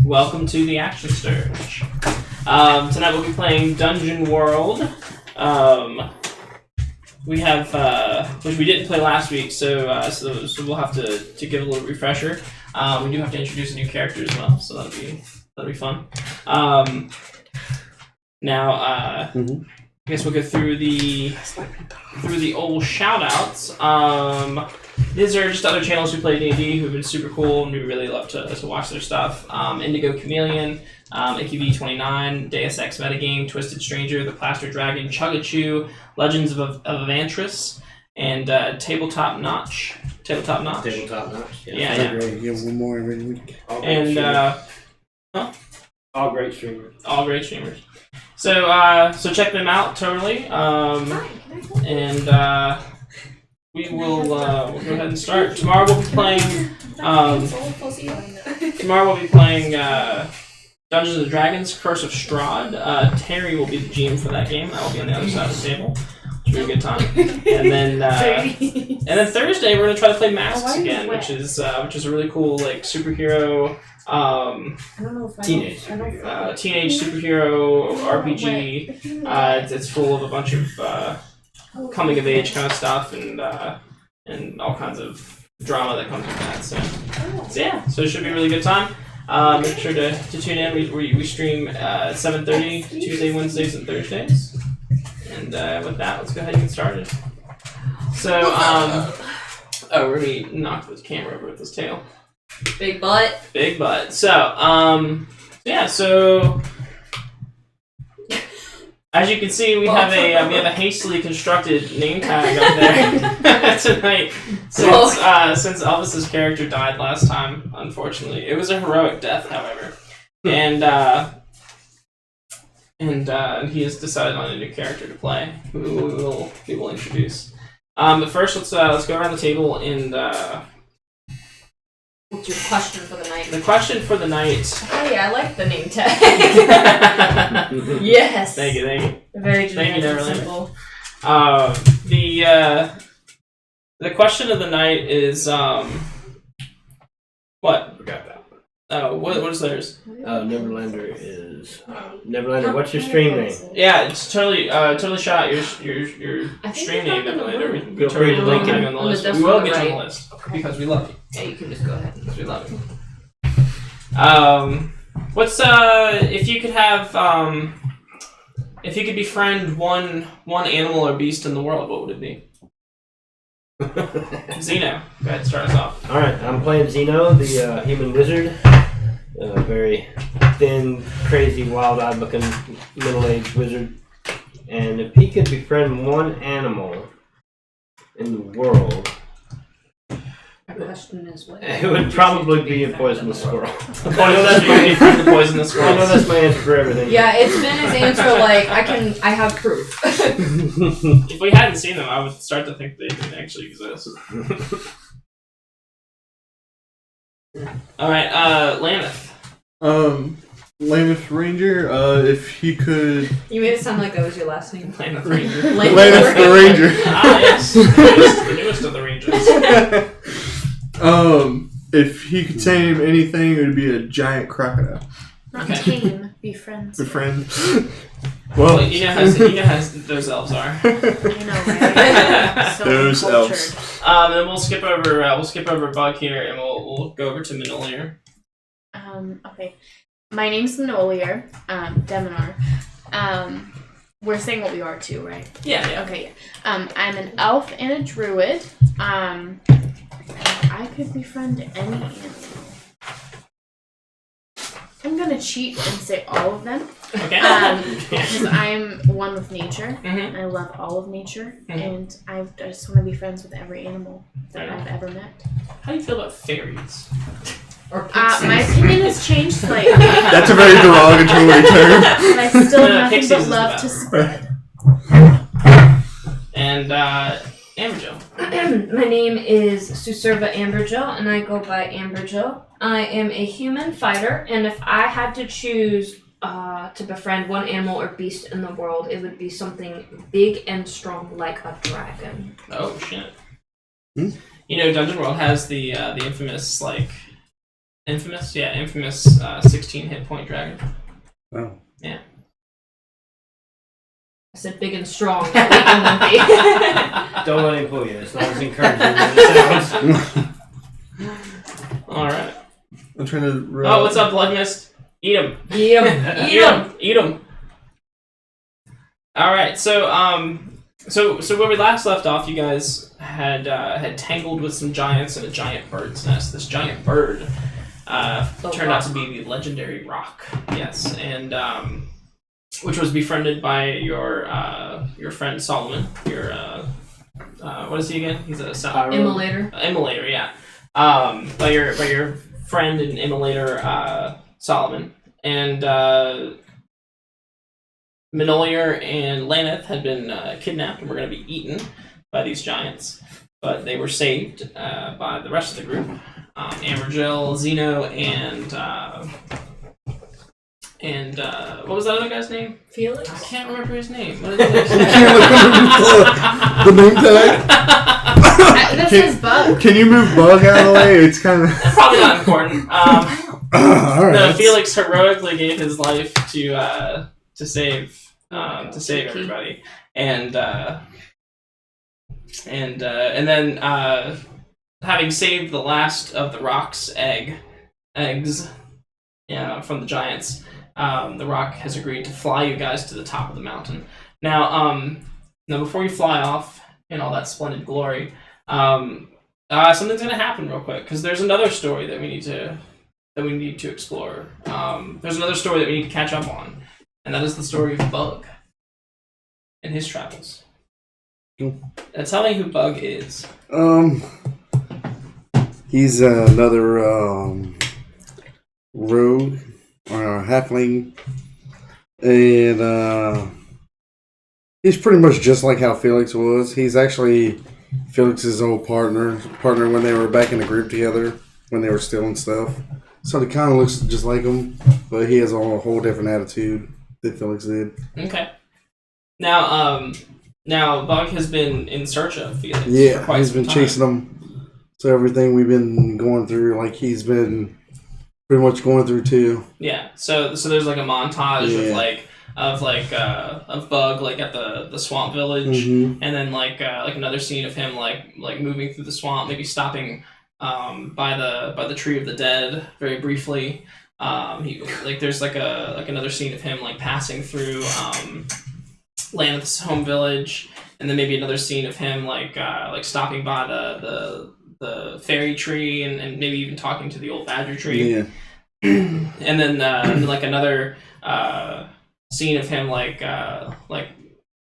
Welcome to the Action Sturge. Tonight we'll be playing Dungeonworld. We have, which we didn't play last week, so we'll have to give a little refresher. We do have to introduce a new character as well, so that'll be fun. I guess we'll go through the old shout-outs. These are just other channels who play D&D who've been super cool and we really love to watch their stuff. Indigo Chameleon, AQV29, Deus Ex Metagame, Twisted Stranger, The Plaster Dragon, Chugachu, Legends of Evantris, and Tabletop Notch. Tabletop Notch. Yeah. Great. Yeah, one more every week. All great streamers. All great streamers. So check them out totally. We will we'll go ahead and start. Tomorrow we'll be playing. Dungeons and Dragons: Curse of Strahd. Terry will be the GM for that game. I will be on the other side of the table. It's a really good time. And then Thursday we're gonna try to play Masks again, which is a really cool like superhero. Teenage superhero RPG. It's full of a bunch of coming of age kind of stuff and all kinds of drama that comes with that. So it should be a really good time. Make sure to tune in. We stream at 7:30 Tuesday, Wednesdays, and Thursdays. And with that, let's go ahead and get started. So we're gonna knock this camera over with this tail. Big butt. So, so as you can see, we have a hastily constructed name tag up there tonight. Since Elvis's character died last time, unfortunately, it was a heroic death, however, and he has decided on a new character to play, who we will introduce. But first, let's go around the table and. What's your question for the night? The question for the night. Oh yeah, I like the name tag. Yes. Thank you. Very Thank you, generic and simple. The question of the night is what? Forgot that. Oh, what is theirs? Neverlander is Neverlander. What's your stream name? Yeah, it's totally shot your stream name. Neverlander. Feel free to link it on the list. We will get you on the list because we love you. Yeah, you can just go ahead. Because we love you. What's if you could have if you could befriend one animal or beast in the world, what would it be? Zeno, go ahead, start us off. Alright, I'm playing Zeno, the human wizard. Very thin, crazy, wild-eyed looking middle-aged wizard. And if he could befriend one animal in the world, My question is what? it would probably be a poisonous squirrel. The poisonous squirrel. I know that's my answer for everything. Yeah, it's been his answer. Like I have proof. If we hadn't seen them, I would start to think they didn't actually exist. Alright, Lameth. Lameth Ranger, if he could... You made it sound like that was your last name. Lameth Ranger. Lameth the Ranger. Yes. The newest of the Rangers. If he could tame anything, it would be a giant crocodile. Not tame, be friends. Befriend. Well, you know how those elves are. I know, right? So Those cultured. elves. Then we'll skip over Bug here, and we'll go over to Manolier. Okay. My name's Manolier, Deminar. We're saying what we are too, right? Yeah. Okay, yeah. I'm an elf and a druid. I could befriend any animal. I'm gonna cheat and say all of them. Okay. Because I'm one with nature, and I love all of nature, and I just want to be friends with every animal that I've ever met. How do you feel about fairies? Or My opinion has changed slightly. That's a very derogatory term. But I still have nothing Pixies but is love the to best. spread. And Amberjill. My name is Suserva Amberjill, and I go by Amberjill. I am a human fighter, and if I had to choose to befriend one animal or beast in the world, it would be something big and strong like a dragon. Oh shit! You know, Dungeonworld has the infamous like Infamous? Yeah, infamous 16 hit point dragon. Oh. Yeah. I said big and strong, not weak and wimpy. Don't let him pull you. It's not as encouraging as it sounds. Alright. I'm trying to. Oh, what's up, Blood Mist? Eat him. Eat 'em. Eat 'em. Eat him. All right. So so where we last left off, you guys had tangled with some giants in a giant bird's nest. This giant bird turned out to be the legendary Rock. Yes, and which was befriended by your friend Solomon. Your what is he again? He's a Immolator. Immolator, yeah. By your friend and Immolator Solomon, and Minolier and Laneth had been kidnapped and were going to be eaten by these giants, but they were saved by the rest of the group. Amberjill, Zeno, and what was that other guy's name? Felix? I can't remember his name. What is it? The name tag? This is Bug. Can you move Bug out of the way? It's kind of Probably not important. all right. No, Felix heroically gave his life to save everybody, and then having saved the last of the Rock's eggs, from the giants, the Rock has agreed to fly you guys to the top of the mountain. Now before you fly off in all that splendid glory, something's gonna happen real quick because there's another story that we need to explore. There's another story that we need to catch up on, and that is the story of Bug and his travels. Tell me who Bug is. He's another rogue or a halfling, and he's pretty much just like how Felix was. He's actually Felix's old partner when they were back in the group together when they were stealing stuff. So he kind of looks just like him, but he has a whole different attitude that Felix did. Okay. Now Bug has been in search of Felix. Yeah, for quite he's some been time. chasing him. So everything we've been going through, like he's been pretty much going through too. Yeah. So there's like a montage Yeah. of Bug like at the swamp village, Mm-hmm. and then like another scene of him like moving through the swamp, maybe stopping by the tree of the dead very briefly. There's like another scene of him like passing through Laneth's home village, and then maybe another scene of him like stopping by the fairy tree and maybe even talking to the old badger tree. Yeah. And then like another scene of him like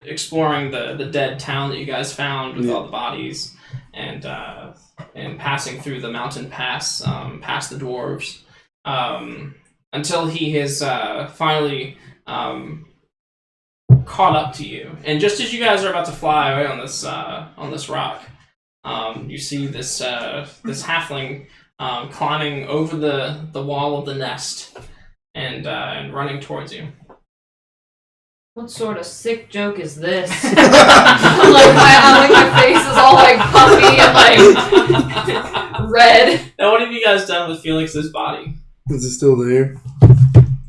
exploring the dead town that you guys found with all the bodies, and passing through the mountain pass past the dwarves, until he has finally caught up to you. And just as you guys are about to fly away on this rock, you see this halfling climbing over the wall of the nest and running towards you. What sort of sick joke is this? my face is all like puffy and like red. Now, what have you guys done with Felix's body? Is it still there?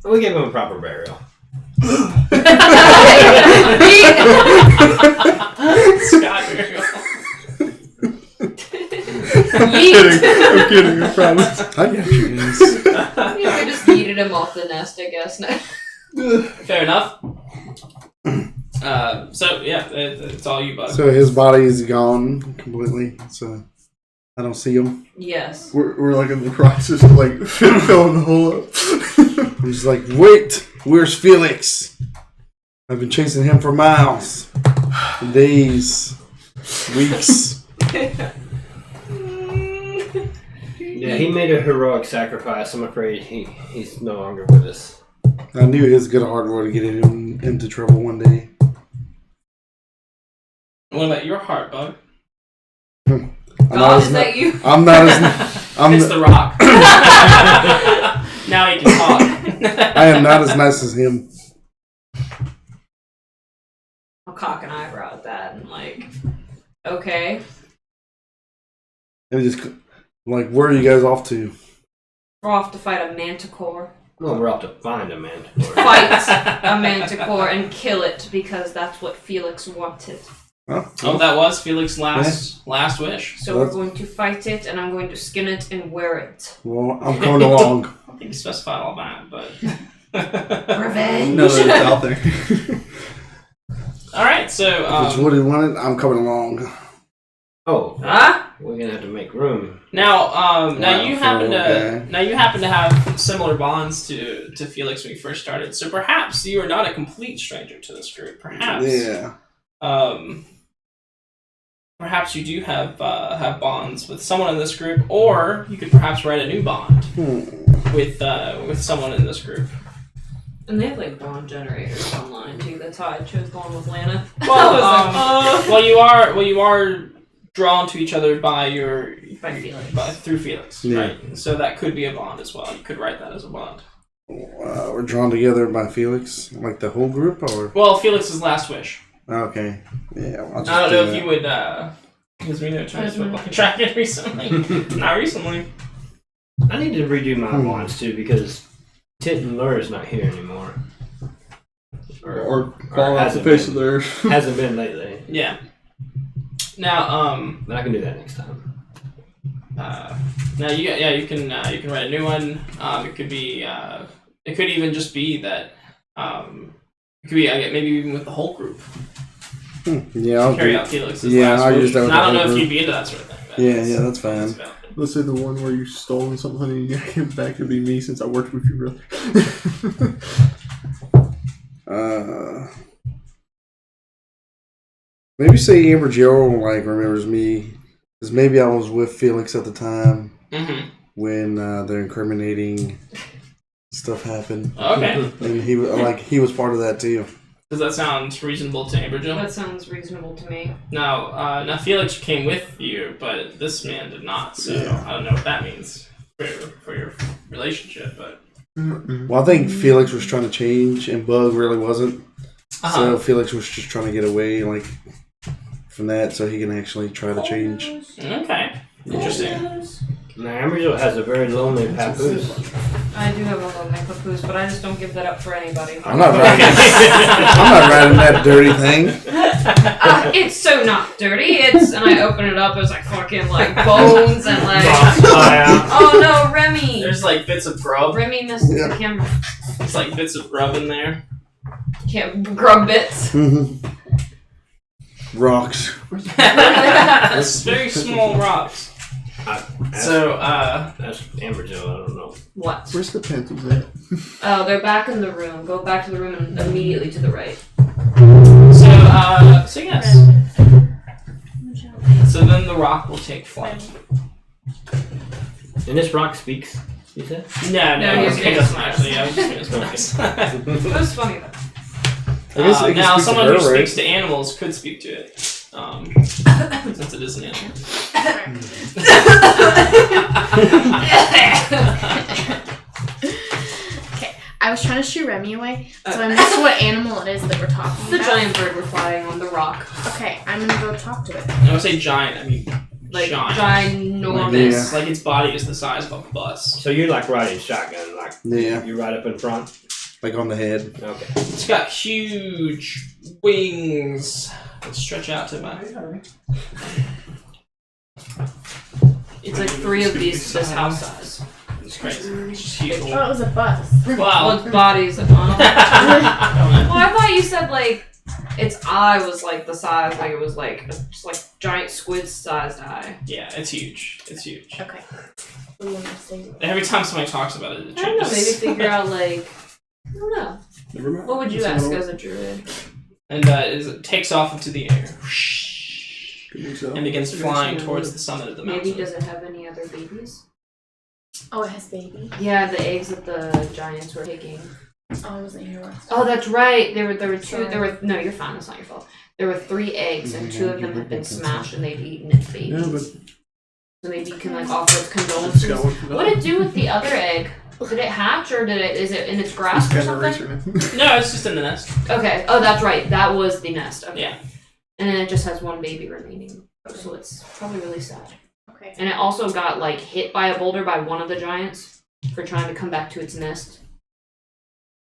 We gave him a proper burial. Scott burial. I'm kidding, I promise. I got you guys. We just yeeted him off the nest, I guess. Fair enough. So yeah, it's all you, Bug. So his body is gone completely. So I don't see him. Yes. We're like in the process of like filling the hole up. He's like, wait, where's Felix? I've been chasing him for miles, days, weeks. Yeah, he made a heroic sacrifice. I'm afraid he's no longer with us. I knew his good heart would get him into trouble one day. What about your heart, Bug? God, is that you? I'm not as. It's the Rock. Now he can talk. I am not as nice as him. I'll cock an eyebrow at that and like, okay. And just like, where are you guys off to? We're off to fight a manticore. Well, we're off to find a man. Fight a manticore and kill it because that's what Felix wanted. Oh, that was Felix's last wish. So we're going to fight it, and I'm going to skin it and wear it. Well, I'm coming along. I don't think you specified all that, but. Revenge. No, that it's out there. All right, so If it's what he wanted, I'm coming along. Oh, Huh? we're gonna have to make room. now you happen okay. to have similar bonds to Felix when we first started. So perhaps you are not a complete stranger to this group. Perhaps. Yeah. Perhaps you do have bonds with someone in this group, or you could perhaps write a new bond with someone in this group. And they have like bond generators online too. That's how I chose going with Lana. Well, you are drawn to each other by Felix. Through Felix, Yeah. right? So that could be a bond as well. You could write that as a bond. We're drawn together by Felix, like the whole group, or Well, Felix's last wish. okay. Yeah. I'll just I don't know do if you would, because we know Chinese football contracted recently. Not recently. I need to redo my wands too because Tit and Lura's not here anymore. Or fall off the hasn't face been. of the earth. Hasn't been lately, Yeah. Now, but I can do that next time. now you can write a new one. It could be it could even just be that it could be maybe even with the whole group. Yeah. I'll Carry do. out Felix's Yeah, last I'll wish. use that with And I don't the know whole if group. you'd be into that sort of thing. but Yeah, it's- yeah, that's fine. it's valid. Let's say the one where you stolen something and you came back to be me since I worked with you, brother. Maybe say Amber Joe like remembers me, because maybe I was with Felix at the time Mm-hmm. when the incriminating stuff happened, Okay. and he was part of that too. Does that sound reasonable to Amber Jill? That sounds reasonable to me. Now Felix came with you, but this man did not. So Yeah. I don't know what that means for your relationship, but. Well, I think Felix was trying to change, and Bug really wasn't. Uh-huh. So Felix was just trying to get away, like, from that, so he can actually try to change. Okay. Interesting. Now, Amarillo has a very lonely papoose. I do have a lonely papoose, but I just don't give that up for anybody. I'm not riding. I'm not riding that dirty thing. It's so not dirty. It's and I open it up. There's like fucking like bones and like. Oh no, Remy! There's like bits of grub. Remy missed the camera. It's like bits of grub in there. Can't grub bits. Rocks. It's very small rocks. So, That's Amarillo, I don't know. What? Where's the pencils at? Oh, they're back in the room. Go back to the room and immediately to the right. so yes. So then the rock will take flight. And this rock speaks, you said? No, No, he's it gonna doesn't smash. actually. I was just gonna smash. It was funny though. I guess it can Now, speak to someone her, who right? speaks to animals could speak to it, since it is an animal. Okay, I was trying to shoo Remy away, so I missed what animal it is that we're talking The about. giant bird we're flying on the rock. Okay, I'm gonna go talk to it. When I say giant, I mean Like giant. ginormous. Like its body is the size of a bus. So you're like riding shotgun, like Yeah, you ride up in front? like on the head. Okay. It's got huge wings that stretch out to my. It's like 3 of these this house size. It's crazy. It's just huge. Oh, it was a bus. Well, Wow. its body's well, I thought you said like its eye was like the size, like it was like just like giant squid sized eye. Yeah, it's huge. It's huge. Okay. What do you want me to say? Every time somebody talks about it, it I don't know, maybe changes. figure out like I don't know. Never mind. What would you ask as a druid? And it takes off into the air and begins flying towards the summit of the mountain. Maybe does it have any other babies? Oh, it has baby. Yeah, the eggs that the giants were taking. Oh, I wasn't here last Oh, that's right. There were 2. Sorry. There were no. You're fine. That's not your fault. There were 3 eggs, and 2 of them had been smashed, and they'd eaten its babies. Yeah, but So maybe you can like offer its condolences. What did it do with the other egg? Did it hatch, or is it in its grasp or something? No, it's just in the nest. Okay. Oh, that's right. That was the nest. Okay. Yeah. And then it just has 1 baby remaining. So it's probably really sad. Okay. And it also got like hit by a boulder by one of the giants for for trying to come back to its nest?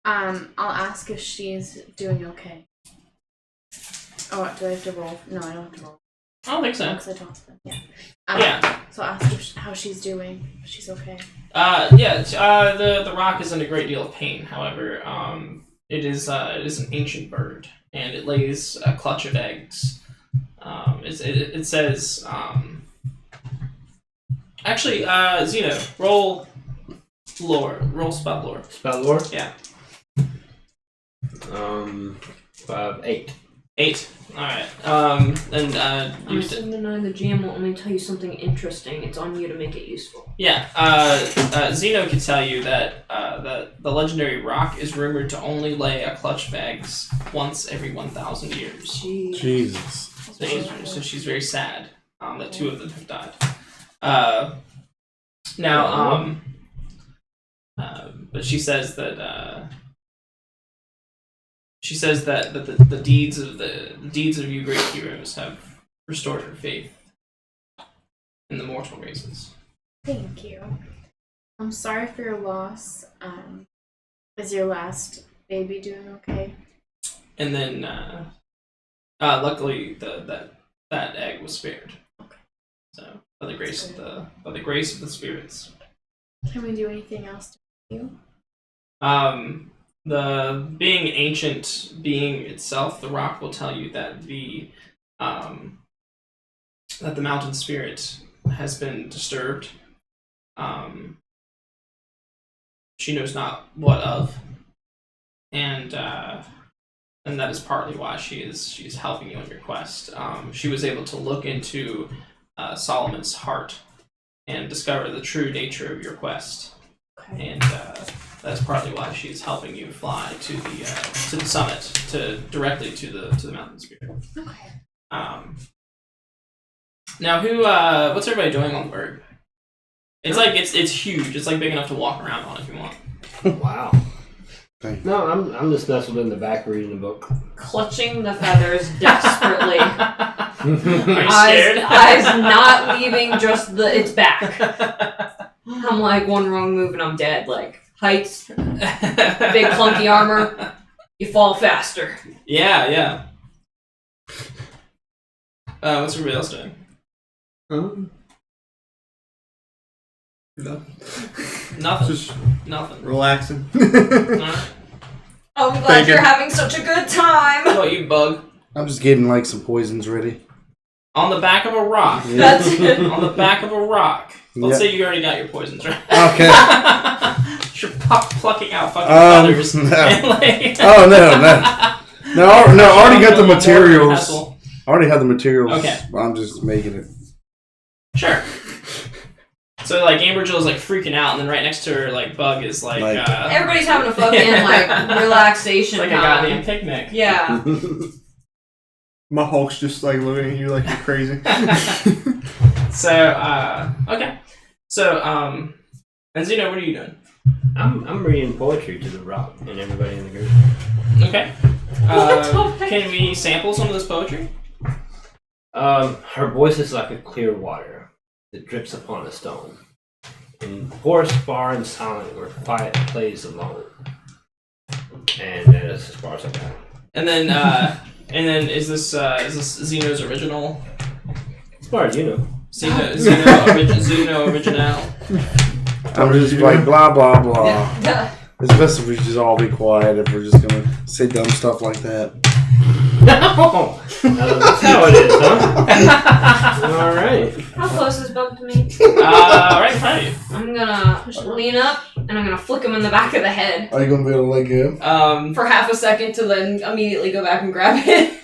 I'll ask if she's doing okay. Oh, do I have to roll? No, I don't have to roll. I don't think so. Because I talked to them. Yeah. Yeah. So I'll ask her how she's doing. If she's okay. The rock is in a great deal of pain. However, it is an ancient bird, and it lays a clutch of eggs. It says, actually, Zeno, roll spell lore. Spell lore? Yeah. 8. 8. Alright. I'm assuming the GM will only tell you something interesting. It's on you to make it useful. Yeah. Zeno can tell you that the legendary rock is rumored to only lay a clutch of eggs once every 1,000 years. Jeez. Jesus. So she's very sad that 2 of them have died. But she says that the deeds of you great heroes have restored her faith in the mortal races. Thank you. I'm sorry for your loss. Is your last baby doing okay? And then, luckily, that egg was spared. Okay. So by the grace of the spirits. Can we do anything else to you? The being ancient being itself, the rock will tell you that the mountain spirit has been disturbed. She knows not what of, and that is partly why she's helping you on your quest. She was able to look into Solomon's heart and discover the true nature of your quest, and that's partly why she's helping you fly to the summit, directly to the mountain spirit. Okay. Now, what's everybody doing on the bird? It's like it's huge. It's like big enough to walk around on if you want. Wow. No, I'm just nestled in the back reading the book. Clutching the feathers desperately. Are you scared? Eyes not leaving just its back. I'm like, one wrong move and I'm dead. Like, heights, big clunky armor, you fall faster. Yeah. What's everybody else doing? Nothing. Just Nothing. relaxing. Alright. I'm glad Thank you. you're having such a good time. What about you, Bug? I'm just getting like some poisons ready. On the back of a rock. That's it. On the back of a rock. Let's Yeah. say you already got your poisons, right? Okay. You're plucking out fucking feathers. No. And like... Oh no. No, I already got the materials. Hassle. I already have the materials. Okay. I'm just making it. Sure. So like Amber Jill is like freaking out, and then right next to her like Bug is like Everybody's having a fucking like relaxation it's like a time. goddamn picnic. Yeah. My Hulk's just like looking at you like you're crazy. So okay. So and Zeno, what are you doing? I'm reading poetry to the rock and everybody in the group. Okay. Can we sample some of this poetry? Her voice is like a clear water that drips upon a stone. In forest far and silent where quiet plays alone. And that's as far as I got. And then is this Zeno's original? As far as you know. Zeno original. I'm just like blah blah blah. Yeah. It's best if we just all be quiet if we're just gonna say dumb stuff like that. No! That's how it is, huh? Alright. How close is Bug to me? Right in front of you. I'm gonna lean up and I'm gonna flick him in the back of the head Are you gonna be able to let go? for half a second to then immediately go back and grab it.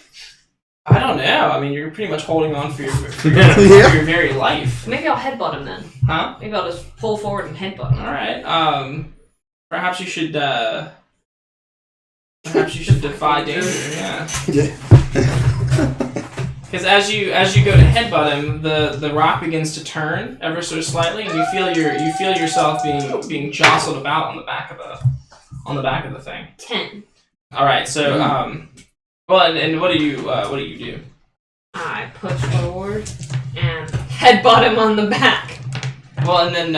I don't know. I mean, you're pretty much holding on for your Yeah. very life. Maybe I'll headbutt him then. Huh? Maybe I'll just pull forward and headbutt him. All right. Perhaps you should. Perhaps you should defy danger. Yeah. Because as you go to headbutt him, the rock begins to turn ever so slightly, and you feel yourself being jostled about on the back of the thing. 10. All right. So well, and what do you do? I push forward and headbutt him on the back. Well, and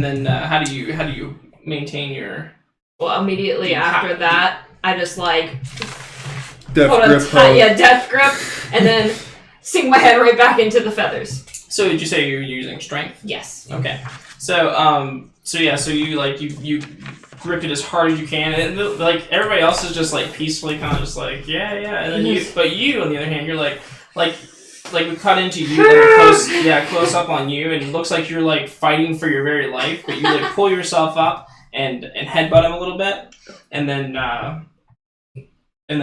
then how do you maintain your? Well, immediately after that, I just like Death put grip. death grip, and then sink my head right back into the feathers. So did you say you're using strength? Yes. Okay. So so you grip it as hard as you can, and like everybody else is just like peacefully kind of just like yeah, and then you on the other hand, you're like we cut into you, like close up on you, and it looks like you're like fighting for your very life, but you like pull yourself up and headbutt him a little bit, and then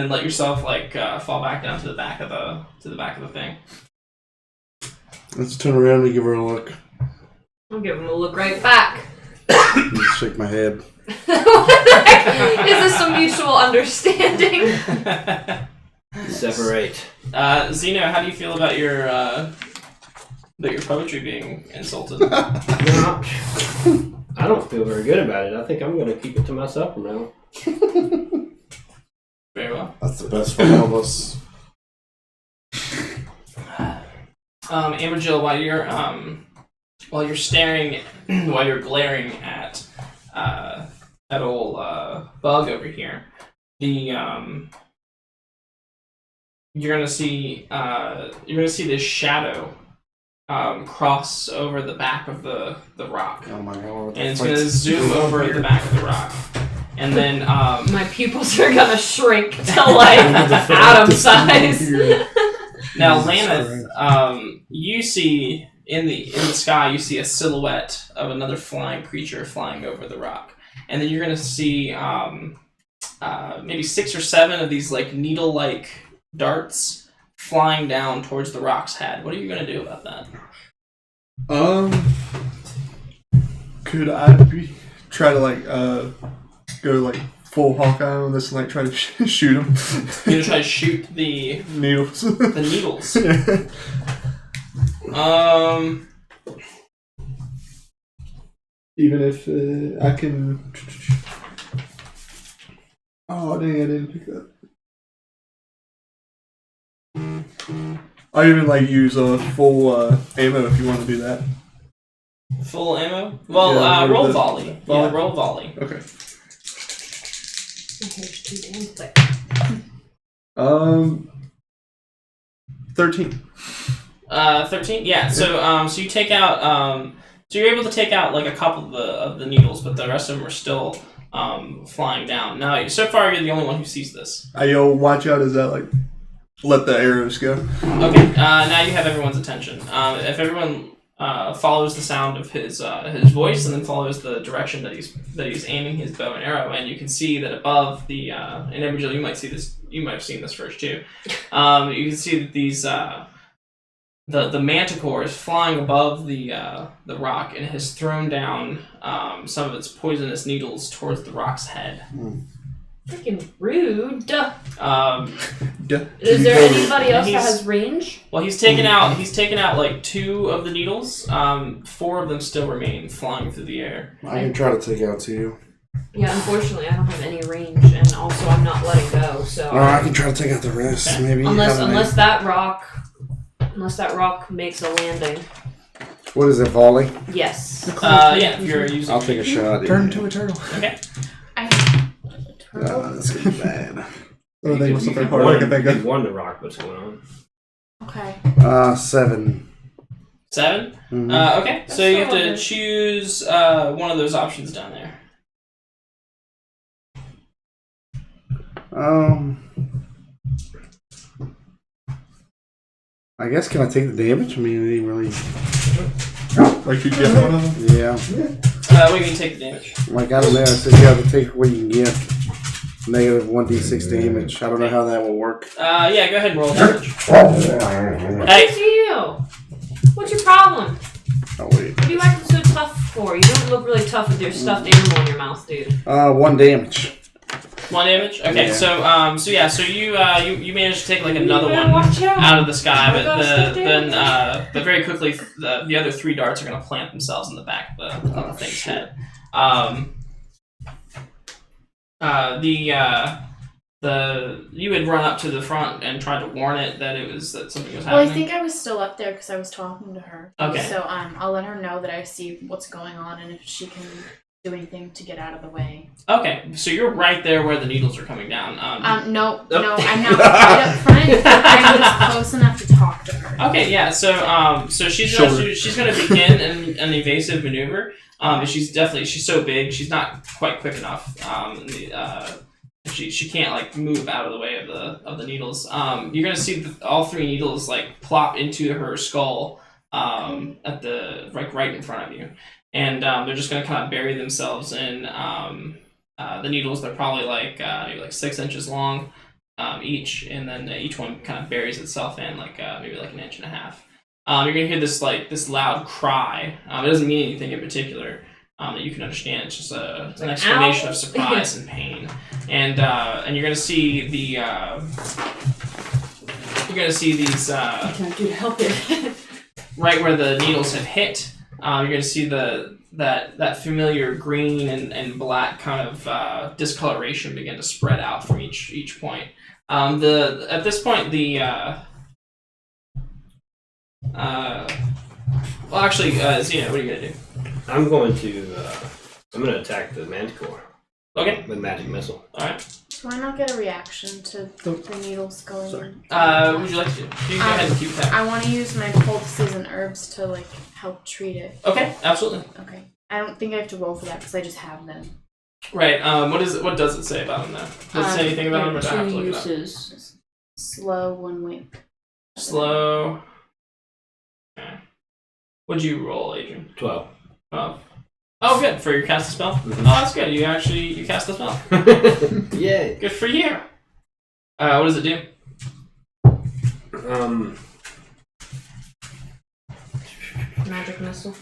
let yourself like fall back down to the back of the thing. Let's turn around and give her a look. I'll give him a look right back. Just shake my head. Is this some mutual understanding? Separate. Zeno, how do you feel about your poetry being insulted? No, I don't feel very good about it. I think I'm going to keep it to myself from now. Very well. That's the best for all of us. Amber Jill, while you're glaring at that old bug over here, you're gonna see this shadow cross over the back of the rock, Oh my god. and it's gonna zoom over the back of the rock, and then My pupils are gonna shrink to like atom size. now Laneth, you see in the sky, you see a silhouette of another flying creature flying over the rock, and then you're gonna see maybe 6 or 7 of these like needle-like darts flying down towards the rock's head. What are you gonna do about that? Could I try to like go like full Hawkeye on this and like try to shoot him? You're gonna try to shoot the Needles. the needles. Even if I can. Oh dang! I didn't pick that. I even like use full ammo if you want to do that. Full ammo? Well, Yeah, roll the- volley. volley? Yeah, roll volley. Okay. Here's 2 damn quick. 13. 13. Yeah. So so you take out so you're able to take out like a couple of the needles, but the rest of them are still flying down. Now, so far you're the only one who sees this. I yell, watch out! Is that like let the arrows go? Okay. Now you have everyone's attention. If everyone follows the sound of his voice and then follows the direction that he's aiming his bow and arrow, and you can see that above the and Emergil, you might see this. You might have seen this first too. You can see that these the manticore is flying above the rock and has thrown down some of its poisonous needles towards the rock's head. Freaking rude. Duh. Is there anybody else that has range? Well, he's taken out like 2 of the needles. 4 of them still remain flying through the air. I can try to take out 2. Yeah, unfortunately, I don't have any range, and also I'm not letting go. So Or I can try to take out the rest. Maybe. unless that rock makes a landing. What is it, volley? Yes. Yeah, you're using. I'll take a shot. Turn into a turtle. Okay. That's gonna be bad. Oh, they must have been You hard. I can think you of. won the rock. What's going on? Okay. 7. 7? Mhm. Okay, so you have to choose one of those options down there. I guess can I take the damage? I mean, it ain't really. Like you get one of them? Yeah. What do you mean take the damage? Like I don't know. I said you have to take what you can get. Negative 1d6 damage. I don't know how that will work. Yeah, go ahead and roll damage. Hey, to you. What's your problem? Oh wait. What are you acting so tough for? You don't look really tough with your stuffed animal in your mouth, dude. 1 damage. 1 damage? Okay, Yeah. so you managed to take like another You better one watch out. out of the sky, I but got stuffed animals. but very quickly the other 3 darts are going to plant themselves in the back of the thing's shit. head. you had run up to the front and tried to warn it that something was Well, I happening. think I was still up there because I was talking to her. Okay. So I'll let her know that I see what's going on and if she can do anything to get out of the way. Okay, so you're right there where the needles are coming down. No, I'm not right up front. I'm just close enough to talk to her. Okay, yeah. So she's gonna begin an evasive maneuver. She's so big, she's not quite quick enough. She can't like move out of the way of the needles. You're gonna see all 3 needles like plop into her skull at the right in front of you, and they're just gonna kind of bury themselves in the needles. They're probably maybe 6 inches long each, and then each one kind of buries itself in maybe 1.5 inches. You're gonna hear this loud cry. It doesn't mean anything in particular that you can understand. It's just an exclamation of surprise and pain. And you're gonna see these. I can't do to help it. Right where the needles have hit. You're gonna see that familiar green and black kind of discoloration begin to spread out from each point. At this point Xena, what are you gonna do? I'm going to attack the Manticore Okay. with magic missile. All right. Do I not get a reaction to the needles going in? Would you like to? You can go ahead and keep that. I want to use my poultices and herbs to help treat it. Okay, absolutely. Okay. I don't think I have to roll for that because I just have them. Right. What does it say about them though? Does it say anything about them, or do I have to look it up? uses. Slow, 1 week. Slow. Okay. What'd you roll, Adrian? 12. Oh, good for your cast a spell. Mhm. Oh, that's good. You cast a spell. Yay. Good for you. What does it do? Magic missile.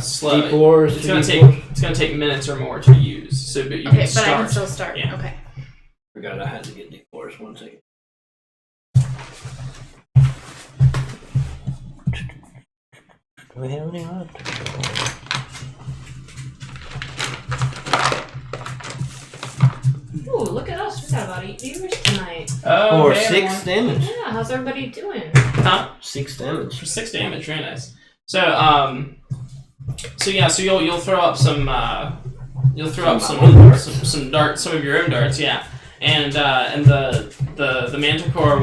Slow. D4s, It's gonna take minutes or more to use. So, but you Okay, can start. but I can still start. Yeah. Okay. Forgot I had to get D4s. 1 second. Do we have any left? Ooh, look at us. We got about 8 viewers tonight. Oh, Or okay, 6 everyone. damage. Yeah, how's everybody doing? Huh? 6 damage. For 6 damage, very nice. So you'll throw up some some darts, some of your own darts, yeah. And the Manticore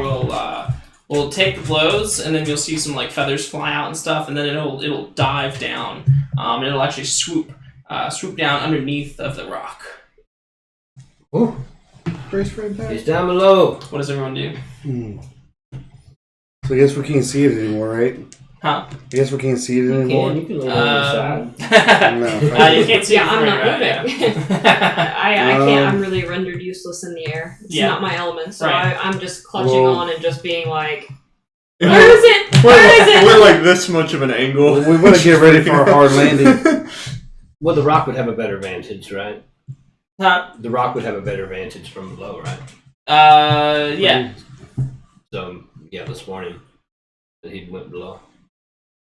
will take the blows, and then you'll see some feathers fly out and stuff, and then it'll dive down. And it'll actually swoop down underneath of the rock. Ooh, Brace for impact. it's down below. What does everyone do? So I guess we can't see it anymore, right? Huh? I guess we can't see it anymore. You can lean on the side. No. You can't see Yeah, it I'm from not your moving. yeah. I can't. I'm really rendered useless in the air. It's Yeah. not my element, so Right. I'm just clutching Whoa. on and just being like, If where is it? Where is it? We're like this much of an angle. Well, we want to get ready for a hard landing. Well, the rock would have a better vantage, right? Huh? The rock would have a better vantage from below, right? Yeah. So, yeah, this morning that he went below.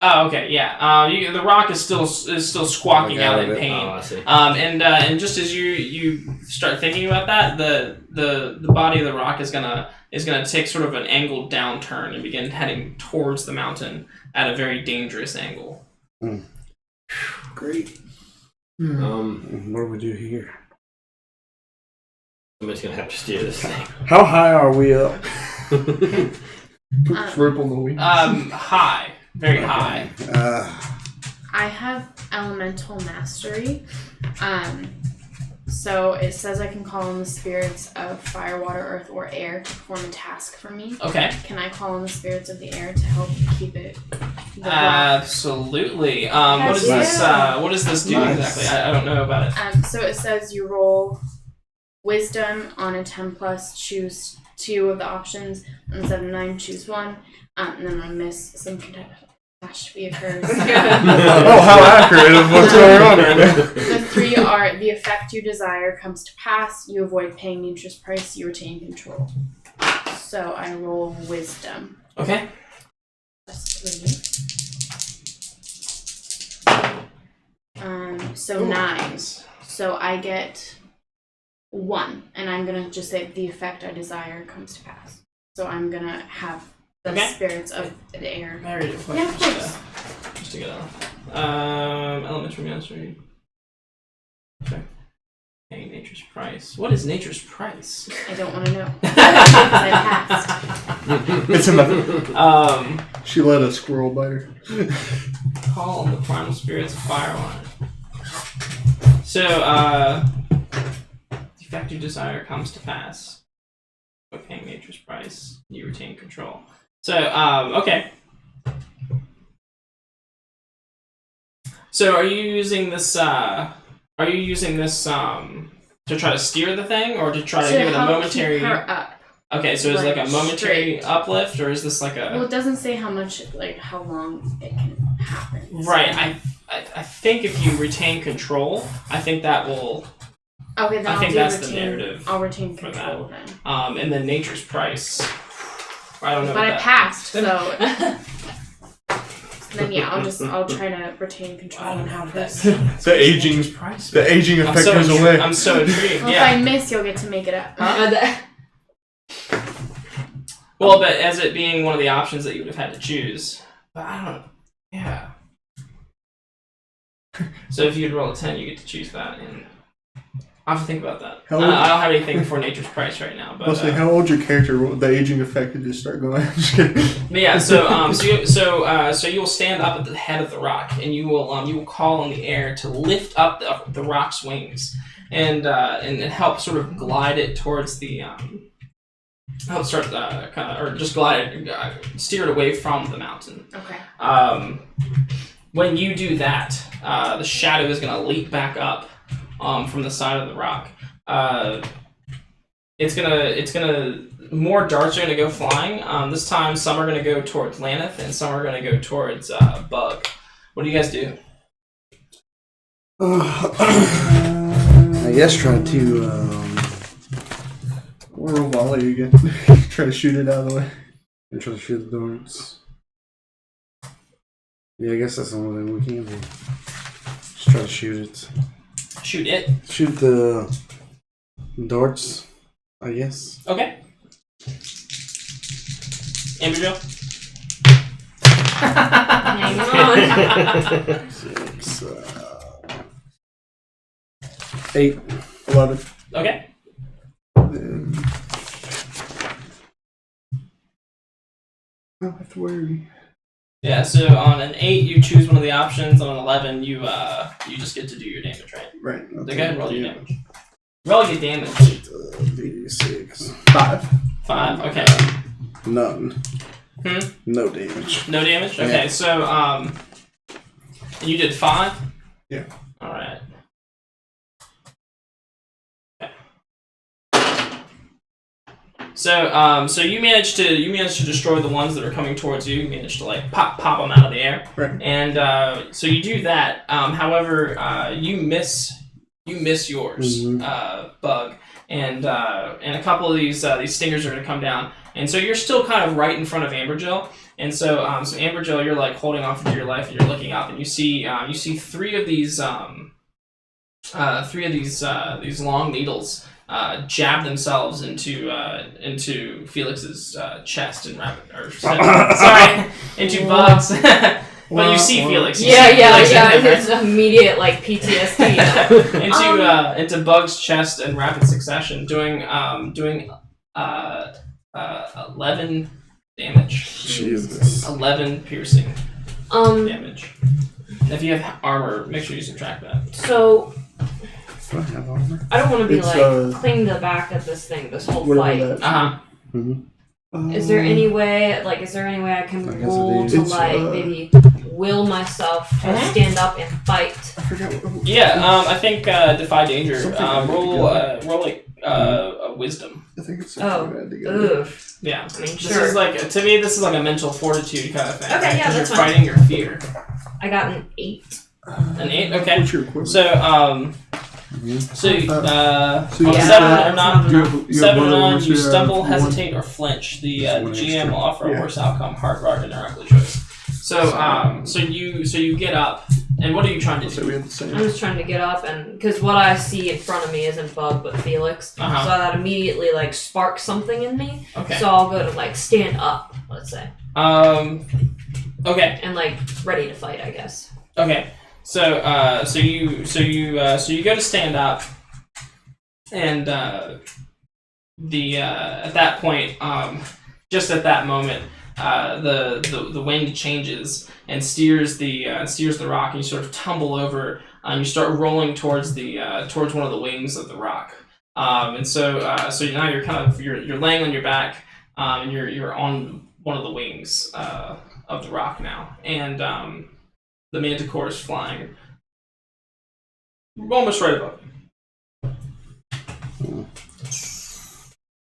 Oh, okay, yeah. The rock is still squawking Like out out in of it. pain. Oh, I see. And just as you start thinking about that, the body of the rock is gonna take sort of an angled downturn and begin heading towards the mountain at a very dangerous angle. Great. Hmm. What do we do here? Somebody's gonna have to steer this thing. How high are we up? Puts rope on the wings. High, very high. I have elemental mastery. So it says I can call on the spirits of fire, water, earth, or air to perform a task for me. Okay. Can I call on the spirits of the air to help keep it? The rock? Absolutely. What does this? What does this do Nice. exactly? I don't know about it. So it says you roll wisdom on a 10+, choose 2 of the options. Instead of 9, choose 1. And then I miss some catastrophe occurs. Oh, how accurate of what's going on right now. The 3 are the effect you desire comes to pass, you avoid paying the interest price, you retain control. So I roll wisdom. Okay. So 9. So I get 1, and I'm gonna just say the effect I desire comes to pass. So I'm gonna have the Okay. spirits of the air. Mary, do a Yeah, of question course. just to get a elements from mastery. Okay. Paying nature's price. What is nature's price? I don't want to know. Because I passed. It's enough. She let a squirrel bite her. Call on the primal spirits of Firewine. So, the effect you desire comes to pass. By paying nature's price, you retain control. So, okay. So, are you using this? To try to steer the thing, or to try to give it a help momentary? keep her up. Okay, so is it like a momentary Straight. uplift, or is this like a? Well, it doesn't say how long it can happen. Right. I think if you retain control, I think that will. Okay, then I I'll think do that's retain, the narrative I'll retain for control then. And then nature's price. I don't know. But I what that- passed, so then yeah, I'll try to retain control and have this. The aging, Nature's price. the aging I'm effect so goes away. I'm so intrigued. Well, Yeah. if I miss, you'll get to make it up. Well, but as it being one of the options that you would have had to choose, but I don't. Yeah. So if you'd roll a 10, you get to choose that, and I have to think about that. How I don't have anything for nature's price right now, but. I'll say, how old's your character? The aging effect could just start going. I'm just kidding. But yeah, so you will stand up at the head of the rock, and you will call on the air to lift up the rock's wings, and help sort of glide it towards the help start or just glide it, steer it away from the mountain. Okay. When you do that, the shadow is going to leap back up from the side of the rock. It's gonna more darts are gonna go flying. This time, some are gonna go towards Laneth, and some are gonna go towards Bug. What do you guys do? I guess try to. Or volley again. Try to shoot it out of the way. And try to shoot the darts. Yeah, I guess that's the only thing we can do. Just try to shoot it. Shoot it. Shoot the darts, I guess. Okay. Amberjo? Hang on. 6, 8. 11. Okay. Then... I don't have to worry. Yeah, so on an 8, you choose one of the options. On an 11, you just get to do your damage, right? Right. So go ahead and roll your damage. Roll your damage. D6. 5. 5, okay. None. Hmm? No damage. No damage? Okay, so, and you did 5? Yeah. Alright. So you managed to destroy the ones that are coming towards you. You managed to like pop them out of the air, Right. and so you do that. However, you miss yours, Bug, and a couple of these stingers are going to come down, and so you're still kind of right in front of Amberjill, and so Amberjill, you're like holding on for your life, and you're looking up, and you see 3 of these these long needles. Jab themselves into Felix's chest and into Bug's. But you see Felix. You see Felix in him, It's immediate like PTSD. right? into Bug's chest in rapid succession, doing 11 damage. Jesus. 11 piercing damage. If you have armor, make sure you subtract that. So Do I have armor? I don't want to be It's, cling the back of this thing this whole Whatever fight. that. Is there any way I can I guess roll it to is. maybe will myself to stand up and fight? I forgot what. Yeah, I think Defy Danger. Something like Roll that. a wisdom. I think it's Oh. something bad together. Ugh. Yeah. I mean, This sure. is like, to me, this is like a mental fortitude kind of thing. Okay, right? yeah, 'Cause that's you're fine. fighting your fear. I got an 8. An 8, okay. What's your equivalent? So, So you on have- 7 or that's not, you have 7 or other 9, ones you who have stumble, one. hesitate, or flinch. The Just one GM extra. will offer a Yeah. worse outcome, hard, bargain, or ugly choice. So you get up, And what are you trying to So do? we had the same. I'm just trying to get up, and because what I see in front of me isn't Bug but Felix, Uh-huh. so that immediately like sparks something in me. Okay. So I'll go to like stand up, let's say, Okay. and like ready to fight, I guess. Okay. So you go to stand up, and at that point, just at that moment, the wind changes and steers the rock, and you sort of tumble over, and you start rolling towards towards one of the wings of the rock. And so now you're kind of you're laying on your back, and you're on one of the wings of the rock now, and the manticore is flying almost right above you.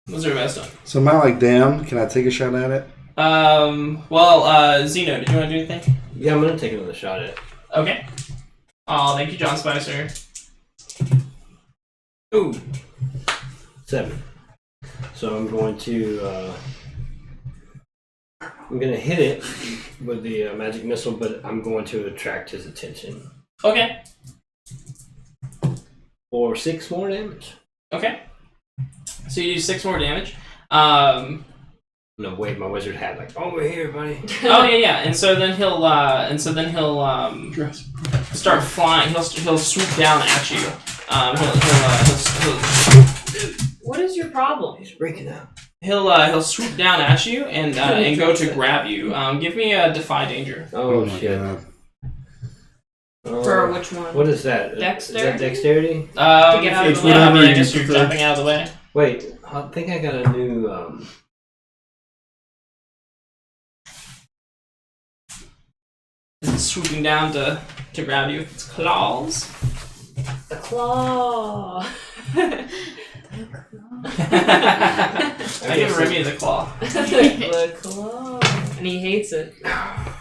What's your best done? So am I like down? Can I take a shot at it? Zeno, did you want to do anything? Yeah, I'm gonna take another shot at it. Okay. Oh, thank you, John Spicer. Ooh. 7. So I'm going to hit it with the magic missile, but I'm going to attract his attention Okay. for 6 more damage. Okay. So you do 6 more damage. I'm gonna wave my wizard hat like over here, buddy. Oh yeah. And so then he'll start flying. He'll swoop down at you. What is your problem? He's breaking out. He'll swoop down at you and go to grab you. Give me a defy danger. Oh, my shit. God. For which one? What is that? Dexterity? Is that dexterity? get out of the way. Yeah, I mean, I you guess you're prefer. jumping out of the way. Wait, I think I got a new. It's swooping down to grab you with its claws. The claw. I give Remy the claw. The claw. And he hates it. My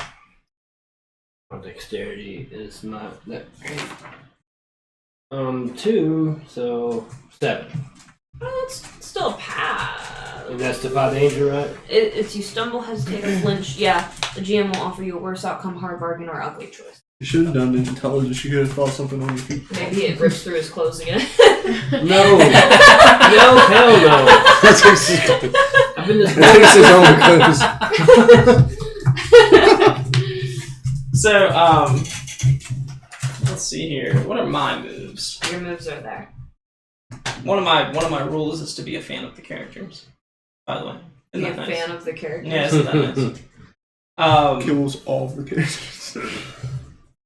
dexterity is not that great. 2, so 7. Well, it's still a pass. And that's defy danger, right? It's you stumble, hesitate, or flinch. Yeah, the GM will offer you a worse outcome, hard bargain, or ugly choice. You should have done intelligence. You could have thought something on your feet. Maybe it rips through his clothes again. No! No, hell no! I've been this Takes his own clothes. So, let's see here. What are my moves? Your moves are there. One of my rules is to be a fan of the characters. By the way, Be isn't a that nice? fan of the character. Yeah, isn't that nice? Kills all of the characters.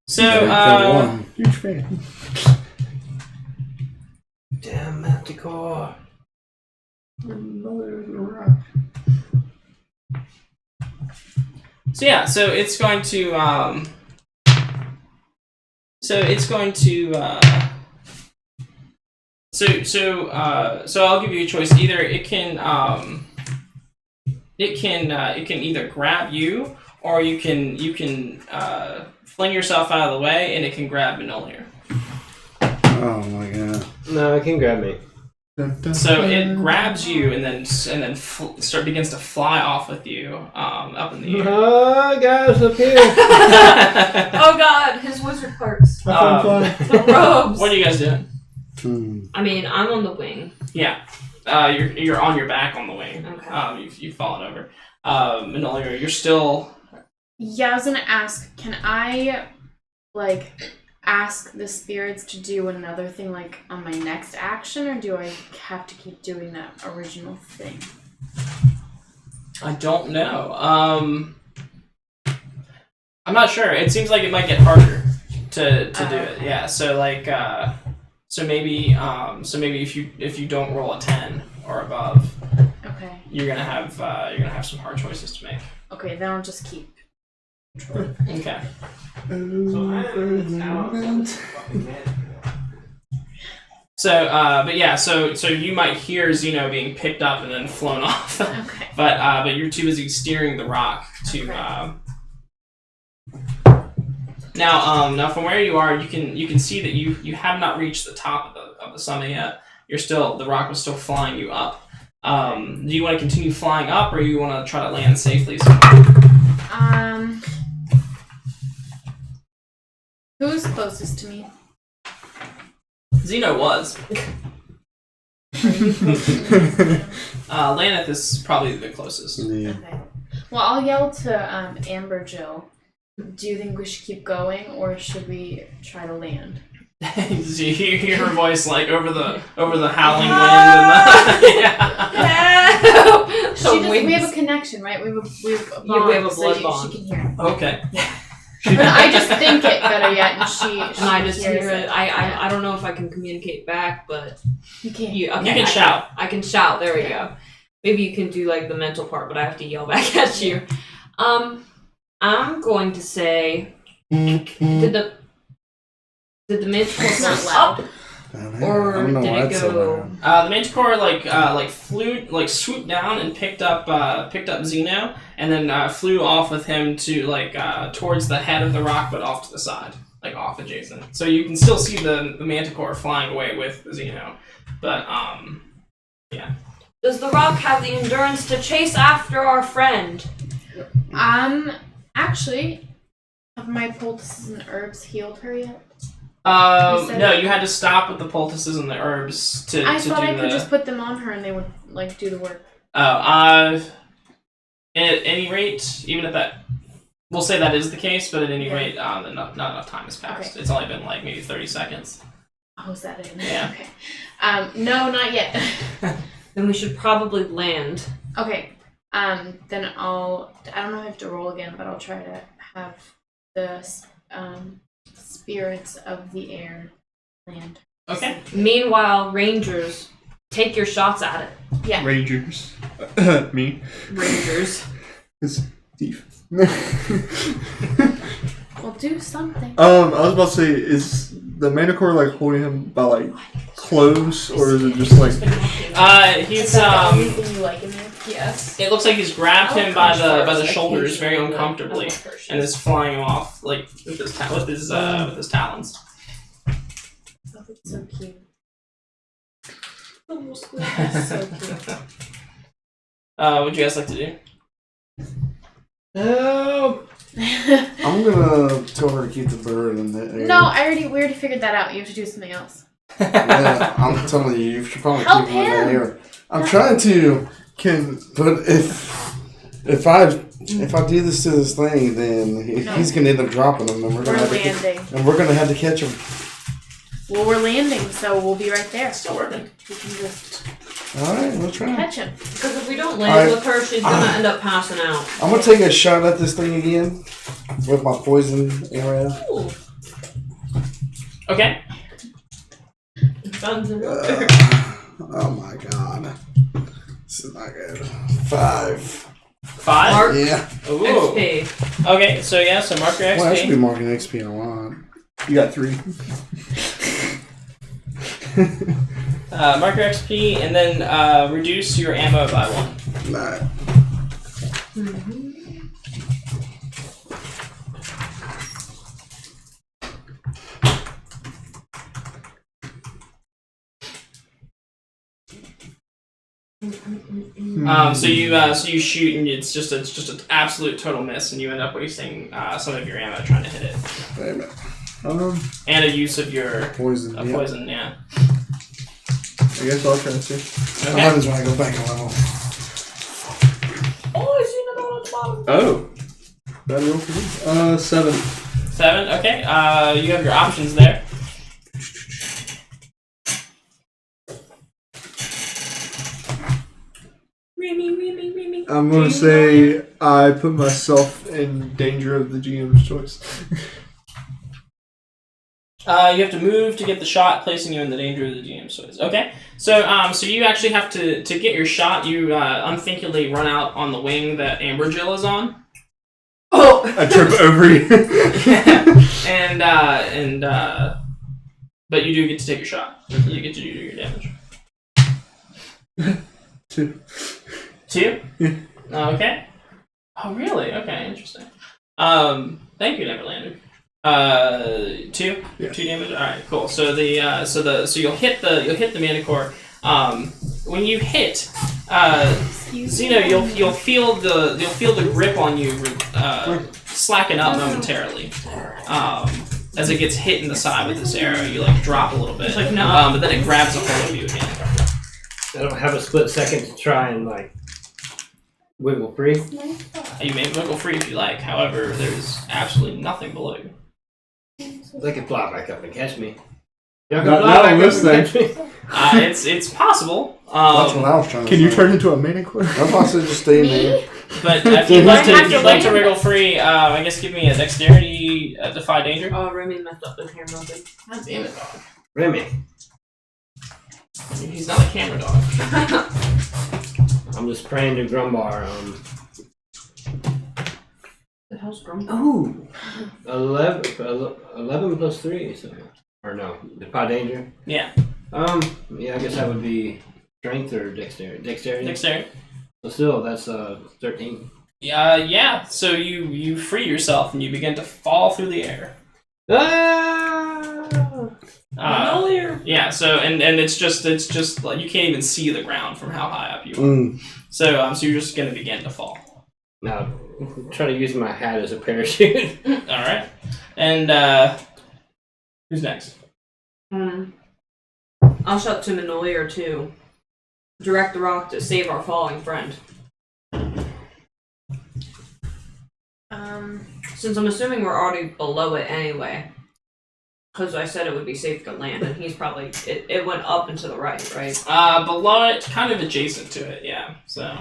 So, One. Huge fan. damn manticore. so yeah, so it's going to so I'll give you a choice. Either it can either grab you, or you can fling yourself out of the way, and it can grab Manolier. Oh my god. No, it can grab me. So it grabs you and then begins to fly off with you up in the air. Oh, guys, up here. Oh god, his wizard parts. Have fun flying. The robes. What are you guys doing? I mean, I'm on the wing. Yeah, you're on your back on the wing. Okay. You've fallen over. Manolier, you're still. Yeah, I was gonna ask, can I, ask the spirits to do another thing, on my next action, or do I have to keep doing that original thing? I don't know. I'm not sure. It seems like it might get harder to do it. Yeah. So maybe if you don't roll a 10 or above, Okay. you're gonna have some hard choices to make. Okay, then I'll just keep. Okay. So you might hear Zeno being picked up and then flown off. Okay. But you're too busy steering the rock to. Now from where you are, you can see that you have not reached the top of the summit yet. The rock was still flying you up. Do you want to continue flying up, or you want to try to land safely somewhere? Who's closest to me? Xeno was. Laneth is probably the closest. Yeah. Okay. Well, I'll yell to Amber Jill. Do you think we should keep going, or should we try to land? So you hear her voice like over the howling wind and the yeah. We have a connection, right? We have a bond, we have a so blood bond. She can hear. Okay. But I just think it better yet, and she And I just hears hear it. I don't know if I can communicate back, but You can't. you You can shout. I can shout. There we go. Maybe you can do like the mental part, but I have to yell back at you. I'm going to say, did the manticore It's not go loud. up, I don't or know did why it it's so go? loud. The Manticore flew swooped down and picked up Xeno and then flew off with him to towards the head of the rock, but off to the side, like off adjacent. So you can still see the Manticore flying away with Xeno, but yeah. Does the rock have the endurance to chase after our friend? Actually, have my poultices and herbs healed her yet? No, you had to stop with the poultices and the herbs to I to thought do I the. could just put them on her and they would like do the work. At any rate, even if that, we'll say that is the case, but at any rate, then not enough time has passed. Okay. It's only been like maybe 30 seconds. Oh, is that it? Yeah. Okay. No, not yet. Then we should probably land. Okay. Then I don't know if I have to roll again, but I'll try to have the spirits of the air land. Okay. Meanwhile, Rangers, take your shots at it. Yeah. Rangers. Me. Rangers. It's thief. Well, do something. I was about to say, is the Manticore like holding him by like clothes, or is it just like? He's Everything you like in there? Yes. It looks like he's grabbed him by the shoulders very Occasionally, uncomfortably but I love and is flying him off like with his talons. Oh, it's so cute. Hershey's. It's so cute. What'd you guys like to do? I'm gonna tell her to keep the bird in the air. No, we already figured that out. You have to do something else. Yeah, I'm telling you, you should probably Help keep him in the him. air. I'm trying to, but if I do this to this thing, then he's gonna end up dropping them, and we're We're gonna have to catch him. Well, we're landing, so we'll be right there. Still working. We can just All right, we'll try. catch him. Because if we don't land with her, she's gonna end up passing out. I'm gonna take a shot at this thing again with my poison arrow. Ooh. Okay. Guns and Oh my god, this is not good. 5. 5. Mark Yeah. Ooh. XP. Okay, so mark your Well, I should be XP. marking XP a lot. You got 3. Mark your XP and then reduce your ammo by 1. Nah. So you shoot and it's just an absolute total miss, and you end up wasting some of your ammo trying to hit it, Wait a minute. and a use of your Poison. Yeah. poison. Yeah. I guess I'll try to see. What Okay. happens when I go back a level? Oh, I see another one at the bottom. Oh. That roll for me. 7. 7. Okay. You have your options there. I'm gonna say I put myself in danger of the GM's choice. You have to move to get the shot, placing you in the danger of the GM's choice. Okay. So you actually have to get your shot. You unthinkingly run out on the wing that Amber Jill is on. Oh! I trip over you. But you do get to take your shot. You get to do your damage. 2. 2? Yeah. Okay. Oh, really? Okay, interesting. Thank you, Neverlander. 2? Yeah. 2 damage. All right, cool. So you'll hit the Manticore. When you hit, Xeno, you'll feel the grip on you slacken up momentarily. as it gets hit in the side with this arrow, you like drop a little bit. It's like, no. But then it grabs a hold of you again. I don't have a split second to try and like wiggle free. You may wiggle free if you like. However, there's absolutely nothing below you. They can fly back up and catch me. Y'all Not- can fly not back on up this and catch me. It's possible. That's what I was trying to Can say. you turn into a manicore? That's why I said just stay in there. But if you'd like to, Have if to you'd like to wait. wriggle free, I guess give me a dexterity defy danger. Oh, Remy messed up his camera thing. God damn it, dog. Remy, He's not a camera dog. I'm just praying to Grumbar. The hell's wrong? Ooh, 11 plus 3, so, or no, defy danger. Yeah. Yeah, I guess that would be strength or dexterity. Dexterity. So still, that's 13. Yeah. So you free yourself and you begin to fall through the air. Yeah. So and it's just like you can't even see the ground from how high up you are. So so you're just gonna begin to fall. Now, try to use my hat as a parachute. All right. And who's next? I'll shout to Manolier to direct the rock to save our falling friend. Since I'm assuming we're already below it anyway, because I said it would be safe to land, and he's probably it went up and to the right, right? Below it, kind of adjacent to it. Yeah. So.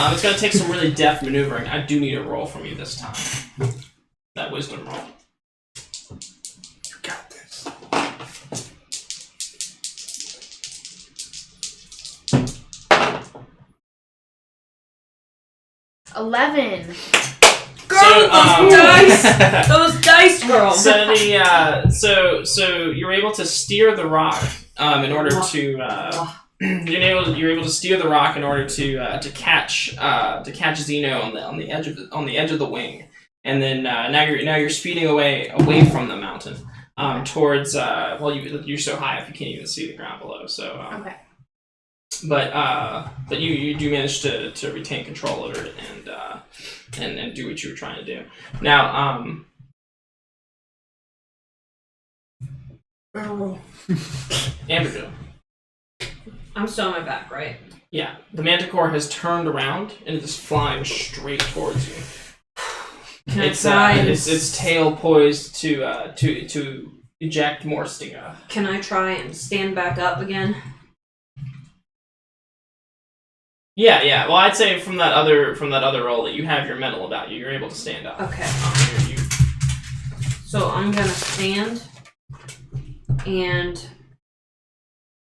It's going to take some really deft maneuvering. I do need a roll from you this time. That wisdom roll. You got this. $11. Girl, those dice! Those dice, girl! So you're able to steer the rock in order to you're able to steer the rock in order to catch Zeno on the edge of the wing, and then now you're speeding away from the mountain towards you're so high up you can't even see the ground below. So Okay. But you do manage to retain control over it and do what you were trying to do. Now Amberville. I'm still on my back, right? Yeah, the manticore has turned around and is flying straight towards you. Can I try and its tail poised to eject more stinga. Can I try and stand back up again? Yeah. Well, I'd say from that other roll that you have your mental about you, you're able to stand up. Okay. So I'm gonna stand, and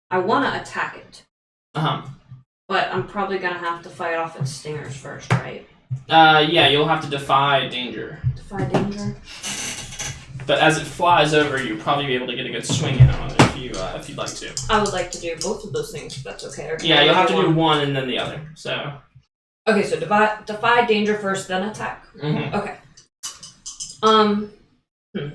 I want to attack it. But I'm probably gonna have to fight off its stingers first, right? Yeah, you'll have to defy danger. Defy danger. But as it flies over, you'll probably be able to get a good swing in on it if you'd like to. I would like to do both of those things, if that's okay. Or can Yeah, I you'll have to do do one and then the other. So. Okay, so defy danger first, then attack. Mm-hmm. Okay. Okay.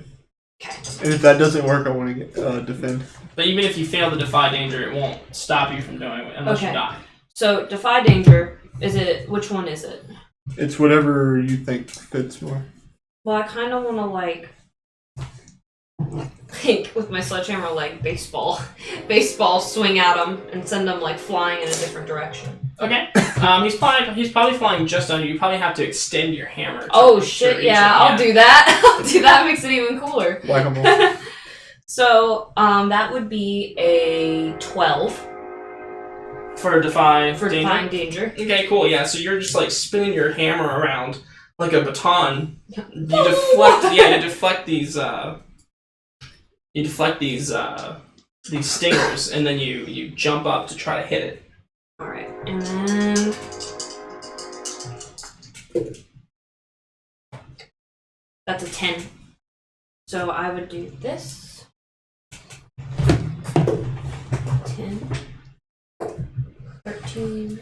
And if that doesn't work, I want to get defend. But even if you fail to defy danger, it won't stop you from doing it unless you die. So defy danger, which one is it? It's whatever you think fits more. Well, I kind of want to like with my sledgehammer, like baseball swing at him and send him like flying in a different direction. Okay. He's probably flying just under you. You probably have to extend your hammer. Oh shit! Yeah, I'll do that. I'll do that. Makes it even cooler. Whack-a-mole. So that would be a 12 for defying defying danger. Okay, cool. Yeah, so you're just like spinning your hammer around like a baton. You deflect these. You deflect these stingers, and then you jump up to try to hit it. All right, and then that's a 10. So I would do this. 10, 13,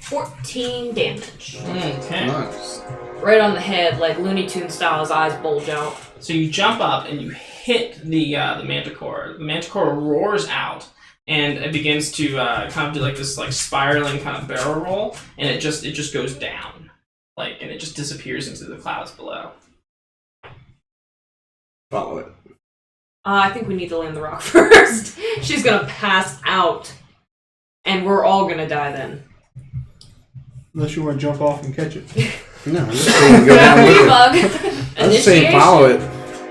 14 damage. Okay. Nice. Right on the head, like Looney Tunes style. His eyes bulge out. So you jump up and you hit the manticore. The manticore roars out, and it begins to kind of do like this like spiraling kind of barrel roll, and it just goes down, and it just disappears into the clouds below. Follow it. I think we need to land the rock first. She's gonna pass out, and we're all gonna die then. Unless you want to jump off and catch it. No, I'm just saying go down with it. Bug. I'm just saying follow it.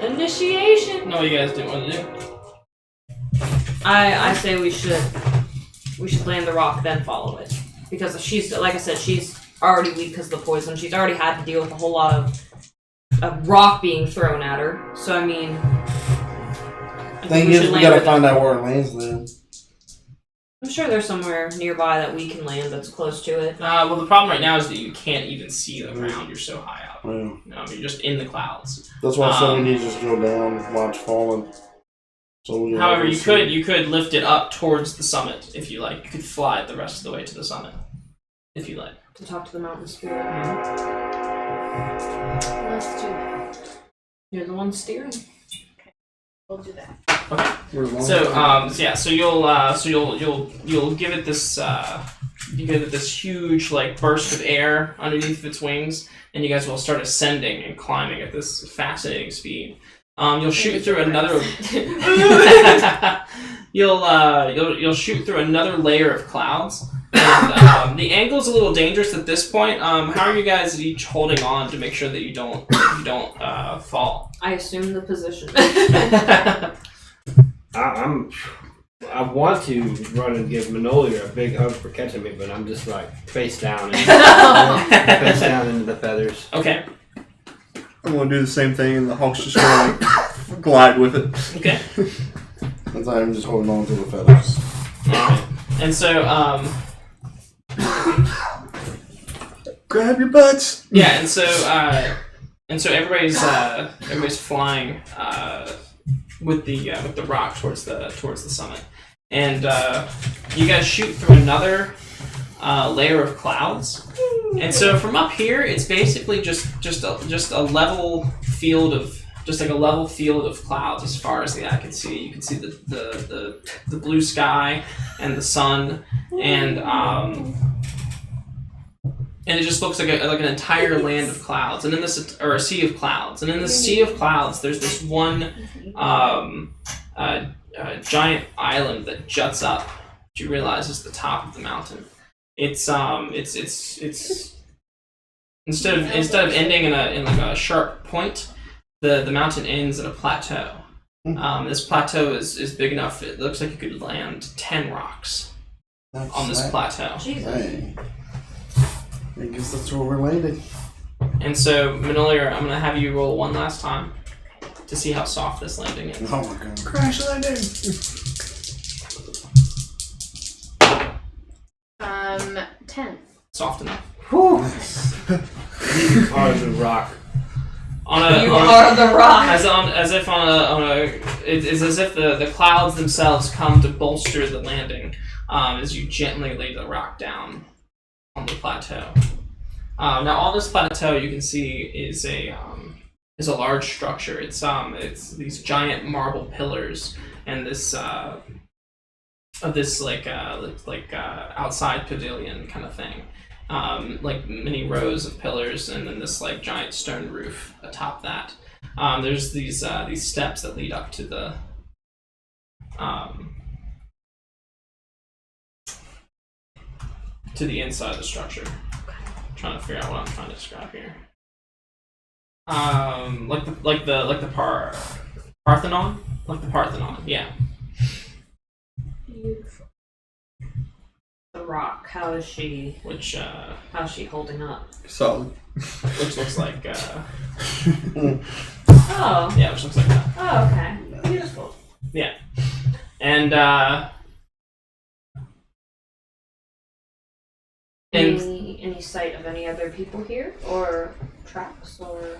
Initiation. No, what you guys do want to do? I say we should land the rock then follow it, because she's, like I said, she's already weak because of the poison. She's already had to deal with a whole lot of rock being thrown at her. So I mean, Thing is, we gotta find out where it lands then. I'm sure there's somewhere nearby that we can land that's close to it. Well, the problem right now is that you can't even see the ground. You're so high up. Yeah. You're just in the clouds. That's why I said we need to just go down, watch falling. So we However, you could lift it up towards the summit if you like. You could fly it the rest of the way to the summit if you like. To talk to the mountain spirit. Let's do that. You're the one steering. We'll do that. Okay. So you'll give it this huge like burst of air underneath its wings, and you guys will start ascending and climbing at this fascinating speed. You'll shoot through another. You'll shoot through another layer of clouds. And, the angle's a little dangerous at this point. How are you guys each holding on to make sure that you don't fall? I assume the position. I want to run and give Manolia a big hug for catching me, but I'm just like face down into the feathers. Okay. I'm gonna do the same thing, and the hawk's just gonna like glide with it. Okay. That's why I'm just holding on to the feathers. Alright. And so, Grab your butts. yeah, and so everybody's flying with the rock towards the summit, and you guys shoot through another layer of clouds, and so from up here, it's basically just a level field of clouds as far as the eye can see. You can see the blue sky and the sun, and it just looks like an entire land of clouds, and in this, or a sea of clouds, and in the sea of clouds, there's this one giant island that juts up, which you realize is the top of the mountain. It's instead of ending in like a sharp point, the mountain ends at a plateau. This plateau is big enough. It looks like you could land 10 rocks on this plateau. Jesus. Hey. I guess that's where we're landing. And so, Manolia, I'm gonna have you roll one last time to see how soft this landing is. Oh my god. Crash landing. 10. Soft enough. You are the rock. You are the rock. It's as if the clouds themselves come to bolster the landing as you gently lay the rock down on the plateau. Now, on this plateau, you can see is a large structure. It's these giant marble pillars and this outside pavilion kind of thing. Like many rows of pillars, and then this like giant stone roof atop that. There's these steps that lead up to the inside of the structure. I'm trying to figure out what I'm trying to describe here. Like the Parthenon, yeah. Beautiful. The rock. How is she? How's she holding up? Solid. Which looks like Oh. yeah, which looks like that. Oh, okay. Beautiful. Yeah, and any sight of any other people here, or tracks, or?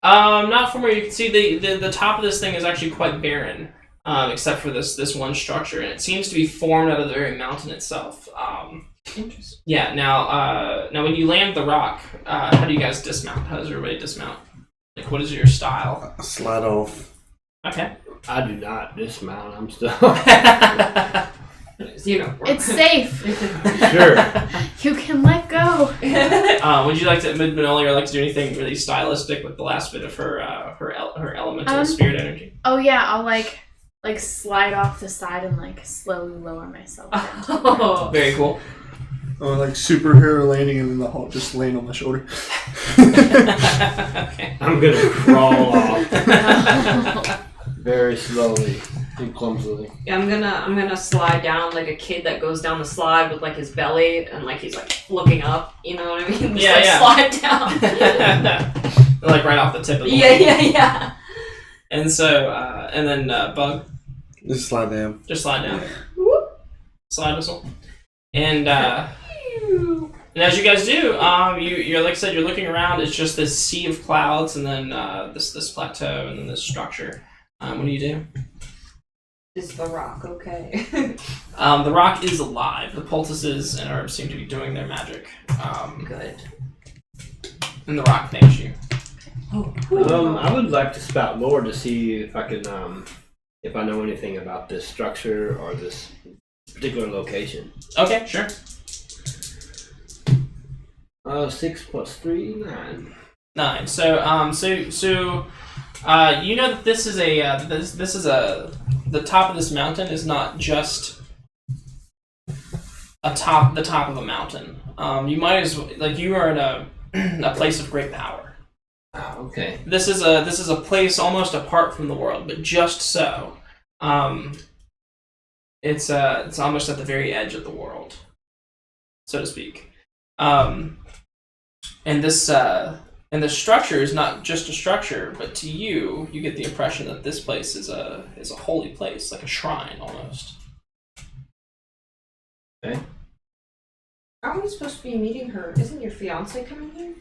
not from where you can see. The top of this thing is actually quite barren, except for this one structure, and it seems to be formed out of the very mountain itself. Interesting. Yeah. Now when you land the rock, how do you guys dismount? How does everybody dismount? Like, what is your style? Slide off. Okay. I do not dismount. I'm still. It's safe. Sure. You can let go. Would you like to, Manoli, or like to do anything really stylistic with the last bit of her elemental spirit energy? Oh yeah, I'll like slide off the side and like slowly lower myself down. Oh. Very cool. Or like superhero landing and then the Hulk just laying on my shoulder. Okay. I'm gonna crawl off very slowly and clumsily. Yeah, I'm gonna slide down like a kid that goes down the slide with like his belly and like he's like looking up. You know what I mean? Just, Yeah, like, slide down. Like right off the tip of the Yeah. And so, and then Bug, Just slide down. just slide down. Slide whistle. And as you guys do, you're like I said, you're looking around. It's just this sea of clouds, and then this plateau, and then this structure. What do you do? Is the rock okay? The rock is alive. The poultices and herbs seem to be doing their magic. Good. And the rock thanks you. I would like to spout lore to see if I can, if I know anything about this structure or this particular location. Okay, sure. 6 + 3, 9. 9. So, you know that this is the top of this mountain is not just the top of a mountain. You might as well, like, you are in a place of great power. Oh, okay. This is a place almost apart from the world, but just so. It's almost at the very edge of the world, so to speak. And this structure is not just a structure, but to you get the impression that this place is a holy place, like a shrine almost. Okay. Aren't we supposed to be meeting her? Isn't your fiance coming here?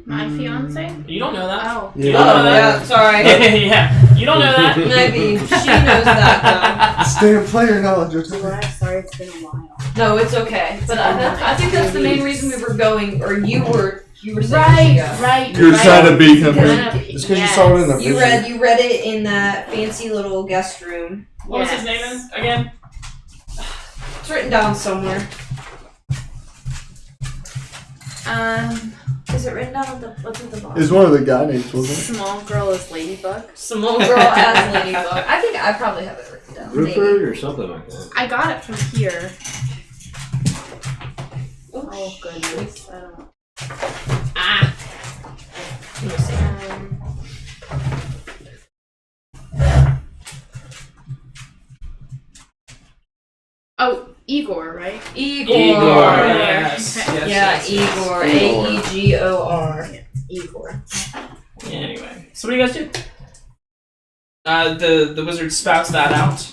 My fiance? You don't know that. Oh. You don't know that. Yeah, sorry. Yeah, you don't know that. Maybe. She knows that, It's damn player knowledge. Sorry, it's been a while. though. No, it's okay. But I think that's the main reason we were going, or you were saying we should Right. You're trying to beat him. It's because you saw it in the You vision. read it in that fancy little guest room. What was his name again? It's written down somewhere. Is it written down at the what's at the bottom? Is one of the guy names, wasn't it? Small girl is Ladybug. Small girl as Ladybug. I think I probably have it written down. Rupert or something like that. I got it from here. Oh goodness, I don't know. Let me see. Oh, Igor, right? Igor. Yes. Okay. Yes, Yeah, yes, yes. Igor. Aegor. Igor. Yeah, anyway, so what do you guys do? The wizard spouts that out.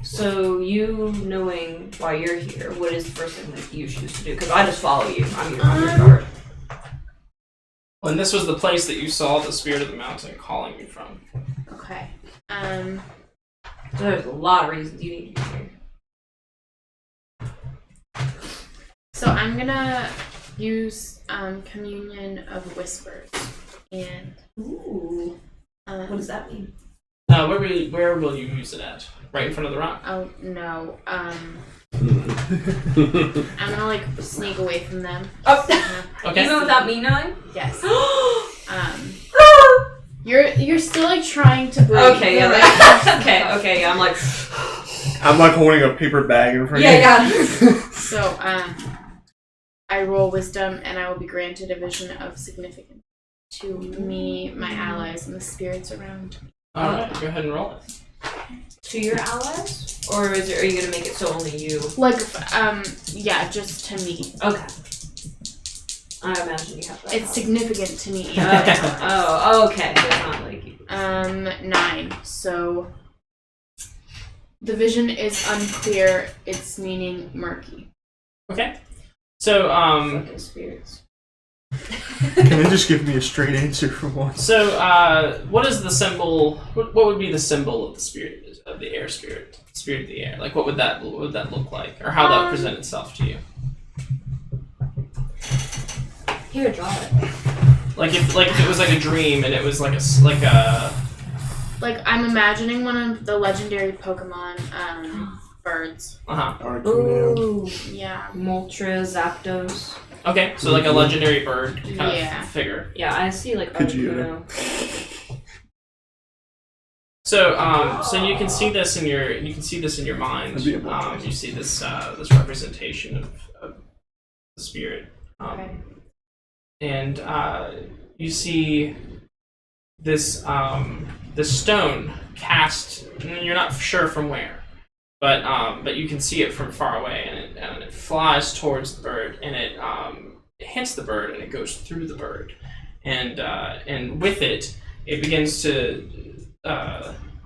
So you knowing why you're here, what is the first thing that you choose to do? Because I just follow you. I'm your guard. And this was the place that you saw the spirit of the mountain calling you from. Okay. So there's a lot of reasons you need to be here. So I'm gonna use Communion of Whispers, and Ooh. What does that mean? Where will you use it at? Right in front of the rock? oh no, I'm gonna like sneak away from them. Oh, Okay. even without me knowing? Yes. You're still like trying to breathe. Okay, yeah. Okay, yeah. I'm like, I'm like holding a paper bag in front of you. yeah. So I roll wisdom, and I will be granted a vision of significance to me, my allies, and the spirits around me. Alright, go ahead and roll it. To your allies? Or are you gonna make it so only you? Like, yeah, just to me. Okay. I imagine you have that. It's significant to me. Oh, okay. So it's not like you. 9. So the vision is unclear. Its meaning murky. Okay. So, Fucking spirits. Can they just give me a straight answer for once? what is the symbol? What would be the symbol of the spirit of the air spirit? Spirit of the air. Like, what would that look like, or how that would present itself to you? Here, draw it. Like if it was like a dream and it was like a Like, I'm imagining one of the legendary Pokemon birds. Articuno. Ooh. Yeah. Moltres, Zapdos. Okay, so like a legendary bird kind Yeah. of figure. Yeah, I see like Pidgeotto. Articuno. So you can see this in your mind. That'd be a Moltres. You see this this representation of the spirit, Okay. and you see this this stone cast. You're not sure from where, but you can see it from far away, and it flies towards the bird, and it hits the bird, and it goes through the bird, and with it begins to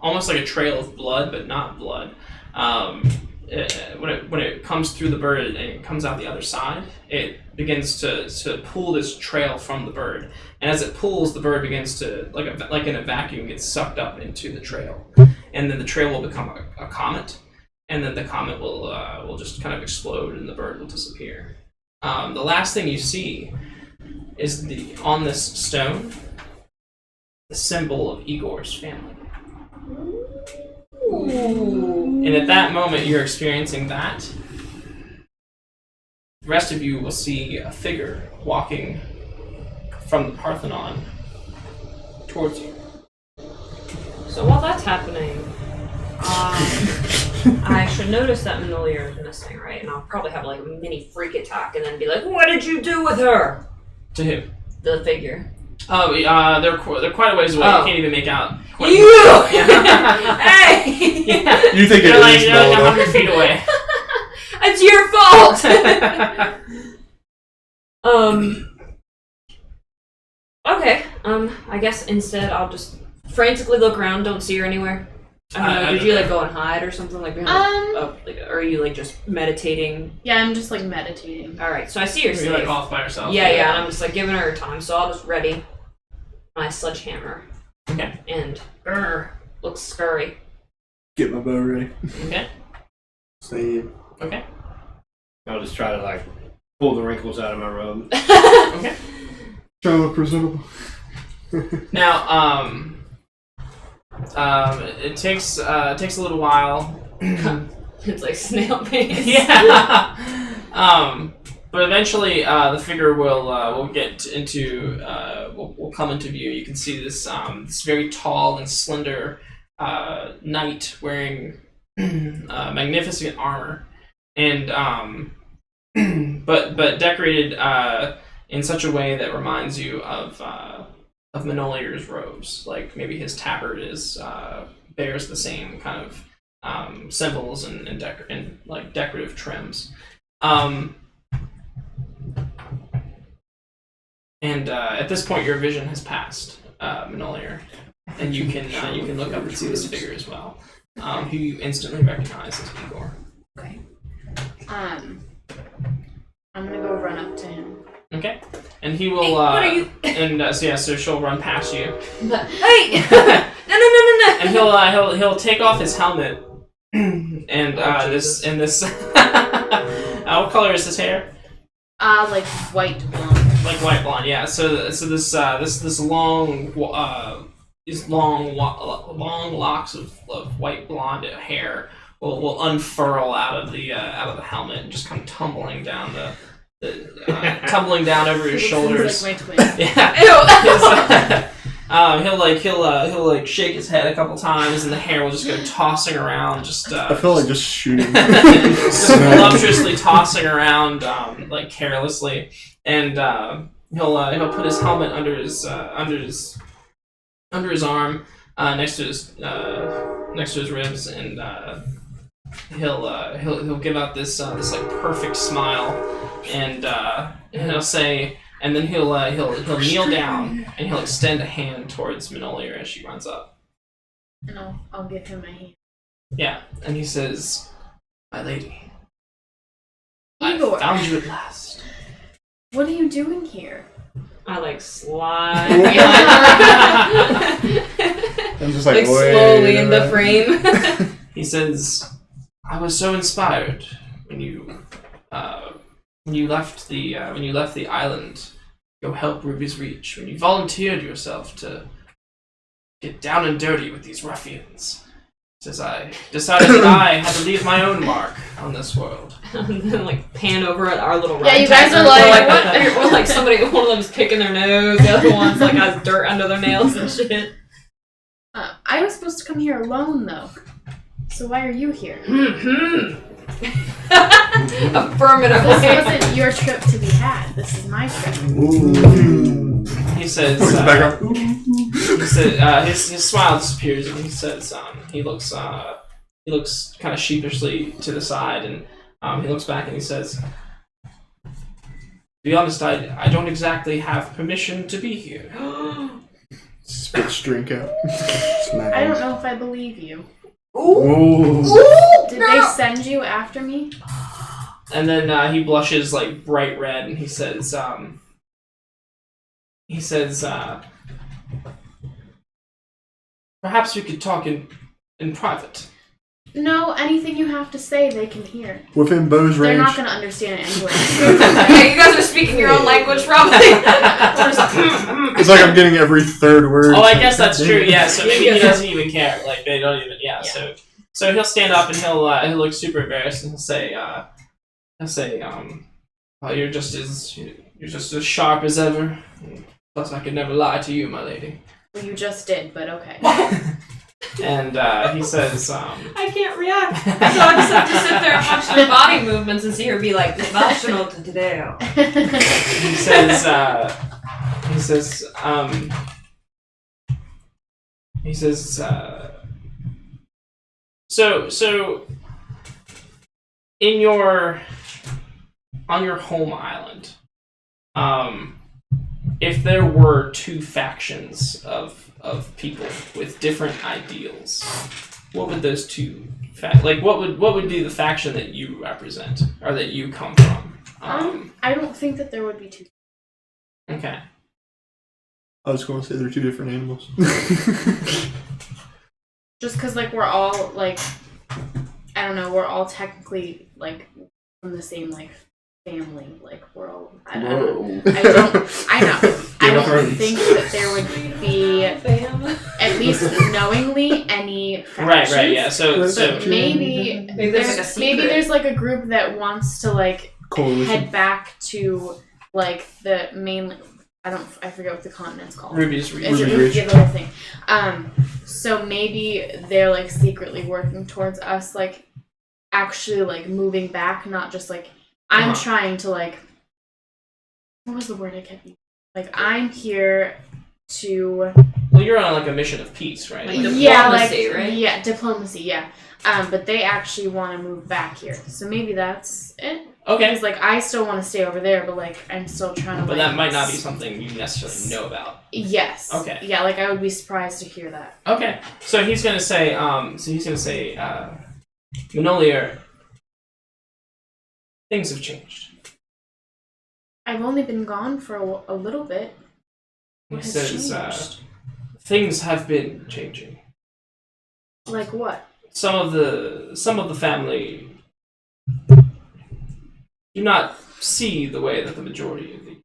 almost like a trail of blood, but not blood. When it comes through the bird and it comes out the other side, it begins to pull this trail from the bird, and as it pulls, the bird begins to like in a vacuum gets sucked up into the trail, and then the trail will become a comet, and then the comet will just kind of explode and the bird will disappear. The last thing you see is on this stone the symbol of Igor's family. Ooh. And at that moment, you're experiencing that. The rest of you will see a figure walking from the Parthenon towards you. So while that's happening, I should notice that Manolier is missing, right? And I'll probably have like a mini freak attack and then be like, "What did you do with her?" To who? The figure. Oh, they're quite a ways away. Oh. You can't even make out. You! Yeah. Hey! Yeah. You think They're it like, is they're like Zelda. 100 feet away. It's your fault! Okay, I guess instead I'll just frantically look around, don't see her anywhere. I don't know, did you like go and hide or something like behind or are you like just meditating? Yeah, I'm just like meditating. Alright, so I see her You're safe. like off by yourself. Yeah, and I'm just like giving her time, so I'll just ready my sledgehammer. Okay. And looks scurry. Get my bow ready. Okay. See. Okay. I'll just try to like pull the wrinkles out of my robe. Okay. Try to look presentable. Now, it takes a little while. It's like snail paste. Yeah. But eventually, the figure will get into will come into view. You can see this this very tall and slender knight wearing magnificent armor, and but decorated in such a way that reminds you of Manolier's robes. Like maybe his tabard bears the same kind of symbols and decorative trims. And at this point, your vision has passed Manolier, and you can look up and see this figure as well, who you instantly recognize as Igor. Okay. I'm gonna go run up to him. Okay, and he will. Hey, what are you? And so she'll run past you, Hey! No! and he'll take off his helmet, and this. What color is his hair? Like white blonde. Like white blonde, yeah. So this long locks of white blonde hair will unfurl out of the helmet and just come tumbling down tumbling down over his shoulders. Like my twin. Yeah. He'll shake his head a couple times, and the hair will just go tossing around. I feel like just shooting. just voluptuously tossing around, like carelessly, and he'll put his helmet under his arm, next to his ribs, and he'll give out this like perfect smile, and he'll say. And then he'll kneel down and he'll extend a hand towards Manolier as she runs up. And I'll give him my hand. Yeah, and he says, "My lady, Igor. I found you at last." What are you doing here? I like slide. I'm just like, slowly in the frame. He says, "I was so inspired when you left the island, go help Ruby's Reach. When you volunteered yourself to get down and dirty with these ruffians. Says I decided that I had to leave my own mark on this world. And then like pan over at our little Yeah, you ragtag guys are group, like, what? Or like somebody, one of them's picking their nose, the other one's like has dirt under their nails and shit. I was supposed to come here alone, though. So why are you here? Affirmative. This wasn't your trip to be had. This is my trip. He says, Where's the background? he said, his smile disappears, and he says, he looks kind of sheepishly to the side, and he looks back and he says, "To be honest, I don't exactly have permission to be here." Spits drink out. Smack I him. don't know if I believe you. Ooh. Did they send you after me? And then he blushes like bright red, and he says, "Perhaps we could talk in private." No, anything you have to say, they can hear. Within Bo's They're range. not going to understand it anyway. Okay, you guys are speaking your own language, probably. It's like I'm getting every third word. Oh, I guess that's true. Yeah, so maybe he doesn't even care. Like they don't even. Yeah. So he'll stand up and he'll look super embarrassed and he'll say, "Oh, you're just as sharp as ever. Plus, I could never lie to you, my lady." Well, you just did, but okay. And he says, I can't react. So I just have to sit there and watch their body movements and see her be like, "Devotional to today." he says, so on your home island, if there were two factions of people with different ideals, what would those two what would be the faction that you represent or that you come from? I don't think that there would be two. Okay. I was going to say they're two different animals. Just because, like, we're all, like, I don't know, we're all technically, like, from the same, like, family. Like, we're all, I don't think that there would be, at least knowingly, any factions. Right, yeah. So Maybe there's like a group that wants to, like, Coalition. head back to, like, the main, I forget what the continent's called. Ruby's Reach. Is it Ruby's Ruby, the whole thing? So maybe they're, like, secretly working towards us, like, actually, like, moving back, not just, like, I'm trying to, like, what was the word I kept using? Like, I'm here to... Well, you're on, like, a mission of peace, right? Like diplomacy, right? Yeah, diplomacy, yeah. But they actually want to move back here. So maybe that's it. Okay. Because, like, I still want to stay over there, but, like, I'm still trying to, But like... that might not be something you necessarily know about. Yes. Okay. Yeah, like, I would be surprised to hear that. Okay. So he's gonna say, Manolier, things have changed. I've only been gone for a little bit. He What has says, changed? things have been changing. Like what? Some of the family do not see the way that the majority of the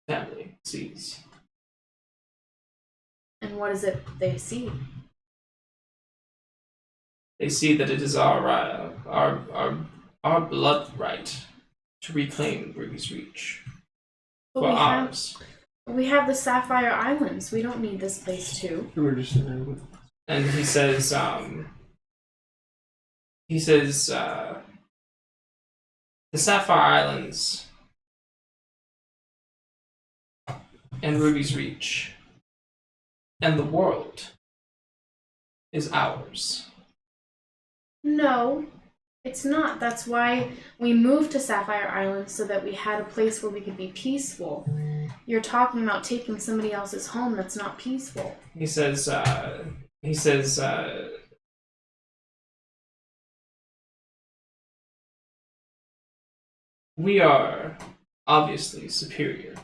family sees. And what is it they see? They see that it is our blood right to reclaim Ruby's Reach But for ours. we have the Sapphire Islands. We don't need this place too. We were just sitting there with. And he says, the Sapphire Islands and Ruby's Reach and the world is ours. No, it's not. That's why we moved to Sapphire Island, so that we had a place where we could be peaceful. You're talking about taking somebody else's home that's not peaceful. He says, we are obviously superior.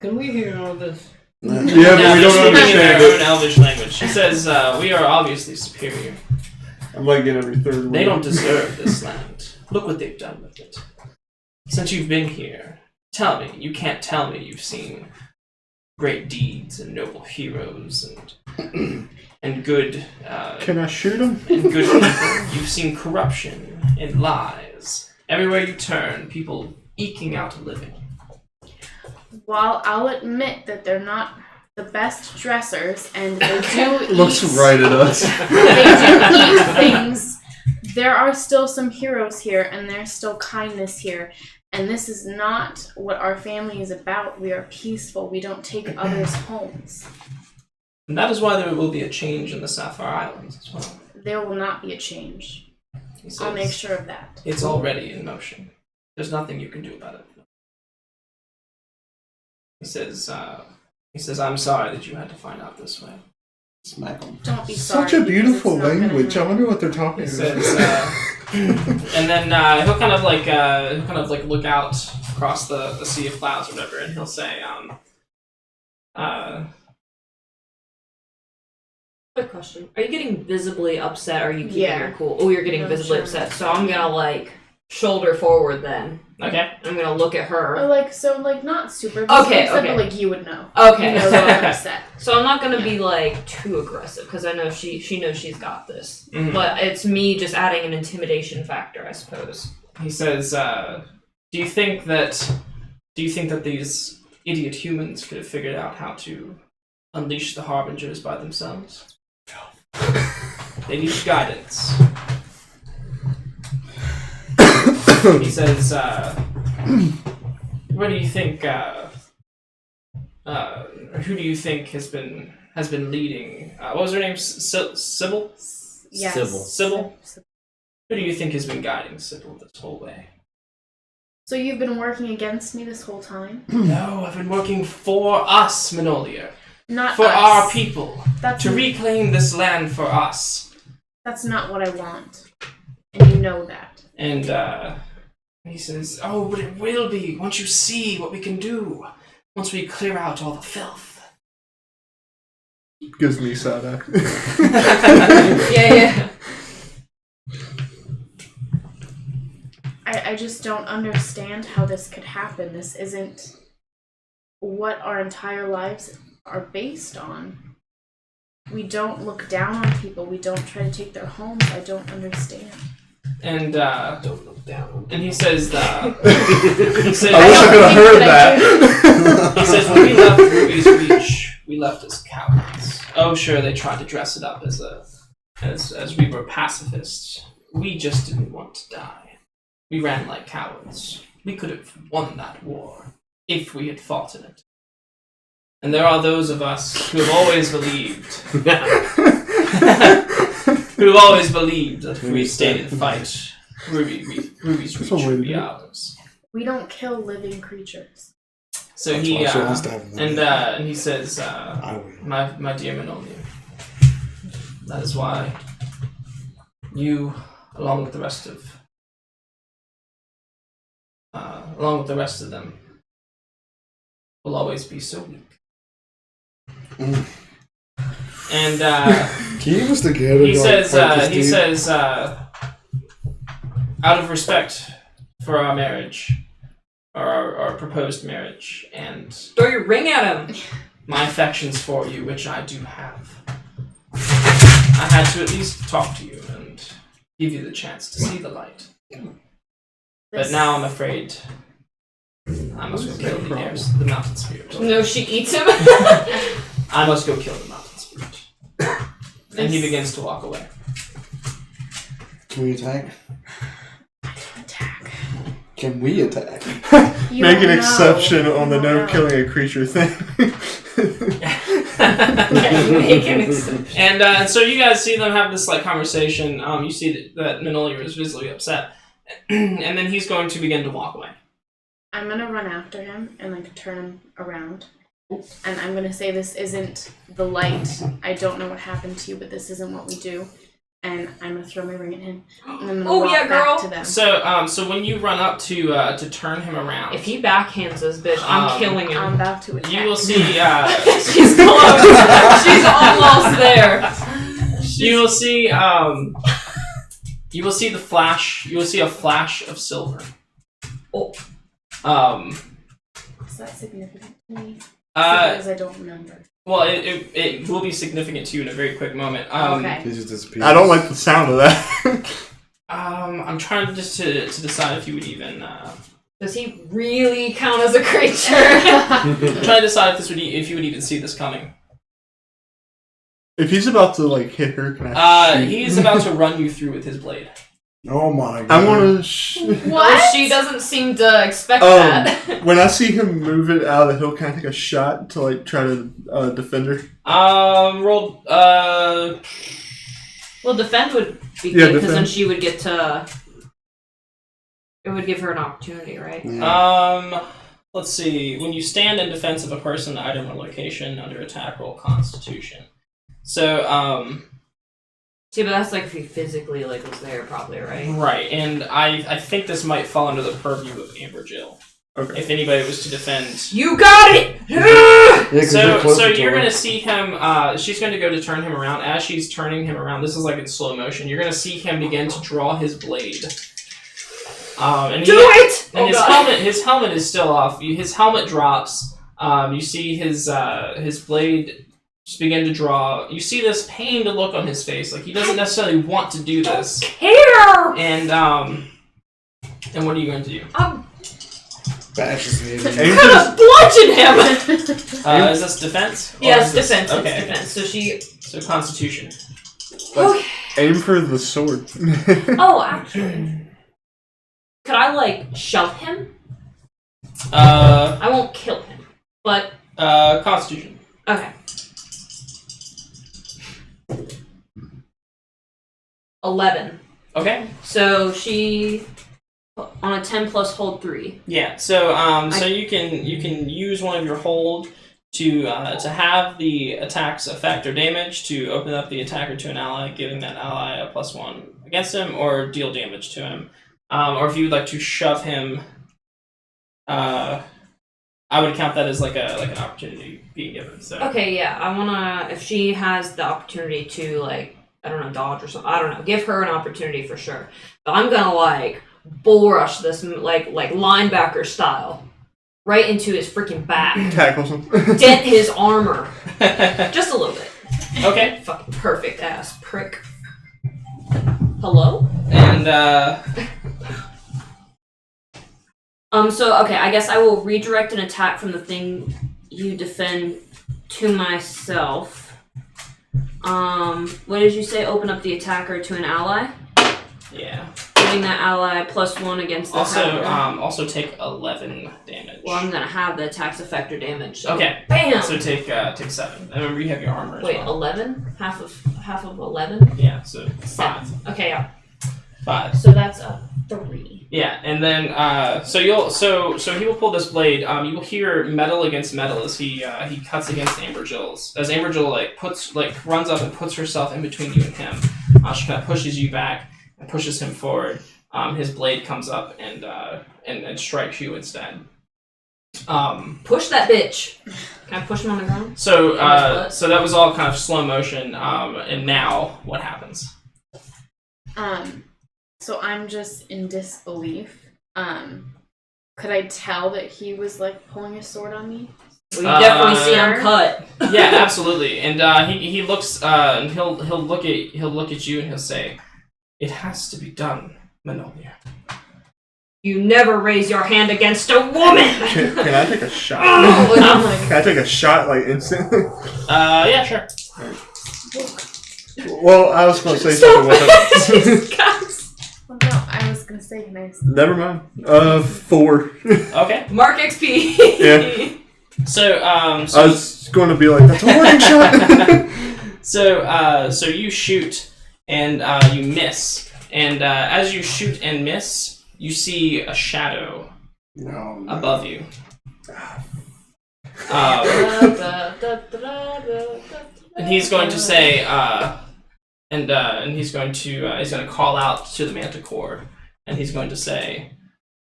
Can we hear all this? Yeah, but we don't speaking in understand their it. own Elvish language. He says, we are obviously superior. I'm like getting every third word. They don't deserve this land. Look what they've done with it. Since you've been here, tell me, you can't tell me you've seen great deeds and noble heroes and good Can I shoot him? and good people. You've seen corruption and lies. Everywhere you turn, people eking out a living. While I'll admit that they're not the best dressers and they do Looks eat, right at us. they do eat things, there are still some heroes here and there's still kindness here. And this is not what our family is about. We are peaceful. We don't take others' homes. And that is why there will be a change in the Sapphire Islands as well. There will not be a change. He says, I'll make sure of that. it's already in motion. There's nothing you can do about it. He says, I'm sorry that you had to find out this way. Smack him. Don't be sorry. Such a because beautiful it's not gonna language. I happen. wonder what they're talking He about. says, and then he'll kind of like look out across the sea of clouds or whatever, and he'll say, Quick question. Are you getting visibly upset or are you keeping Yeah. your cool? Oh, you're getting No, visibly sure. upset. So I'm gonna like shoulder forward then. okay. I'm gonna look at Or her. like not super visible, Okay, except okay. but like you would know. Okay. You know that I'm upset. So I'm not gonna be like too aggressive because I know she knows she's got this. Mhm. But it's me just adding an intimidation factor, I suppose. He says, do you think that these idiot humans could have figured out how to unleash the Harbingers by themselves? They need guidance. He says, what do you think, who do you think has been leading, what was her name, Sybil? Yes. Sybil? Who do you think has been guiding Sybil this whole way? So you've been working against me this whole time? No, I've been working for us, Manolia. Not For us. our people. That's To reclaim this land for us. That's not what I want. And you know that. And he says, oh, but it will be once you see what we can do. Once we clear out all the filth. Gives me side eye. Yeah. I just don't understand how this could happen. This isn't what our entire lives are based on. We don't look down on people. We don't try to take their homes. I don't understand. And Don't look down. and he says, he I says, wish I could have heard that. he says, when we left Ruby's Reach, we left as cowards. Oh, sure, they tried to dress it up as we were pacifists. We just didn't want to die. We ran like cowards. We could have won that war if we had fought in it. And there are those of us who have always believed that if we stayed and fight, Ruby's Reach would be ours. We don't kill living creatures. So That's he why she wants to have them. and he says, I will. my dear Manolia, that is why you, along with the rest of them, will always be so weak. Mm. And Keep us together. he dog. Focus, dude. says, out of respect for our marriage, or our proposed marriage, and Throw your ring at him. my affections for you, which I do have, I had to at least talk to you and give you the chance to see the light. But now I'm afraid I must go kill the mountain spirit. No, she eats him. I must go kill the mountain spirit. And he begins to walk away. Can we attack? Attack. Can we attack? You Make don't an know. exception on the You no don't know. killing a creature thing. Make an exception. And so you guys see them have this like conversation. You see that Manolia is visibly upset, and then he's going to begin to walk away. I'm gonna run after him and like turn him around. And I'm gonna say this isn't the light. I don't know what happened to you, but this isn't what we do. And I'm gonna throw my ring at him. And then I'm gonna Oh, walk yeah, girl. back to them. So when you run up to turn him around, If he backhands this bitch, I'm killing him. I'm about to attack. you will see She's close. She's almost there. you will see the flash. You will see a flash of silver. Oh. Is that significant to me? Because I don't remember. Well, it will be significant to you in a very quick moment. Okay. He just disappears. I don't like the sound of that. I'm trying to decide if you would even. Does he really count as a creature? I'm trying to decide if you would even see this coming. If he's about to like hit her, can I shoot? He's about to run you through with his blade. Oh my god. I want to. Well, she doesn't seem to expect that. When I see him move it out of the hill, can I take a shot to like try to defend her? Roll. Well, defend would be Yeah, good because then defend. she would get to. It would give her an opportunity, right? Yeah. Let's see. When you stand in defense of a person, item, or location under attack, roll Constitution. So, See, but that's like if he physically like was there, probably, right? right, and I think this might fall under the purview of Amber Jill. Okay. If anybody was to defend. You got it. Yeah, 'cause So closer to you're her. gonna see him. She's going to go to turn him around. As she's turning him around, this is like in slow motion. You're gonna see him begin to draw his blade. And Do it! And Oh, his God. helmet is still off. His helmet drops. You see his blade just begin to draw. You see this pained look on his face, like he doesn't necessarily want to do this. Here. And what are you going to do? Bashes the Aim enemy. for the- Bludgeon him. Is this defense? Or Yes, is this- defense. Okay. It's defense. So she. So Constitution. Okay. Aim for the sword. Oh, actually, could I like shove him? I won't kill him, but Constitution. okay. 11. Okay. So she on a 10 plus hold 3. Yeah. So you can use one of your hold to have the attack's effect or damage to open up the attacker to an ally, giving that ally a +1 against him, or deal damage to him. Or if you would like to shove him, I would count that as like an opportunity being given. So Okay, yeah. I wanna if she has the opportunity to like I don't know dodge or something. I don't know. Give her an opportunity for sure. But I'm gonna like bull rush this like linebacker style right into his freaking back. Tackles him. Dent his armor just a little bit. Okay. Fucking perfect ass prick. Hello? And So okay, I guess I will redirect an attack from the thing you defend to myself. What did you say? Open up the attacker to an ally? yeah. Giving that ally +1 against the attacker. Also take 11 damage. Well, I'm gonna have the attack's effect or damage. So Okay. Bam! So take 7. And remember you have your armor as Wait, well. 11? Half of 11? Yeah. So 5. Okay, yeah. 5. So that's a 3. Yeah, and then so he will pull this blade. You will hear metal against metal as he cuts against Amber Jill's. As Amber Jill runs up and puts herself in between you and him. She kind of pushes you back and pushes him forward. His blade comes up and strikes you instead. Push that bitch. Can I push him on the ground? So butt? so that was all kind of slow motion. And now what happens? So I'm just in disbelief. Could I tell that he was like pulling a sword on me? Well, you definitely see him cut. Yeah, absolutely. And he looks and he'll look at you and he'll say, "It has to be done, Manolia." You never raise your hand against a woman! Can I take a shot? Oh, and I'm like, Can I take a shot like instantly? Yeah, sure. Well, I was going to say stop something with it. it! Guys. Well, no, I was gonna say can I? Never mind. 4. Okay. Mark XP. Yeah. So I was going to be like, that's a warning shot. so you shoot and you miss, and as you shoot and miss, you see a shadow No. above you. And he's going to say, and he's going to call out to the Manticore, and he's going to say,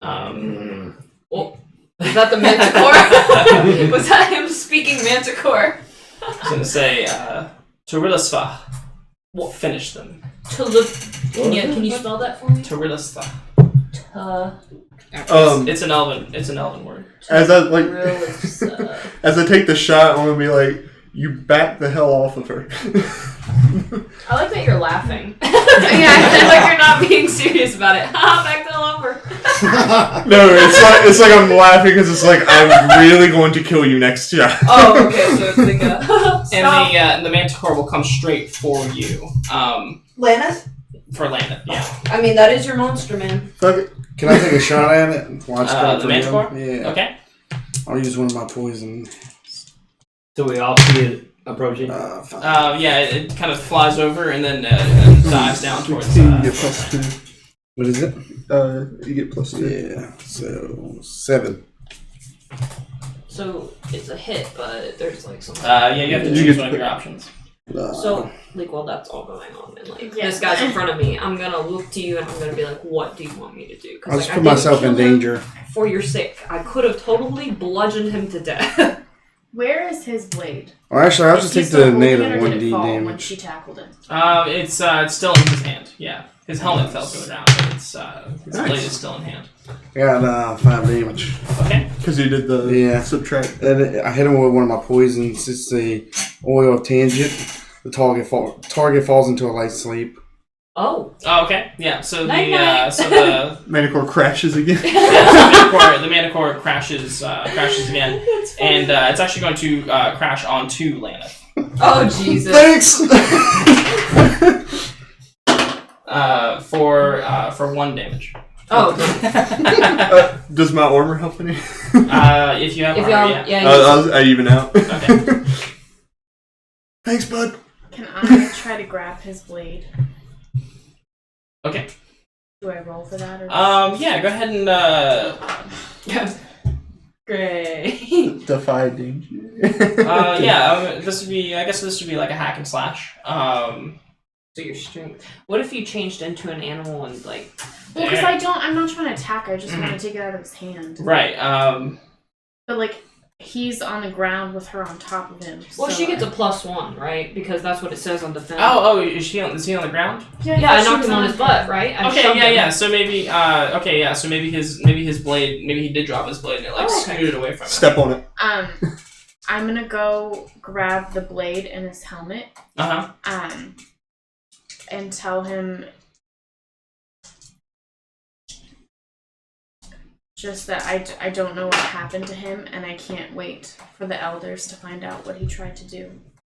Oh, was that the Manticore? Was that him speaking Manticore? he's going to say, Torilisva, finish them. Can you spell that for me? Torilisva. It's an elven word. As I like, Realista. as I take the shot, I'm gonna be like, "You back the hell off of her." I like that you're laughing. Yeah, I feel like you're not being serious about it. Back the hell over. No, it's like I'm laughing because it's like I'm really going to kill you next shot. Oh, okay, so it's like a... And the manticore will come straight for you. Laneth? For Landon, yeah. I mean, that is your monster, man. Fuck it. Can I take a shot at it and watch it The manticore? Yeah. Okay. I'll use one of my poison. So we all see it approaching. Fine. Yeah, it kind of flies over and then dives down towards. 16, you get +2. What is it? You get +2. Yeah. So 7. So it's a hit, but there's like some. Yeah, you have to You choose get one of your options. So, like, while that's all going on, and like Yeah. this guy's in front of me, I'm gonna look to you and I'm gonna be like, "What do you want me to do?" I'll Because just like, put I didn't myself in kill him danger. for your sake. I could have totally bludgeoned him to death. Where is his blade? Or actually, I'll just Is he take still the holding it, native or did it 1d fall when damage. she tackled him? It's still in his hand. Yeah, his helmet fell to the ground, but his blade is still in hand. I got 5 damage. Okay. Because you did the Yeah. subtract. And I hit him with one of my poisons. It's the oil tangent. The target falls into a light sleep. Oh, Oh, okay. Yeah. So Night-night. the Manticore crashes again. the manticore crashes again, and it's actually going to crash onto Lana. oh Jesus! Thanks. For 1 damage. Oh, Does my armor help any? If you have if armor, y'all, yeah. yeah, I even out. Okay. Thanks, bud. Can I try to grab his blade? Okay. Do I roll for that? Or Yeah. Go ahead and. great. Defy danger. Yeah. This would be. I guess this would be like a hack and slash. So your strength. What if you changed into an animal and like? Well, because I'm not trying to attack. I just want to take it out of his hand. Right. But like, he's on the ground with her on top of him. Well, so she gets a +1, right? Because that's what it says on defense. Is he on the ground? Yeah, I knocked him on his butt, right? I Okay, shoved him. yeah. So maybe, so maybe his blade, maybe he did drop his blade and it like scooted away from him. Step on it. I'm gonna go grab the blade and his helmet. And tell him just that I don't know what happened to him, and I can't wait for the elders to find out what he tried to do.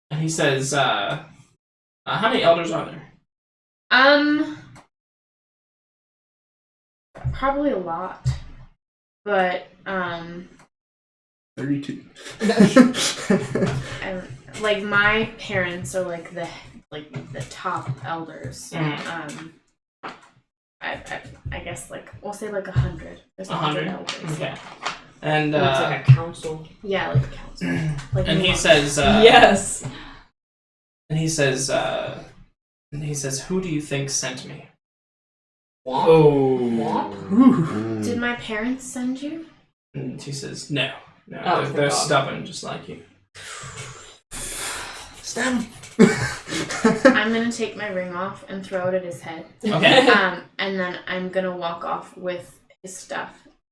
And he says, how many elders are there? Probably a lot, but 32. and, like, my parents are like the top elders. I guess like we'll say like 100. There's 100 elders. Okay. And it's like a council. Yeah, like a council. Like and he monk. says, yes. And he says, who do you think sent me? Womp. Oh. Womp. Did my parents send you? And he says, no, Oh, they're God. stubborn just like you. Stab him. I'm gonna take my ring off and throw it at his head. Okay. And then I'm gonna walk off with his stuff.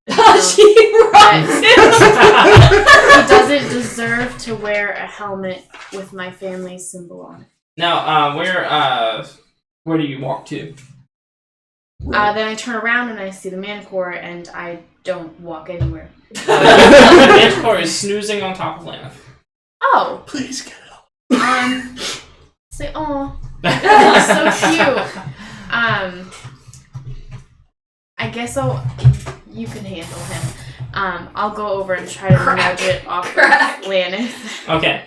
She runs. He doesn't deserve to wear a helmet with my family's symbol on it. Now, where do you walk to? Then I turn around and I see the manticore, and I don't walk anywhere. The manticore is snoozing on top of Lana. Oh, Please get it. say, oh, that's so cute. I guess you can handle him. I'll go over and try to nudge it off of Lannis. Okay.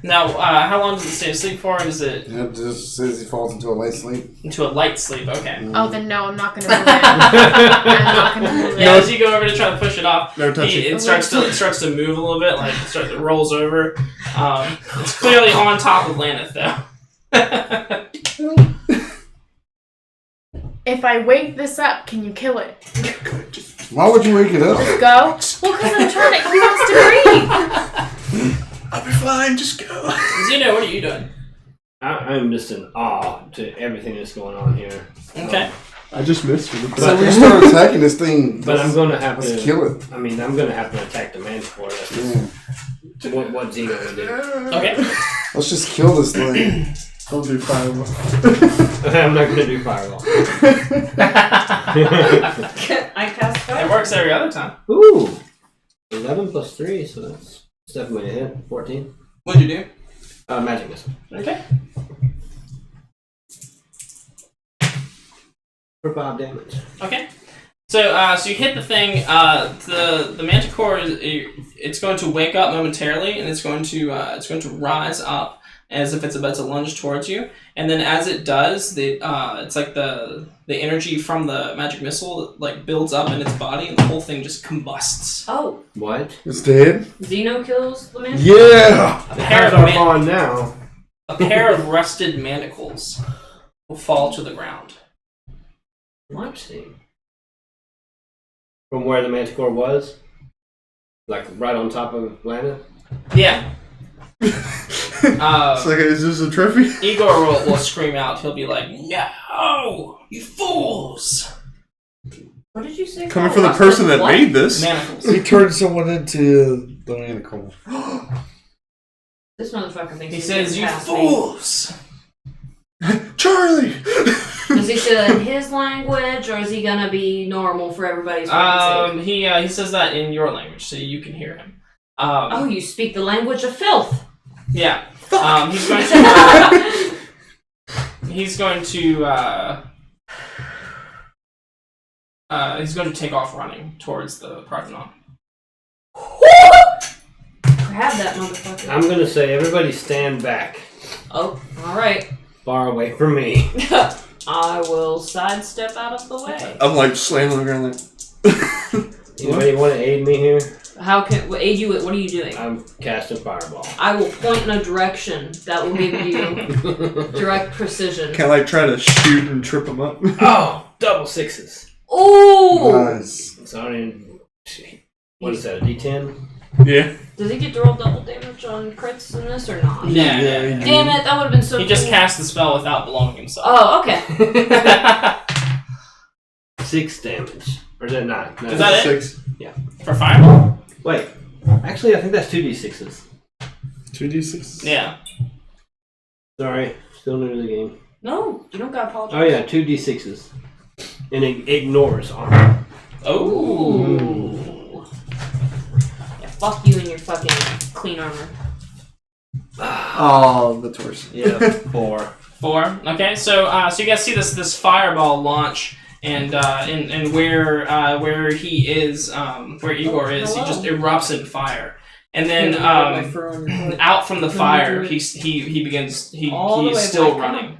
Now, how long does it stay asleep for? Is it It just says he falls into a light sleep. into a light sleep? Okay. Oh, then no, I'm not gonna move it. I'm not gonna move Yeah, it. as you go over to try to push it off, No touching. it starts to move a little bit, like it rolls over. It's clearly on top of Laneth, though. If I wake this up, can you kill it? Why would you wake it up? Let's go. Well, because I'm trying to. He wants to breathe. I'll be fine, just go. Zeno, what are you doing? I'm just in awe to everything that's going on here. Okay. I just missed for the So we start attacking this thing. But I'm gonna have Let's to kill it. I mean, I'm gonna have to attack the Manticore. That's just what Zeno would do. Okay. Let's just kill this thing. Don't do fireball. I'm not gonna do fireball. I cast It fire. works every other time. Ooh, 11 plus 3, so that's definitely a hit. 14. What'd you do? Magic missile. Okay. For 5 damage. Okay. So, so you hit the thing. The Manticore it's going to wake up momentarily, and it's going to rise up as if it's about to lunge towards you. And then, as it does, it's like the energy from the magic missile like builds up in its body, and the whole thing just combusts. Oh, What? It's dead? Xeno kills the man. Yeah! A pair How's of our bond now? a pair of rusted manacles will fall to the ground. Interesting. From where the Manticore was? Like right on top of Lana? Yeah. It's like, is this a trophy? Igor will scream out. He'll be like, "No, you fools!" What did you say? Coming Oh, from the rusted person that what? made this. Manacles. He turned someone into the Manticore. This motherfucker thinks He he's says, getting "You past me. fools!" Charlie! Does he say that in his language, or is he gonna be normal for everybody's fucking sake? He says that in your language, so you can hear him. Oh, you speak the language of filth. Yeah. He's going to take off running towards the Parthenon. Grab that motherfucker. I'm gonna say everybody stand back. Oh, alright. Far away from me. I will sidestep out of the way. I'm like slamming on the ground like. Anybody want to aid me here? How can aid you with what are you doing? I'm casting Fireball. I will point in a direction that will give you direct precision. Can I like try to shoot and trip him up? Oh, double 6s. Ooh! Nice. Sorry. What is that, a D10? Yeah. Does he get to roll double damage on crits in this or not? Yeah. Damn it, that would have been so He cool. just cast the spell without blowing himself. Oh, okay. 6 damage. Or is that 9? No. Is that it? 6. For fireball? Wait. Actually, I think that's 2d6s. 2d6. Yeah. Sorry. Still new to the game. No, you don't gotta apologize. Oh, yeah, 2d6s. And it ignores armor. Oh. Yeah, fuck you and your fucking clean armor. Oh, the torso. Yeah, 4. 4. Okay, so you guys see this fireball launch, and where he is, where Igor is, he just erupts in fire, and then out from the fire, he begins All the he's way still back running.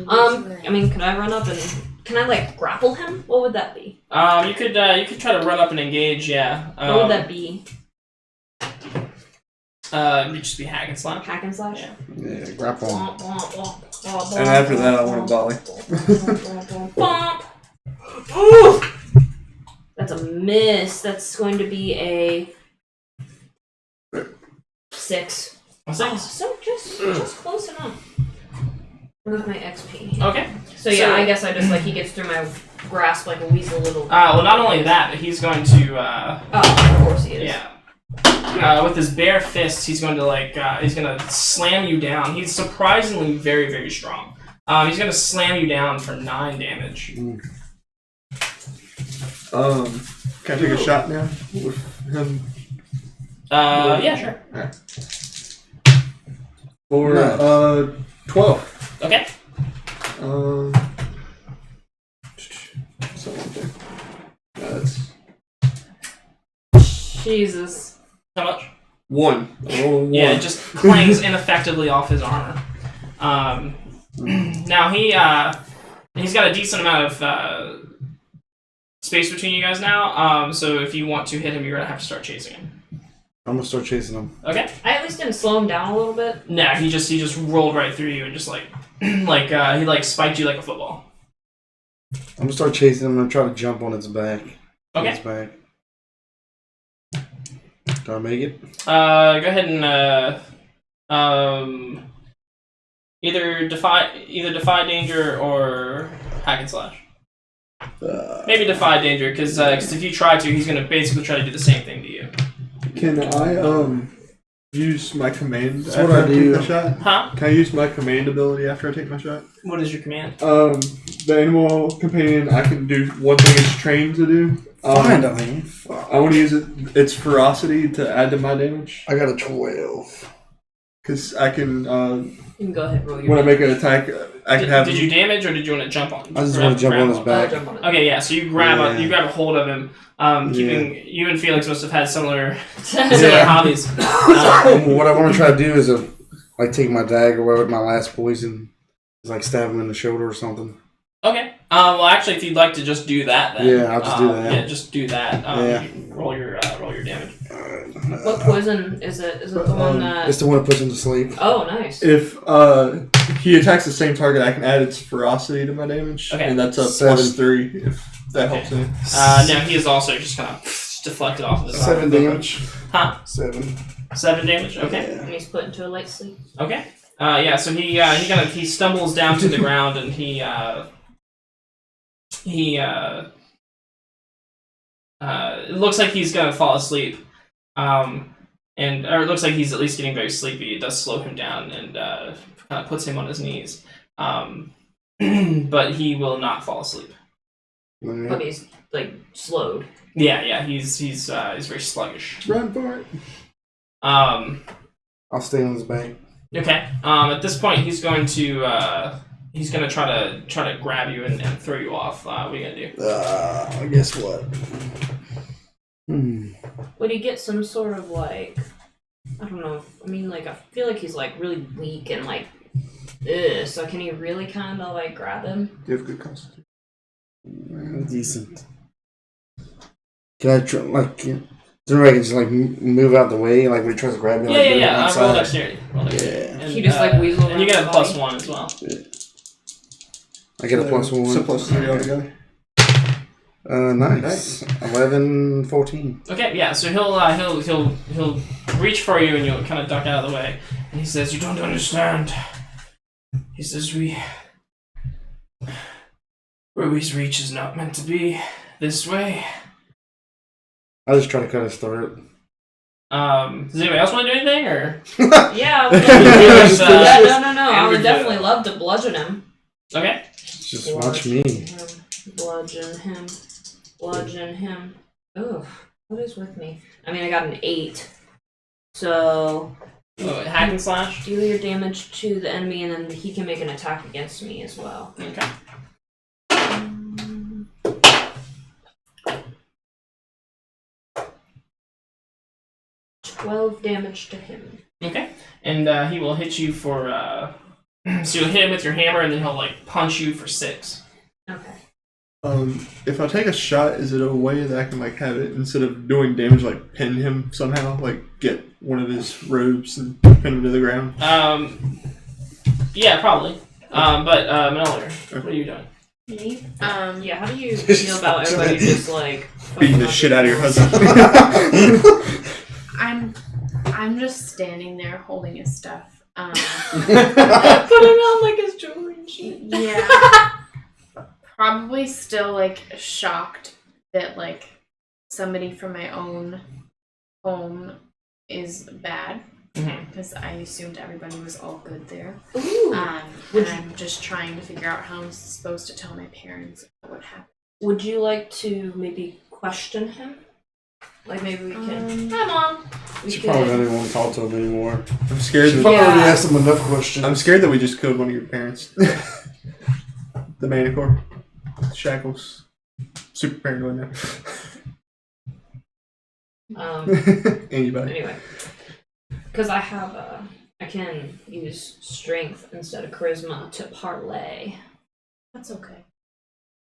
I mean, can I run up and can I like grapple him? What would that be? You could try to run up and engage. Yeah. What would that be? It'd just be hack and slash. Hack and slash. Yeah. Yeah, grapple him. And after that, I want to volley. Bump. Ooh! That's a miss. That's going to be a 6. A 6. Oh, so just close enough. Where's my XP? Okay. So yeah, I guess I just like he gets through my grasp like a weasel little. Well, not only that, but he's going to. Oh, of course he is. Yeah. With his bare fists, he's going to he's going to slam you down. He's surprisingly very, very strong. He's going to slam you down for 9 damage. Can I take a shot now with him? Yeah, sure. For No. 12. Okay. Something like that. That's Jesus. How much? 1. Yeah, it just clangs ineffectively off his armor. Now he's got a decent amount of space between you guys now. So if you want to hit him, you're gonna have to start chasing him. I'm gonna start chasing him. Okay. I at least didn't slow him down a little bit. No, he just rolled right through you and just like he spiked you like a football. I'm gonna start chasing him. I'm gonna try to jump on its back. On Okay. its back. Do I make it? Go ahead and either defy danger or hack and slash. Maybe defy danger, because if you try to, he's gonna basically try to do the same thing to you. Can I use my command That's after what I I do. take my shot? Huh? Can I use my command ability after I take my shot? What is your command? The animal companion, I can do one thing it's trained to do. Finally. I want to use its ferocity to add to my damage. I got a 12. Because I can, You can go ahead and roll your when I damage. make an attack, I can have. Did you damage or did you want to jump on? I just want to jump on his back. Jump on it. Okay, yeah. So you grab Yeah. you grab a hold of him. Keeping you and Felix must have had similar Yeah. hobbies. What I want to try to do is like take my dagger away with my last poison, just like stab him in the shoulder or something. Okay. Well, actually, if you'd like to just do that, then Yeah, I'll just do that. Yeah, just do that. Yeah. You roll your damage. What poison is it? Is it the one that? It's the one that puts him to sleep. Oh, nice. If he attacks the same target, I can add its ferocity to my damage. Okay. And that's a Seven. +3 if that helps me. Now he is also just kind of deflected off of the 7 damage. Huh? 7. 7 damage. Okay. And he's put into a light sleep. Okay. Yeah. So he stumbles down to the ground and it looks like he's gonna fall asleep. Or it looks like he's at least getting very sleepy. It does slow him down and kind of puts him on his knees. But he will not fall asleep. But he's like slowed. Yeah, he's very sluggish. Run for it. I'll stay on his back. Okay. At this point, he's going to try to grab you and throw you off. What are you gonna do? I guess what? Would he get some sort of like, I don't know. I mean, like I feel like he's like really weak and like, so can he really kind of like grab him? You have good constitution. Decent. Can I try, like, is there a way I can just, like, move out the way, like, when he tries to grab me? Like, move Yeah. outside? Roll dexterity. Yeah. And, He just, like, weasel and you get a around the +1 as well. I get a +1. So +3 altogether. Nice. 11, 14. Okay, yeah. So he'll reach for you and you'll kind of duck out of the way. And he says, "You don't understand." He says, "Where we reach is not meant to be this way." I just try to cut his throat. Does anybody else want to do anything, or? Yeah, I would Yes, no. I would Amberjaw. definitely love to bludgeon him. Okay. Just watch me. Bludgeon him. Ugh, what is with me? I mean, I got an 8. So Oh, hack and slash. deal your damage to the enemy, and then he can make an attack against me as well. Okay. 12 damage to him. Okay. And he will hit you for. So you'll hit him with your hammer, and then he'll like punch you for 6. Okay. If I take a shot, is it a way that I can like have it instead of doing damage, like pin him somehow, like get one of his robes and pin him to the ground? Yeah, probably. But Miller, what are you doing? Me? Yeah, how do you feel about everybody just like Beating the shit out of your husband. I'm just standing there holding his stuff. putting on like his jewelry and shit? Yeah. Probably still like shocked that like somebody from my own home is bad, because I assumed everybody was all good there. Ooh. And I'm just trying to figure out how I'm supposed to tell my parents what happened. Would you like to maybe question him? Like maybe we can. Hi, Mom. We She could. probably doesn't even want to talk to him anymore. I'm scared. She That, probably already Yeah. asked him enough questions. I'm scared that we just killed one of your parents. The Manicore. Shackles. Super paranoid now. Anybody. Anyway, because I have I can use strength instead of charisma to parlay. That's okay.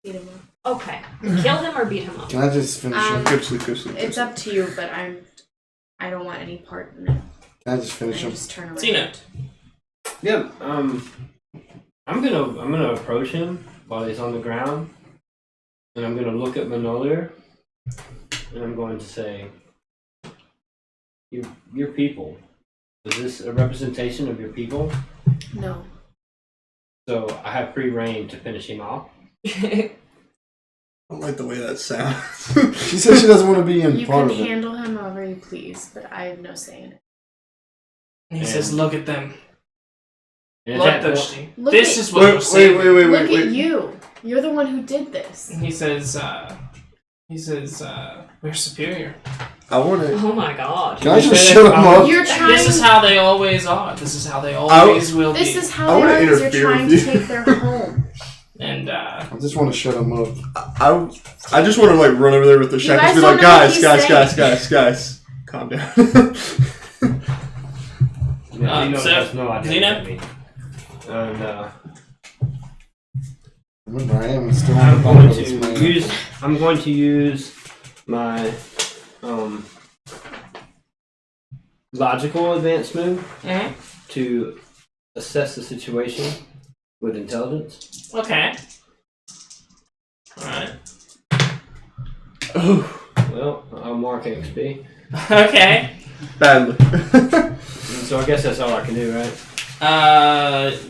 Beat him up. Okay, kill him or beat him up. Can I just finish him? Go to sleep, go to sleep. It's up to you, but I don't want any part in it. Can I just I finish him? just turn around. Tina. Yeah. I'm gonna approach him while he's on the ground, and I'm gonna look at Manolir, and I'm going to say, "Your people. Is this a representation of your people?" No. So I have free reign to finish him off. I don't like the way that sounds. She said she doesn't want to be in You part can of it. handle him however you please, but I have no say in it. He says, "Look at them, And bloodthirsty. Look This at- is what we're saying." Look at you. You're the one who did this. He says, "We're superior. I want to. Oh my god. Can I just shut him up? You're trying. This is how they always are. This is how they always will be." This is how I they wanna are because you're interfere trying with to you. take their home. And I just want to shut him up. I just want to like run over there with the shackles and be guys like, don't know what guys, calm down. Yeah, Zeno so, has no idea. Zeno? what that means. And Remember, I am still on I'm the going bottom of this to man. use my logical advance move to assess the situation with intelligence. okay, all right, Well, I'll mark XP. okay. Badly. So I guess that's all I can do, right?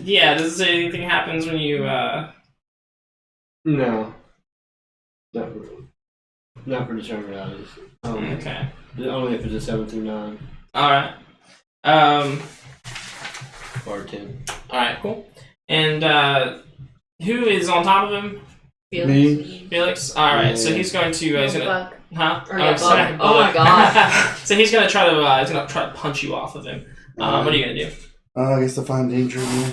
Yeah. Does it say anything happens when you No. Not for determined values. Okay. Only if it's a 7 through 9 All right. or a 10. All right. Cool. And who is on top of him? Me. Felix. All right. So Yeah. he's going to. He's gonna. Bug. Huh? Or yeah, sorry. bug. Oh my god. So he's gonna try to. He's gonna try to punch you off of him. What are you gonna do? I guess to find danger again.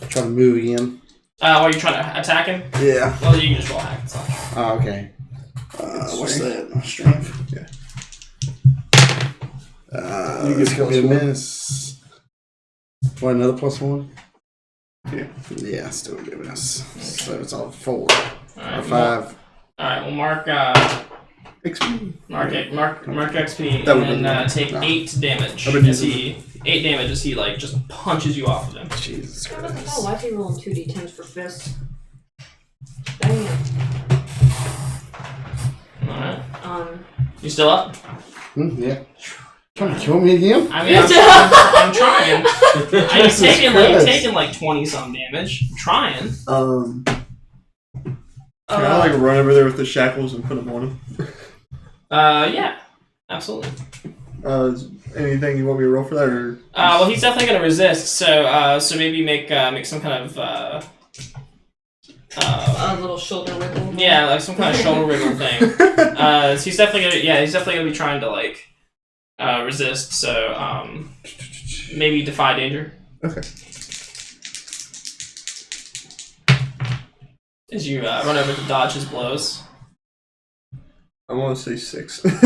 Try to move again. While you're trying to attack him? Yeah. Well, you can just roll hack. It's fine. Oh, okay. What's that? Strength? Yeah. You get it's gonna be a +1. miss. What, another +1? Yeah. Yeah, still gonna be a miss. So it's all 4 All or right. 5. All right. Well, mark XP. mark XP, That and would've then been- take no. 8 damage I've been as using he 8 damage as he like just punches you off of him. Jesus What the hell? Christ. Why is he rolling 2d10s for fists? Damn. All right. You still up? Yeah. Trying to kill me again? I mean, I'm trying. I'm Jesus taking Christ. like 20 some damage. I'm trying. Can I like run over there with the shackles and put them on him? Yeah, absolutely. Anything you want me to roll for that, or? Well, he's definitely gonna resist. So maybe make some kind of A little shoulder wiggle. yeah, like some kind of shoulder wiggle thing. So he's definitely gonna be trying to like resist. So maybe defy danger. Okay. As you run over to dodge his blows. I want to say 6. So 6.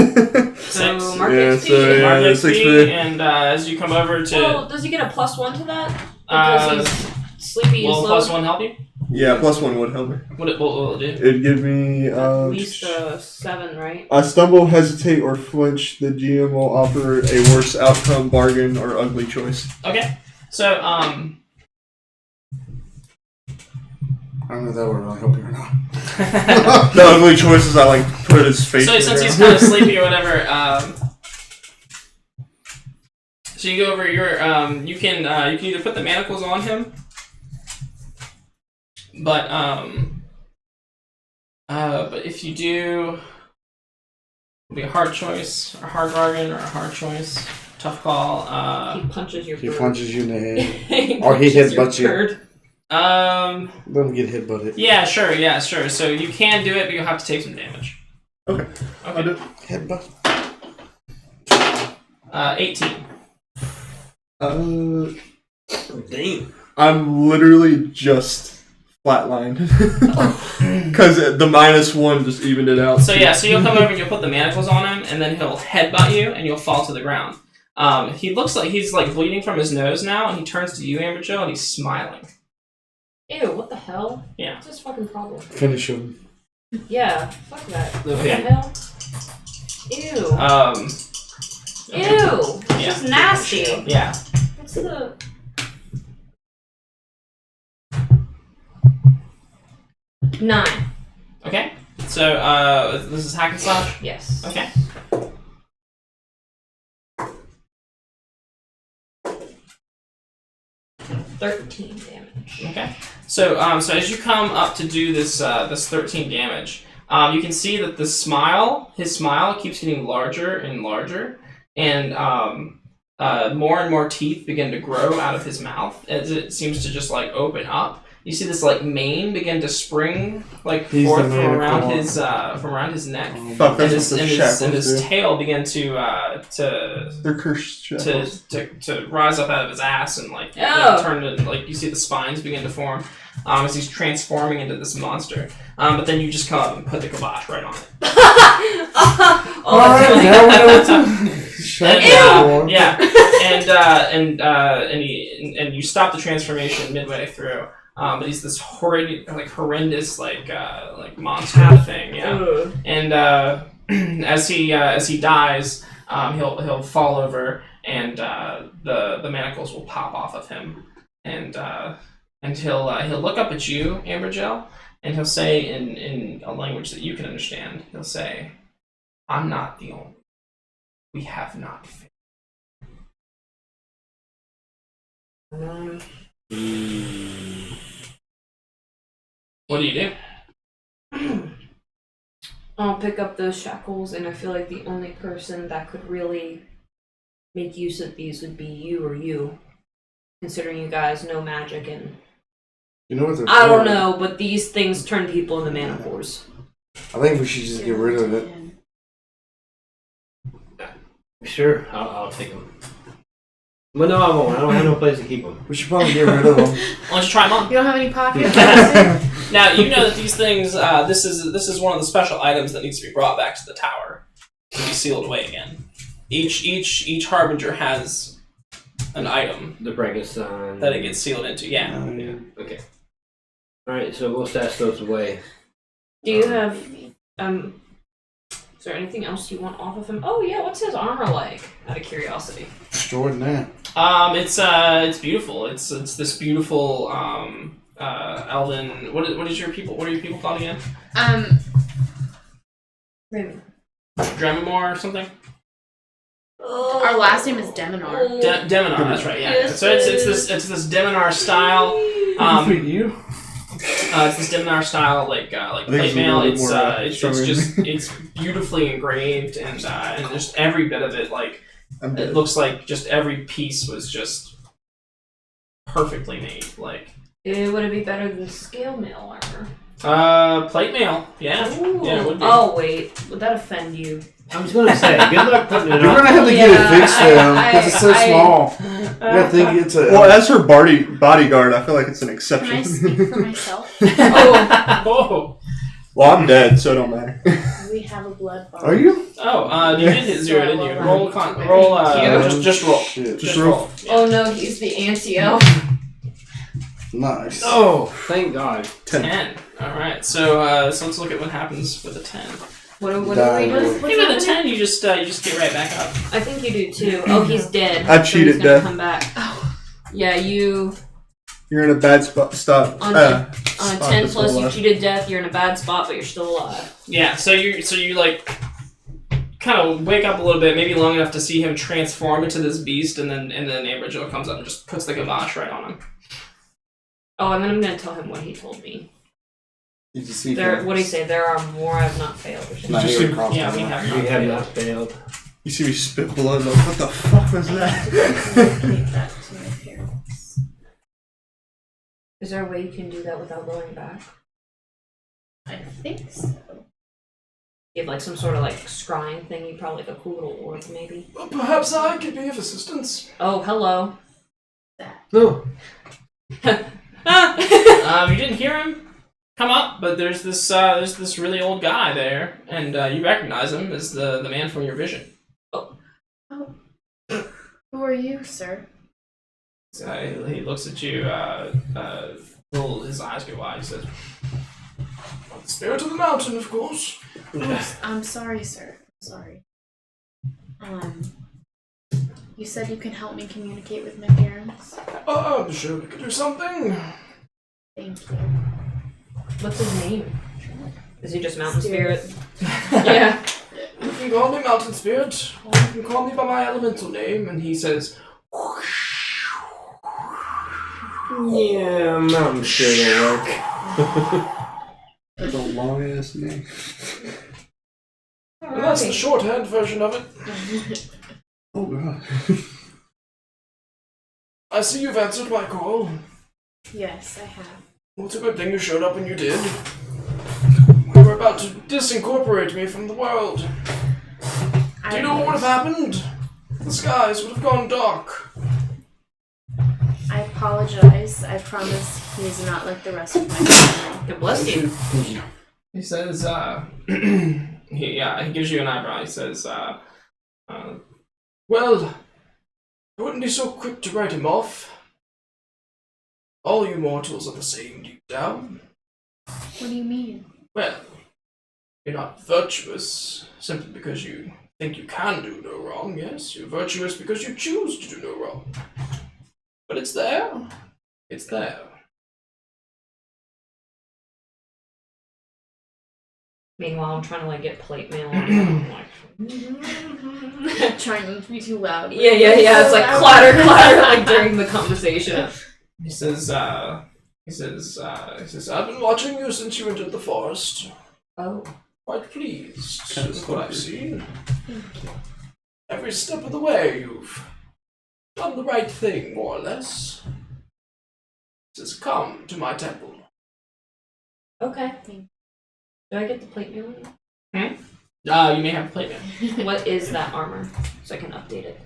mark Yeah, XP. so, yeah. Mark 6 XP, for- and as you come over to Well, does he get a +1 to that? Because he's sleepy and will slow? +1 help you? Yeah, +1 would help me. What will it do? It'd give me At least a 7, right? I stumble, hesitate, or flinch. The GM will offer a worse outcome, bargain, or ugly choice. Okay. So I don't know if that would really help you or not. The ugly choice is I like put his face. So in the since he's ground. kind of sleepy or whatever, so you go over your you can either put the manacles on him, but if you do, it'll be a hard choice, or a hard bargain, or a hard choice, tough call. He punches your He bird. punches you in the head. He Or he punches your headbutts you. bird. Let him get headbutted. Yeah, sure. So you can do it, but you'll have to take some damage. Okay. I'll do it. Headbutt. 18. Damn. I'm literally just flatlined because the -1 just evened it out. So yeah, so you'll come over and you'll put the manacles on him, and then he'll headbutt you, and you'll fall to the ground. He looks like he's like bleeding from his nose now, and he turns to you, Amber Joe, and he's smiling. Ew, what the hell? Yeah. What's his fucking problem? Finish him. Yeah, fuck that. What the Okay. hell? Ew. Ew. It's yeah. just nasty. Yeah. What's the... Nine. Okay. So this is hack and slash. Yes. Okay. 13 damage. Okay. So as you come up to do this 13 damage, you can see that his smile keeps getting larger and larger, and more and more teeth begin to grow out of his mouth as it seems to just like open up. You see this like mane begin to spring like He's forth the from man around of his neck, Fuck, and that's what the shackles his do. tail begin to They're cursed shackles. to rise up out of his ass and like Oh. turn to like you see the spines begin to form as he's transforming into this monster. But then you just come up and put the kibosh right on it. Alright, now we know what to shut And, yeah, and you stop the transformation midway through. But he's this horrendous monster thing, yeah. Ugh. And as he dies, he'll fall over, and the manacles will pop off of him, and he'll look up at you, Ambergel, and he'll say in a language that you can understand. He'll say, "I'm not the only. We have not failed." What do you do? I'll pick up those shackles, and I feel like the only person that could really make use of these would be you or you, considering you guys know magic and You know what they're I don't for. know, but these things turn people into manacores. I think we should just get rid of it. Sure, I'll take them. Well, no, I won't. I don't have no place to keep them. We should probably get rid of them. Why don't you try them on? You don't have any pockets? Now you know that these things. This is one of the special items that needs to be brought back to the tower to be sealed away again. Each harbinger has an item The Frankenstein. that it gets sealed into. Yeah. Yeah. Okay. All right, so we'll stash those away. Do you have is there anything else you want off of him? Oh yeah, what's his armor like? Out of curiosity. Extraordinary. It's beautiful. It's this beautiful elven. What are your people called again? Raven. Dramamore or something? Our last name is Deminar. Deminar. That's right. Yeah. Yes, So it's this Deminar style. You? It's this Deminar style like think plate it's a mail. little bit It's more, it's beautifully engraved and just every bit of it I'm it dead. looks like just every piece was just perfectly made. Like Would it be better than scale mail armor? plate mail. Yeah. Ooh. Yeah, it would be. Oh wait, would that offend you? I was gonna say, good luck putting it You're on. gonna have to get it fixed now because it's so I- small. You gotta think it's a. Well, as her bodyguard, I feel like it's an Can I exception. speak for myself? Oh. Well, I'm dead, so it don't matter. We have a blood bond. Are you? Oh. You did hit 0, didn't you? Roll. Thank Just roll. Shit. Just roll. roll. Yeah. Oh no, he's the anti-elf. Nice. Oh, thank God. 10. All right. So let's look at what happens with a 10. What are we Die. doing? I think with a 10, you just get right back up. I think you do too. Oh, he's dead. I So cheated he's gonna death. come back. Yeah, you You're in a bad spot. Stop. On a spot 10 this plus whole you life. cheated death, you're in a bad spot, but you're still alive. Yeah. So you like kind of wake up a little bit, maybe long enough to see him transform into this beast, and then Ambergel comes up and just puts the kibosh right on him. Oh, and then I'm gonna tell him what he told me. You just see There, what do you say? There are more I've not failed. Or something. Not Just even see- crossed Yeah, my we mind. have We not have failed. not failed. You see me spit blood. Like, what the fuck was that? Communicate that to my parents. Is there a way you can do that without going back? I think so. You have like some sort of like scrying thing. You probably like a cool little orb, maybe. Well, perhaps I could be of assistance. Oh, hello. No. You didn't hear him come up, but there's this really old guy there, and you recognize him as the man from your vision. Who are you, sir? He looks at you. His eyes go wide. He says, "Spirit of the mountain, of course." I'm sorry, sir. Sorry. You said you can help me communicate with my parents? I'm sure we could do something. Thank you. What's his name? Is he just Mountain Spirit. Spirit? Yeah. You can call me Mountain Spirit, or you can call me by my elemental name. And he says, Yeah, I'm sure it'll work. That's a long ass name. Well, that's the shorthand version of it. Oh god. I see you've answered my call. Yes, I have. Well, it's a good thing you showed up when you did. We were about to disincorporate me from the world. Do you know what would have happened? The skies would have gone dark. I apologize. I promise he's not like the rest of my family. God bless you. He says, he gives you an eyebrow. He says, well, I wouldn't be so quick to write him off. All you mortals are the same deep down. What do you mean? Well, you're not virtuous simply because you think you can do no wrong, yes? You're virtuous because you choose to do no wrong. But it's there. It's there. Meanwhile, I'm trying to get plate mail on. I'm like, Trying not to be too loud. yeah. It's like clatter, during the conversation. He says, I've been watching you since you entered the forest. Oh. Quite pleased Kind of with what I've stalker. seen. Every step of the way, you've done the right thing, more or less. He says, come to my temple. Okay. Do I get the plate mail? You may have plate mail. What is that armor? So I can update it.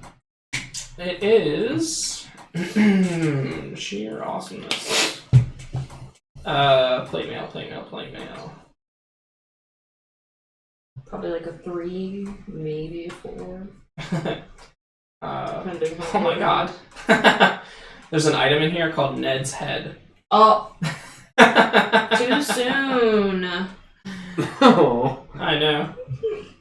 It is sheer awesomeness. Plate mail. Probably like a 3, maybe a 4. Depending Oh my god. There's an item in here called Ned's head. Oh, too soon. Oh. I know.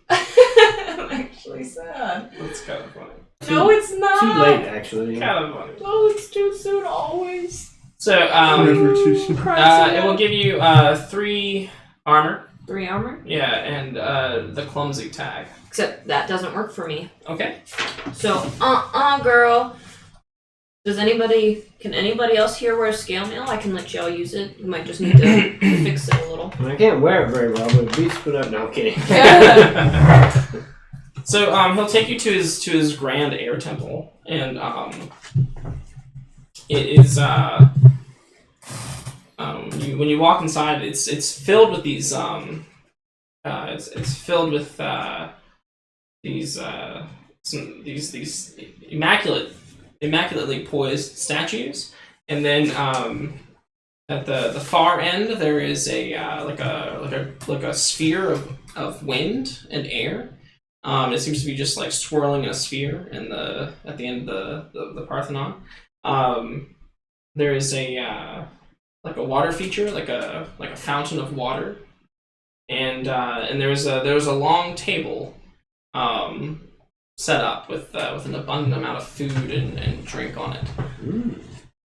I'm actually sad. That's kind of funny. No, it's not. Too late, actually. Kind of funny. No, it's too soon always. So, Forever too soon. it will give you 3 armor. 3 armor? Yeah, and the clumsy tag. Except that doesn't work for me. Okay. So, girl. Can anybody else here wear scale mail? I can let y'all use it. You might just need to fix it a little. I can't wear it very well, but beats put up. No, I'm kidding. So he'll take you to his grand air temple, and it is when you walk inside, it's filled with these it's filled with these immaculately poised statues, and then at the far end there is a like a sphere of wind and air. It seems to be just like swirling in a sphere at the end of the Parthenon. There is a like a water feature, like a fountain of water, and there was a long table set up with an abundant amount of food and drink on it.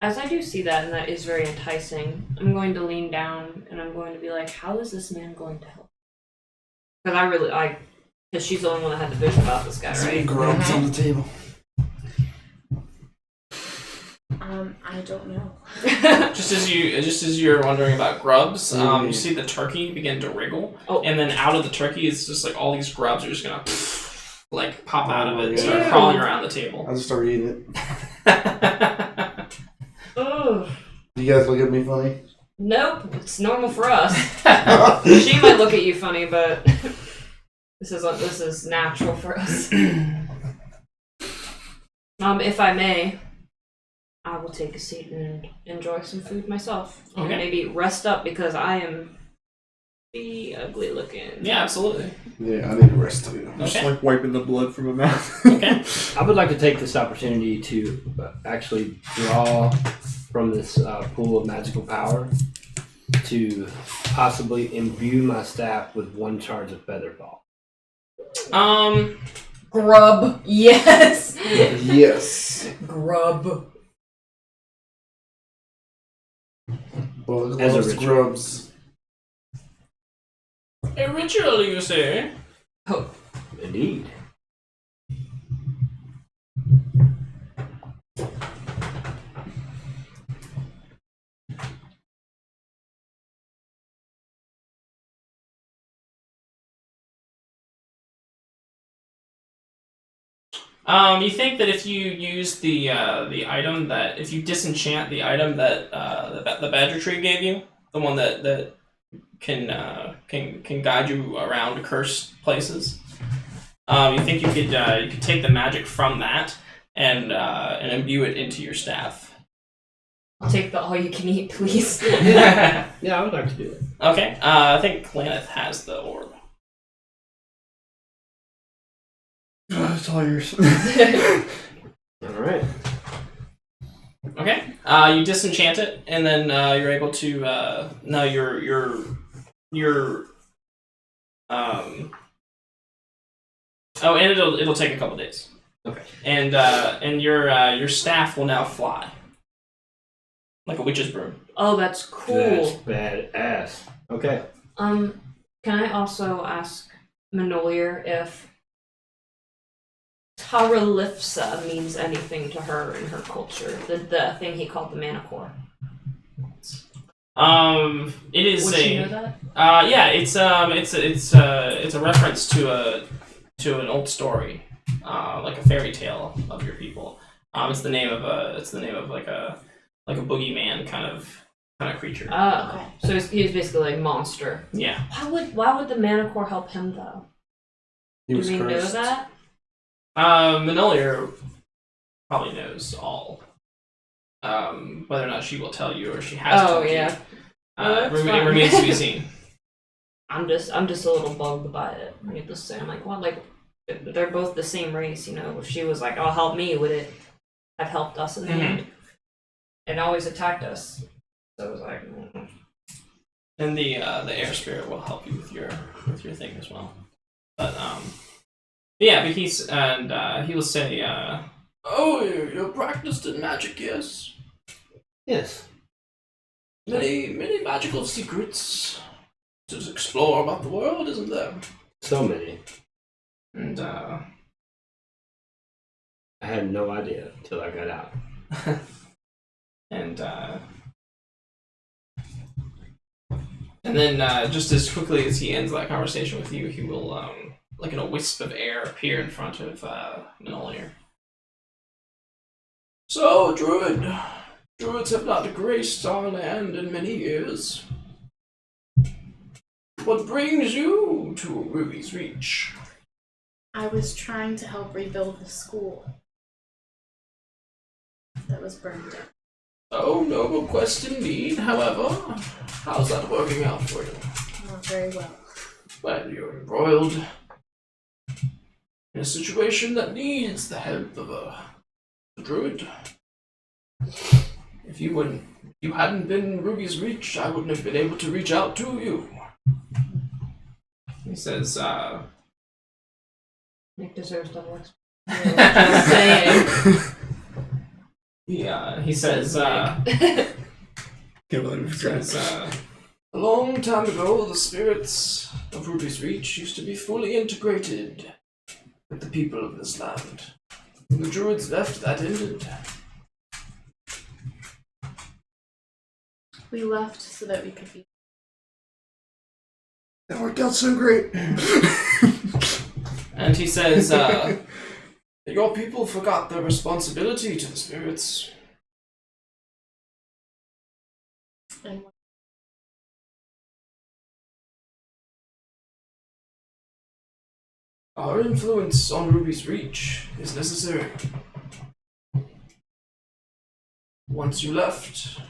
As I do see that, and that is very enticing, I'm going to lean down and I'm going to be like, how is this man going to help? Because she's the only one that had the vision about this guy, right? Grubs on the table. I don't know. Just as you're wondering about grubs, you see the turkey begin to wriggle, and then out of the turkey is just like all these grubs are just gonna like pop out of it and start crawling around the table. I just started eating it. Oh. Do you guys look at me funny? Nope, it's normal for us. She might look at you funny, but this is natural for us. If I may, I will take a seat and enjoy some food myself. Okay. And maybe rest up because I am the ugly looking. Yeah, absolutely. Yeah, I need to rest too. Just Okay. like wiping the blood from my mouth. Okay. I would like to take this opportunity to actually draw from this pool of magical power to possibly imbue my staff with 1 charge of Featherfall. Grub. Yes. Yes. Grub. Bug As a loves ritual. grubs. A ritual, you say? Oh, indeed. You think that if you use the item that if you disenchant the item that the badger tree gave you, the one that can guide you around cursed places, you think you could take the magic from that and imbue it into your staff. I'll take the all-you-can-eat, please. Yeah, I would like to do it. Okay. I think Laneth has the orb. It's all yours. All right. Okay. You disenchant it, and then you're able to. Now your Oh, and it'll take a couple days. Okay. And your staff will now fly, like a witch's broom. Oh, that's cool. That's badass. Okay. Can I also ask Manolier if Taralifsa means anything to her in her culture? The thing he called the Manicore. It is Would she know that? yeah, it's a reference to an old story, like a fairy tale of your people. It's the name of like a boogeyman kind of creature. Oh, okay. So he's basically like monster. Yeah. Why would the Manicore help him though? He was Do we know cursed. that? Manolier probably knows all. Whether or not she will tell you or she has Oh, told you. yeah. That's It fine. remains to be seen. I'm just a little bugged by it. Needless to say, I'm like, what? Like, they're both the same race, you know. If she was like, "Oh, help me," would it have helped us in the end? It always attacked us, so it was like. And the air spirit will help you with your thing as well. But yeah, but he will say, "Oh, you're practiced in magic, yes? Yes. Many magical secrets to explore about the world, isn't there?" So many. And I had no idea until I got out. and then just as quickly as he ends that conversation with you, he will like in a wisp of air appear in front of Manolier. So, Druids have not graced our land in many years. What brings you to Ruby's Reach? I was trying to help rebuild the school that was burned down. Oh, noble quest indeed. However, how's that working out for you? Not very well. Well, you're embroiled in a situation that needs the help of a druid. If you hadn't been Ruby's Reach, I wouldn't have been able to reach out to you. He says, Nick deserves double XP. Just saying. he says, Can't believe we forgot. says, a long time ago, the spirits of Ruby's Reach used to be fully integrated with the people of this land. When the druids left, that ended. We left so that we could be. That worked out so great. And he says, your people forgot their responsibility to the spirits. And Our influence on Ruby's Reach is necessary. Once you left,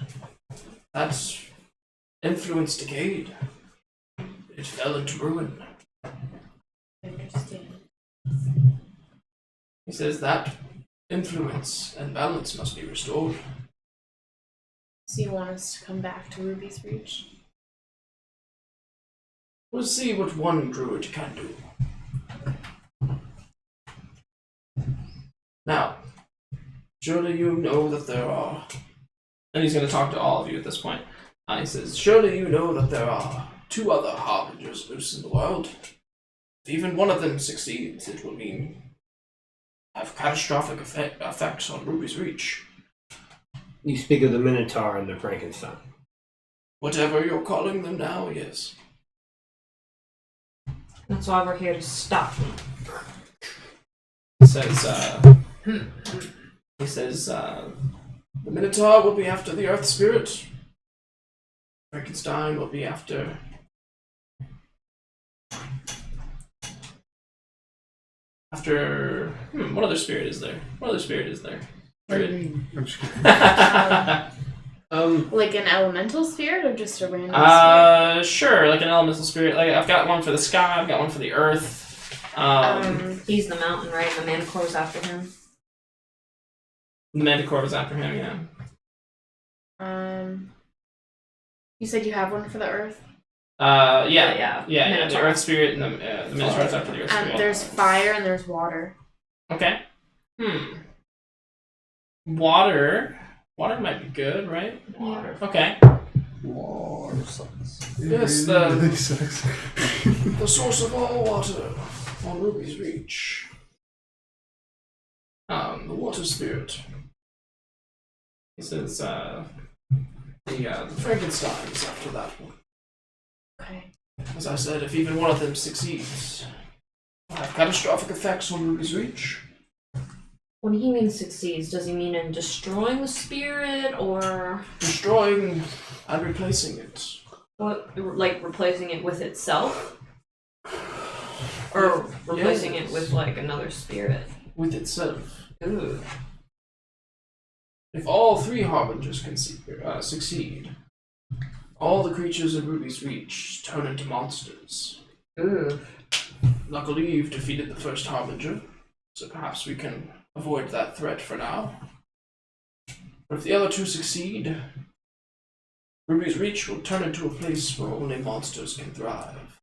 that influence decayed. It fell into ruin. I understand. He says that influence and balance must be restored. So you want us to come back to Ruby's Reach? We'll see what one druid can do. Now, surely you know that there are... And he's going to talk to all of you at this point. He says, surely you know that there are 2 other harbingers loose in the world. If even one of them succeeds, it will mean have catastrophic effects on Ruby's Reach. You speak of the Minotaur and the Frankenstein. Whatever you're calling them now, yes. That's why we're here to stop them. He says, the Minotaur will be after the Earth Spirit. Frankenstein will be after... what other spirit is there? Good. I'm just kidding. Like an elemental spirit or just a random spirit? Sure, like an elemental spirit. Like I've got one for the sky, I've got one for the earth. He's the mountain, right? The Manticore's after him. The Manticore was after him, yeah. You said you have one for the earth? Yeah. The Minotaur. earth spirit and the Minotaur's after the earth spirit. There's fire and there's water. Okay. Water might be good, right? Water. Okay. Water sucks. Yes, It really sucks. The source of all water on Ruby's Reach. The water spirit. He says, the Frankensteins after that one. Okay. As I said, if even one of them succeeds, will have catastrophic effects on Ruby's Reach. What do you mean succeeds? Does he mean in destroying the spirit or Destroying and replacing it. what? Like replacing it with itself, or replacing it with like another spirit? With itself. Ooh. If all three Harbingers can succeed, all the creatures in Ruby's Reach turn into monsters. Ooh. Luckily, you've defeated the first Harbinger, so perhaps we can avoid that threat for now. But if the other two succeed, Ruby's Reach will turn into a place where only monsters can thrive.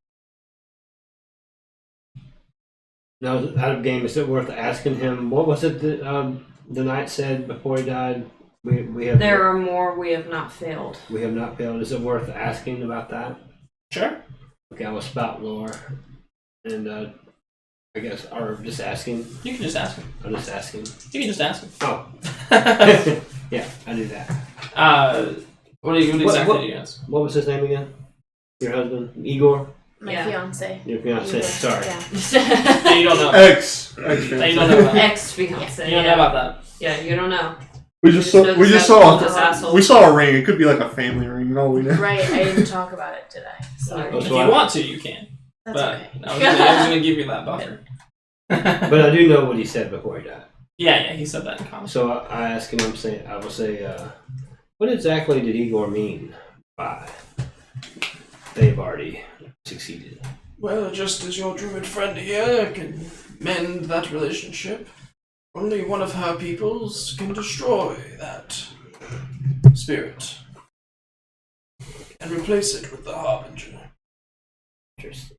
Now, out of game, is it worth asking him? What was it that the knight said before he died? We have There are more we have not failed. we have not failed. Is it worth asking about that? Sure. Okay, I'll spout lore, and I guess, or just asking. You can just ask him. I'm just asking. You can just ask him. Oh, yeah, I do that. What exactly do you ask? What was his name again? Your husband, Igor. My Yeah. fiance. Your fiance. Igor. Sorry. Yeah. You don't know. X. You don't know about that. Ex-fiance. You don't know about that. Yeah, you don't know. We just know saw. this We just asshole, saw. this asshole. We saw a ring. It could be like a family ring. All we know. Right, I didn't talk about it, did I? Sorry. Oh, If so you I- want to, you can. That's But okay. I was gonna give you that buffer. But I do know what he said before he died. Yeah, he said that in comics. So I asked him. I will say, what exactly did Igor mean by they've already succeeded? Well, just as your druid friend here can mend that relationship, only one of her peoples can destroy that spirit and replace it with the Harbinger. Interesting.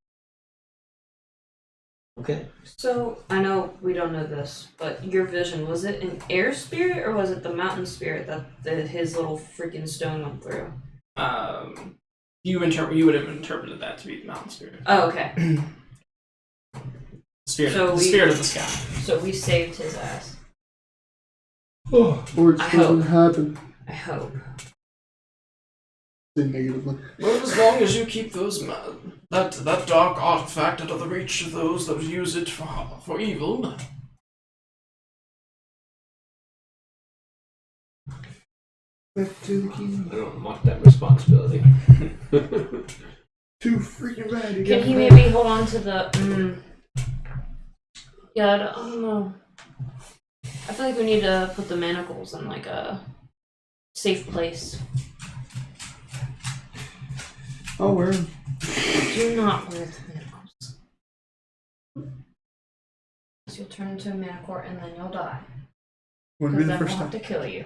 Okay. So, I know we don't know this, but your vision, was it an air spirit or was it the mountain spirit that his little freaking stone went through? You would have interpreted that to be the mountain spirit. Oh, okay. Spirit, So the we- spirit of the sky. So we saved his ass. Or it I doesn't hope. happen. I hope. Negatively. Well, as long as you keep those that dark artifact out of the reach of those that use it for evil. Back to the key. I don't want that responsibility. Too freaking bad. You Can got he that. maybe hold on to the. Yeah, I don't know. I feel like we need to put the manacles in like a safe place. I'll wear 'em. Do not wear the manacles. You'll turn into a manicore and then you'll die. Wouldn't Because be the then we'll first have time. to kill you.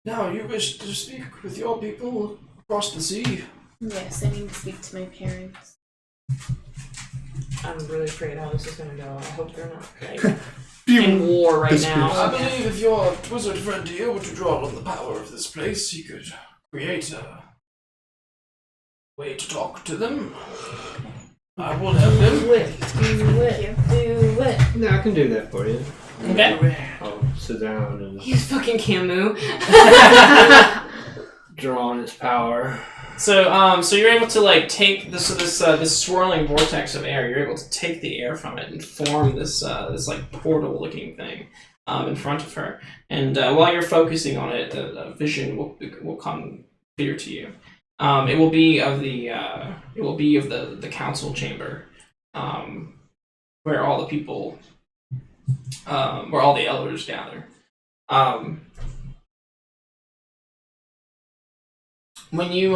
Now you wish to speak with your people across the sea. Yes, I need to speak to my parents. I'm really afraid how this is gonna go. I hope they're not like Pew. in war right Disputes. now. I believe if your wizard friend here were to draw on the power of this place, he could create a way to talk to them. I will help him. Do it. Do it. No, I can do that for you. Okay. I'll sit down and He's fucking Camus. drawn its power. So you're able to like take this swirling vortex of air. You're able to take the air from it and form this like portal-looking thing in front of her. And while you're focusing on it, a vision will come clear to you. It will be of the council chamber, where all the people, where all the elders gather. When you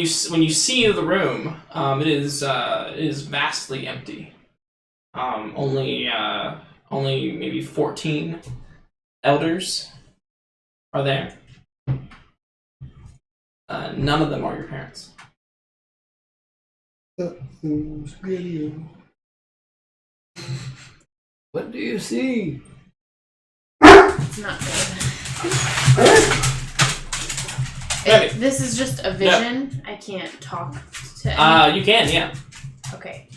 see the room, it is vastly empty. Only maybe 14 elders are there. None of them are your parents. What do you see? It's not good. This is just a vision. I can't talk to anyone. You can, yeah. Okay.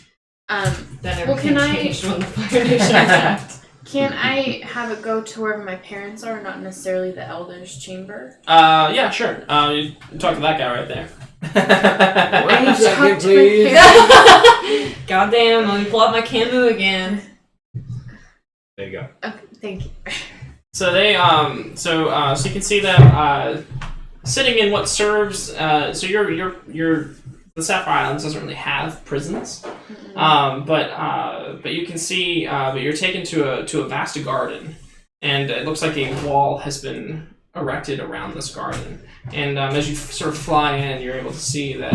Then Well, can I- changed when the Fire Nation attacked. Can I have it go to wherever my parents are, not necessarily the elders' chamber? Yeah, sure. You talk to that guy right there. One second, Talk to my please. parents. Goddamn, let me pull out my Camu again. There you go. Okay, thank you. So they so you can see them sitting in what serves so your the Sapphire Islands doesn't really have prisons, but you can see but you're taken to a vast garden, and it looks like a wall has been erected around this garden, and as you sort of fly in, you're able to see that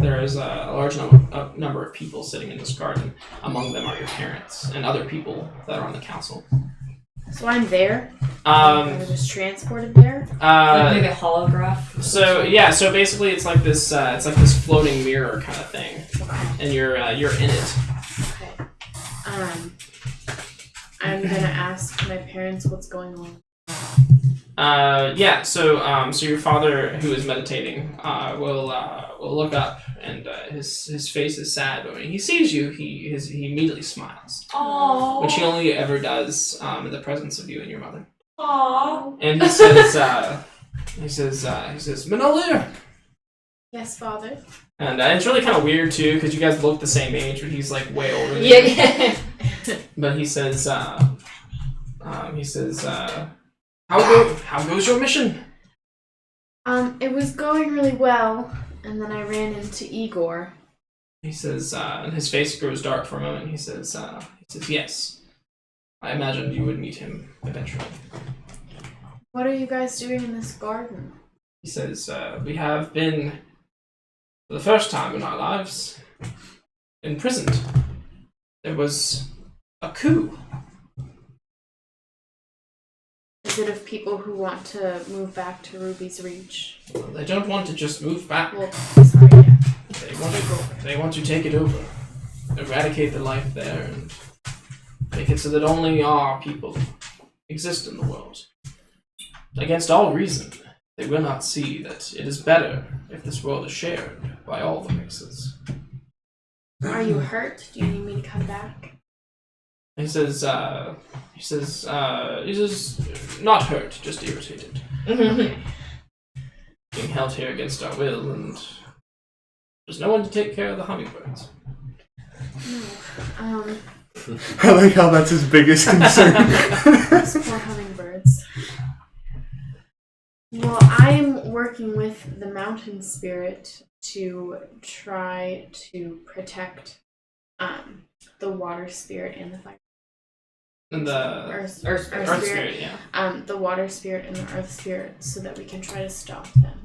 there is a large number of people sitting in this garden. Among them are your parents and other people that are on the council. So I'm there. I was just transported there. Like maybe a holograph. So basically it's like this floating mirror kind of thing, and you're in it. Okay. I'm gonna ask my parents what's going on. So your father, who is meditating, will look up, and his face is sad, but when he sees you, he immediately smiles, Aww. which he only ever does in the presence of you and your mother. Aww. And he says, Manolia. Yes, Father. And it's really kind of weird too, because you guys look the same age, but he's like way older than you. Yeah. But he says, how goes your mission? It was going really well, and then I ran into Igor. He says, and his face grows dark for a moment. He says, yes. I imagined you would meet him eventually. What are you guys doing in this garden? He says, we have been, for the first time in our lives, imprisoned. There was a coup. Is it of people who want to move back to Ruby's Reach? They don't want to just move back. Well, sorry, yeah. They want to take it over, eradicate the life there, and make it so that only our people exist in the world. Against all reason, they will not see that it is better if this world is shared by all the races. Are you hurt? Do you need me to come back? He says, not hurt, just irritated. Okay. Being held here against our will, and there's no one to take care of the hummingbirds. No. I like how that's his biggest concern. Those poor hummingbirds. Well, I'm working with the mountain spirit to try to protect the water spirit and the fire. And the Earth Earth spirit. Spirit, yeah. The water spirit and the earth spirit, so that we can try to stop them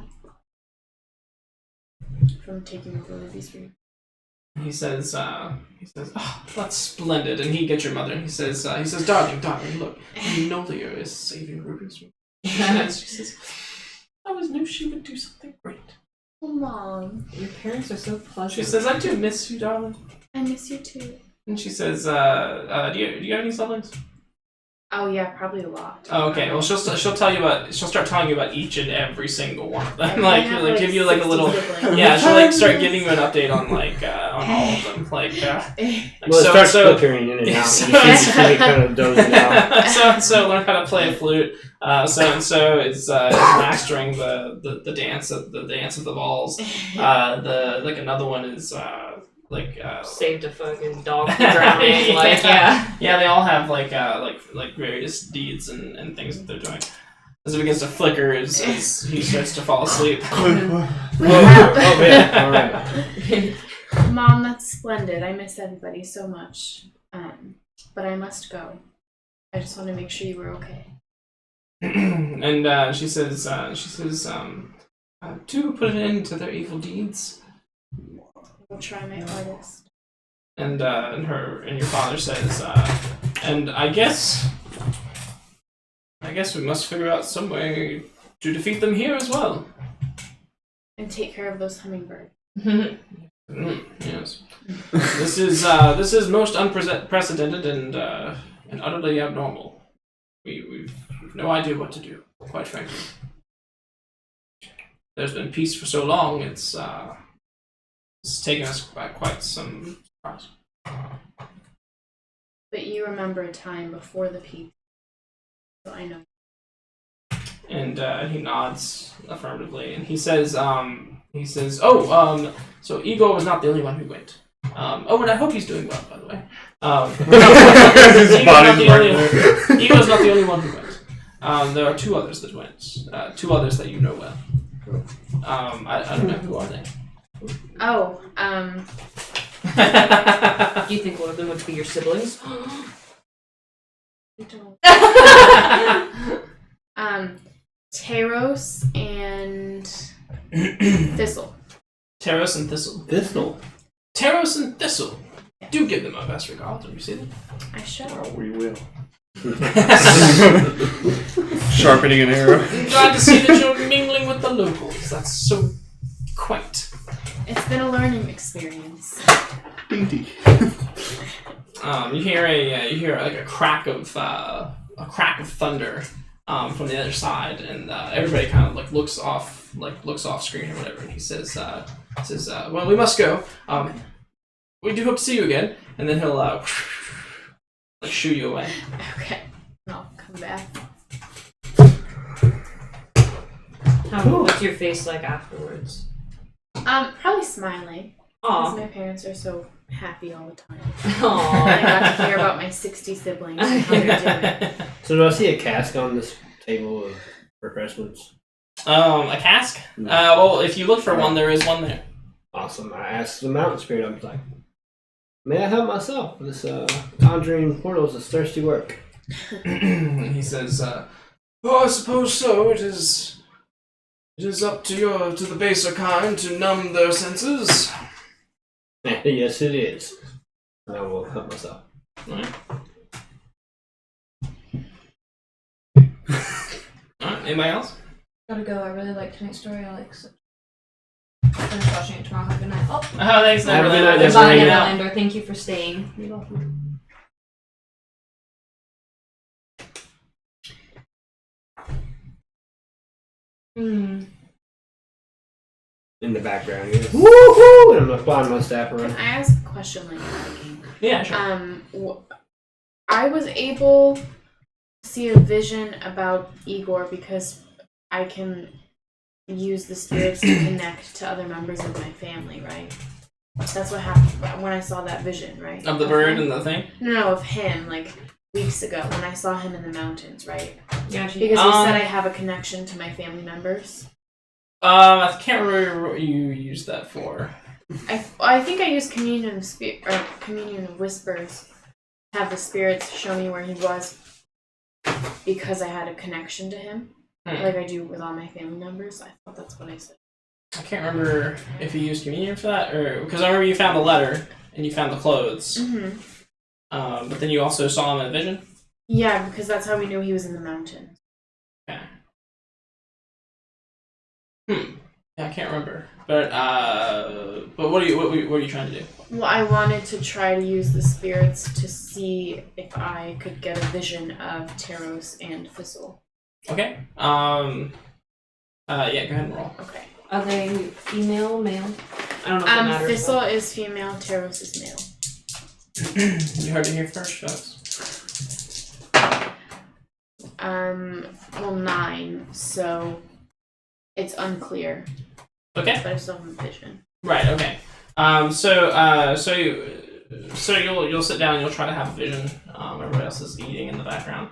from taking over Ruby's Reach. He says, oh, that's splendid. And he gets your mother, and he says, darling, look, Manolia is saving Ruby's Reach. She says, I always knew she would do something great. Oh, Mom. Your parents are so pleasant. She says, I do miss you, darling. I miss you too. And she says, do you have any siblings? Oh yeah, probably a lot. Oh, okay. Well, she'll start telling you about each and every single one of them. I like have, give you like a 60 little. siblings. Yeah, she'll start giving you an update on on all of them. Well, it starts flickering in and out. So- You see it kind of dozing out. so learn how to play a flute. So is mastering the dance of the balls. Another one is Saved a fucking dog from drowning. Yeah, they all have like various deeds and things that they're doing. As it begins to flicker as he starts to fall asleep. Oh yeah. All right. Mom, that's splendid. I miss everybody so much. But I must go. I just want to make sure you were okay. And she says, to put an end to their evil deeds. I'll try my hardest. And your father says, and I guess we must figure out some way to defeat them here as well. And take care of those hummingbirds. Yes. This is most unprecedented and utterly abnormal. We've no idea what to do, quite frankly. There's been peace for so long, it's taken us by quite some surprise. But you remember a time before the peace, so I know. And he nods affirmatively, and he says, so Igor was not the only one who went. And I hope he's doing well, by the way. Igor's not the only one who went. There are 2 others that went. 2 others that you know well. I don't know, who are they? Oh, Do you think one of them would be your siblings? Taros and Thistle. Taros and Thistle. Taros and Thistle. Do give them my best regards when you see them. I shall. Oh, we will. Sharpening an arrow. I'm glad to see that you're mingling with the locals. That's so quaint. It's been a learning experience. Dainty. You hear like a crack of thunder from the other side, and everybody kind of looks off screen or whatever. And he says, "Well, we must go. We do hope to see you again." And then he'll shoo you away. Okay, I'll come back. What's your face like afterwards? Probably smiling. Aw. Because my parents are so happy all the time. Aww. I got to hear about my 60 siblings and how they're doing. So do I see a cask on this table of refreshments? A cask? Well, if you look for one, there is one there. Awesome. I asked the mountain spirit. I was like, "May I help myself? This conjuring portals is thirsty work." And he says, "Oh, I suppose so. It is up to the baser kind to numb their senses." Yes, it is. I will help myself. Alright. Anybody else? Gotta go. I really like tonight's story, Alex. Finish watching it tomorrow. Have a good night. Oh, Thanks. Have a good night, bye, hanging out. Outlander. Thank you for staying. You're welcome. In the background, yes. Woohoo! And I'm flying my staff Can around. I ask a question like that? Yeah, sure. I was able to see a vision about Igor because I can use the spirits to connect to other members of my family, right? That's what happened when I saw that vision, right? Of the bird and the thing? No, of him, like weeks ago when I saw him in the mountains, right? Yeah, Because you said I have a connection to my family members. I can't remember what you used that for. I think I used communion of whispers. Have the spirits show me where he was because I had a connection to him, like I do with all my family members. I thought that's what I said. I can't remember if you used communion for that, or because I remember you found the letter and you found the clothes. Mm-hmm. But then you also saw him in a vision. Yeah, because that's how we knew he was in the mountains. Okay. Yeah, I can't remember. But what are you trying to do? Well, I wanted to try to use the spirits to see if I could get a vision of Taros and Thistle. Okay. Yeah, go ahead and roll. Okay. Are they female, male? I don't know if that matters. Thistle is female, Taros is male. You heard it here first, folks. Well, 9, so it's unclear. Okay. But I still have vision. Right. Okay. So you'll sit down and you'll try to have a vision. Everybody else is eating in the background.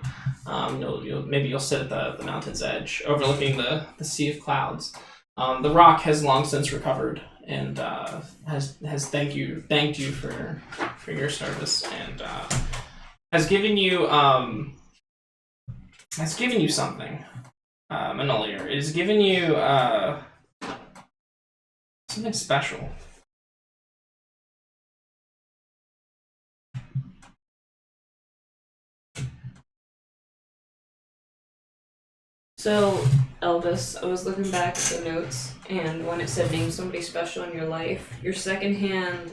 You'll sit at the mountain's edge, overlooking the sea of clouds. The rock has long since recovered and has thanked you for your service and has given you something. Manolier. It has given you something special. So, Elvis, I was looking back at the notes, and when it said name somebody special in your life, your secondhand,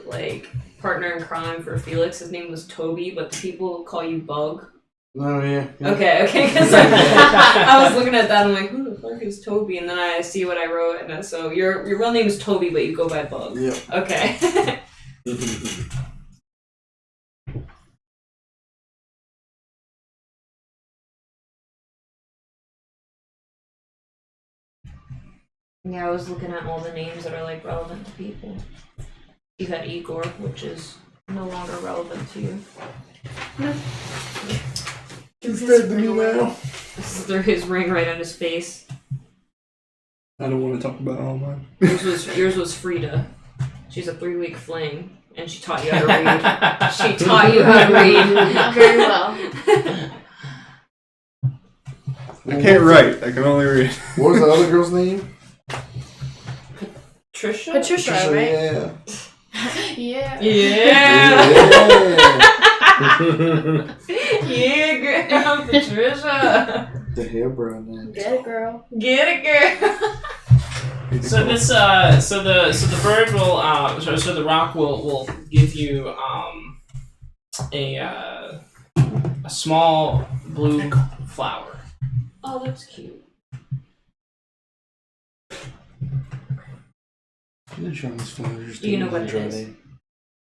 partner in crime for Felix, his name was Toby, but the people call you Bug. Oh, yeah. Okay, because I was looking at that, and I'm like, who the fuck is Toby? And then I see what I wrote, and so your real name is Toby, but you go by Bug. Yep. Okay. Yeah, I was looking at all the names that are relevant to people. You had Igor, which is no longer relevant to you. No. You're dead to me now. This is his ring right on his face. I don't want to talk about all mine. Yours was Frida. She's a 3-week fling, and she taught you how to read. She taught you how to read. Very well. I can't write. I can only read. What was the other girl's name? Patricia, right? Yeah. Yeah. Yeah. Yeah. Yeah, girl. Patricia. The hair brown man. Get it, girl. Get it, girl. So this, so the bird will, so the rock will give you a small blue flower. Oh, that's cute. Do you know what it is?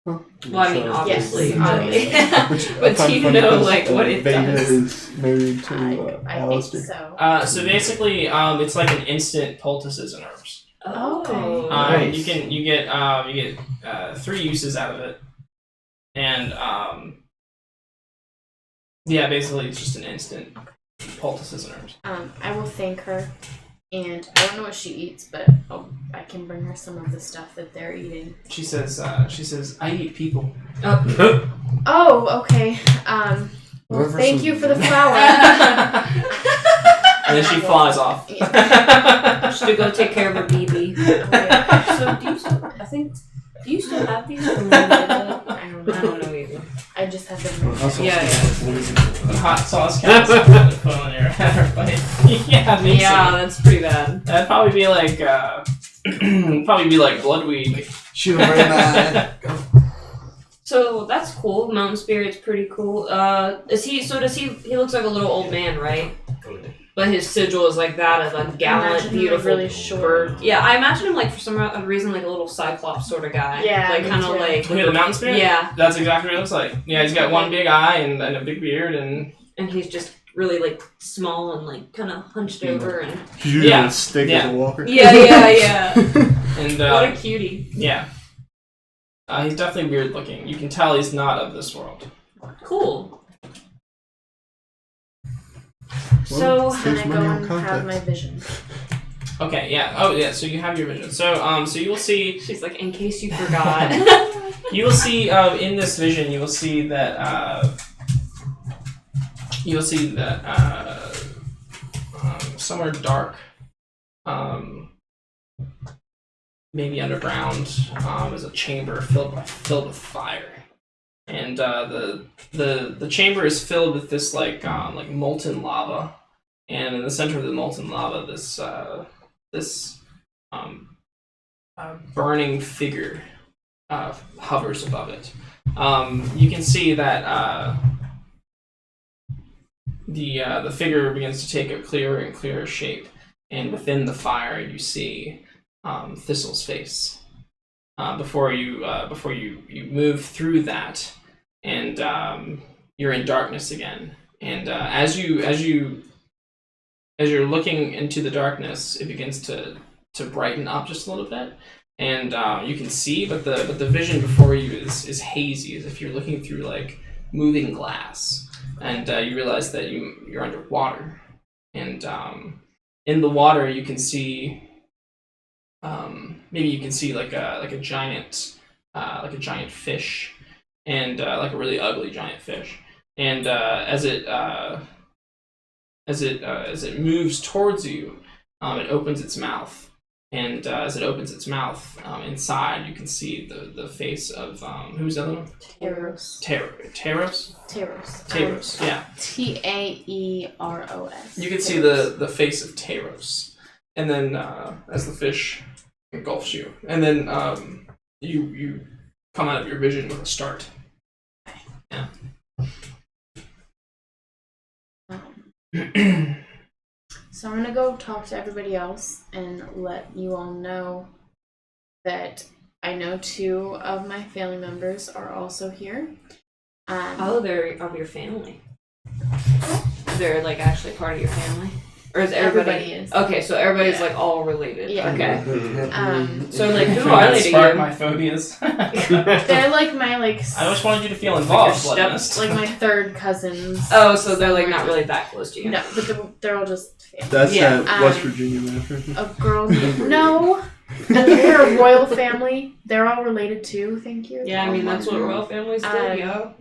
Huh? Well, I mean, obviously. Yes, But do you know, what it Beta does? is married to I think Alistair. so. So basically, it's like an instant poultices and herbs. Oh. Nice. You get 3 uses out of it, and yeah, basically it's just an instant poultices and herbs. I will thank her, and I don't know what she eats, but I can bring her some of the stuff that they're eating. She says, I eat people. Oh, okay. Well, thank you for the flower. And then she flies off. Should go take care of her BB. So do you still have these from when you did that? I don't I know. don't know either. I just have them. Yeah. Hot sauce cats put on your plate. Yeah, amazing. Yeah, that's pretty bad. That'd probably be like bloodweed. Shoot him right in the eye. So that's cool. Mountain Spirit's pretty cool. Does he looks like a little old man, right? But his sigil is like that of a gallant, Imagine him, beautiful, really short. bird. Yeah, I imagine him for some reason a little Cyclops sort of guy. Yeah, me kind of too. Look at the mountain spirit? Yeah, That's exactly what it looks like. Yeah, he's got one big eye and a big beard and and he's just really small and kind of hunched over and. She's using Yeah. a stick Yeah. as a walker. Yeah. and What a cutie. yeah. He's definitely weird looking. You can tell he's not of this world. Cool. Well, So Can I Saves go money on and have contacts. my vision? Okay, yeah. Oh yeah, so you have your vision. So you will see she's like, in case you forgot. you will see in this vision you will see that somewhere dark, maybe underground, is a chamber filled with fire, and the chamber is filled with this like molten lava, and in the center of the molten lava, this burning figure hovers above it. You can see that the figure begins to take a clearer and clearer shape, and within the fire you see Thistle's face. Before you move through that, and you're in darkness again. And as you as you're looking into the darkness, it begins to brighten up just a little bit, and you can see, but the vision before you is hazy, as if you're looking through like moving glass, and you realize that you're underwater, and in the water you can see maybe you can see like a giant fish, and like a really ugly giant fish, and as it moves towards you, it opens its mouth, and as it opens its mouth, inside you can see the face of who's the other one? Taros. Taros. Yeah. Taeros. You can see the face of Taros, and then as the fish engulfs you, and then you come out of your vision with a start. Yeah. So I'm gonna go talk to everybody else and let you all know that I know 2 of my family members are also here. Oh, they're of your family. They're like actually part of your family, or is everybody is. Okay, so everybody's Yeah. like all related. Yeah. Okay. So like, Who who are they to spark you? my phobias. They're like my I just wanted you to feel involved, Bloodness. like my third cousins. Oh, so they're like not really that close to you. No, but they're all just family. That's Yeah. that West Virginia man. A girl. No. They're a royal family. They're all related too. Thank you. Yeah, I mean that's what royal families do, yo.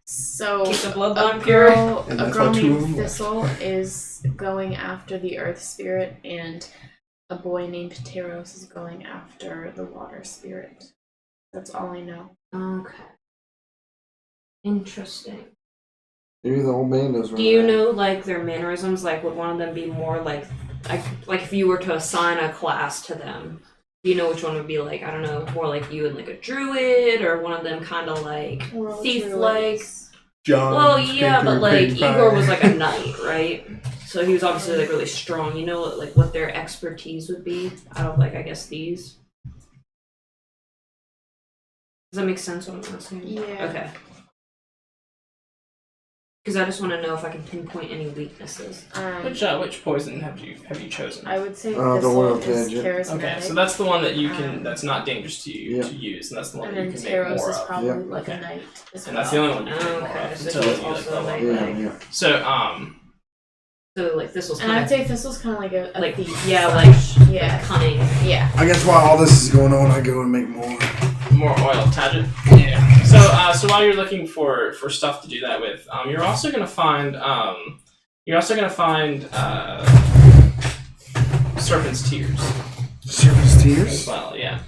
So Keep the a bloodline pure. girl And that's why 2 of named them left. Thistle is going after the earth spirit, and a boy named Taros is going after the water spirit. That's all I know. Okay. Interesting. Maybe the old man knows. Do you know like their mannerisms? Like, would one of them be more like if you were to assign a class to them? Do you know which one would be like? I don't know, more like you and like a druid, or one of them kind of like We're all thief-like? druids. John. Well, yeah, came but through like Peyton Igor Fire. was like a knight, right? So he was obviously like really strong. You know, like what their expertise would be out of like I guess these. Does that make sense? What I'm asking? Yeah. Okay. Because I just want to know if I can pinpoint any weaknesses. Which poison have you chosen? I would say Oh, the Thistle Royal is Tangent. charismatic. Okay, so that's the one that you can. That's not dangerous to you Yeah. to use, and that's the one and that then you can make Taros more is of. probably Yeah. like Okay. a knight as And well. that's the only one you can make more Okay, of so until he's you like also level like- up. Yeah. So So like this was And kind I'd of say Thistle's kind of like a like thief. yeah, slash- like yeah, cunning. yeah. I guess while all this is going on, I go and make more. more oil, Tadget. Yeah. So while you're looking for stuff to do that with, you're also gonna find Serpent's Tears Serpent's as tears. well. Yeah.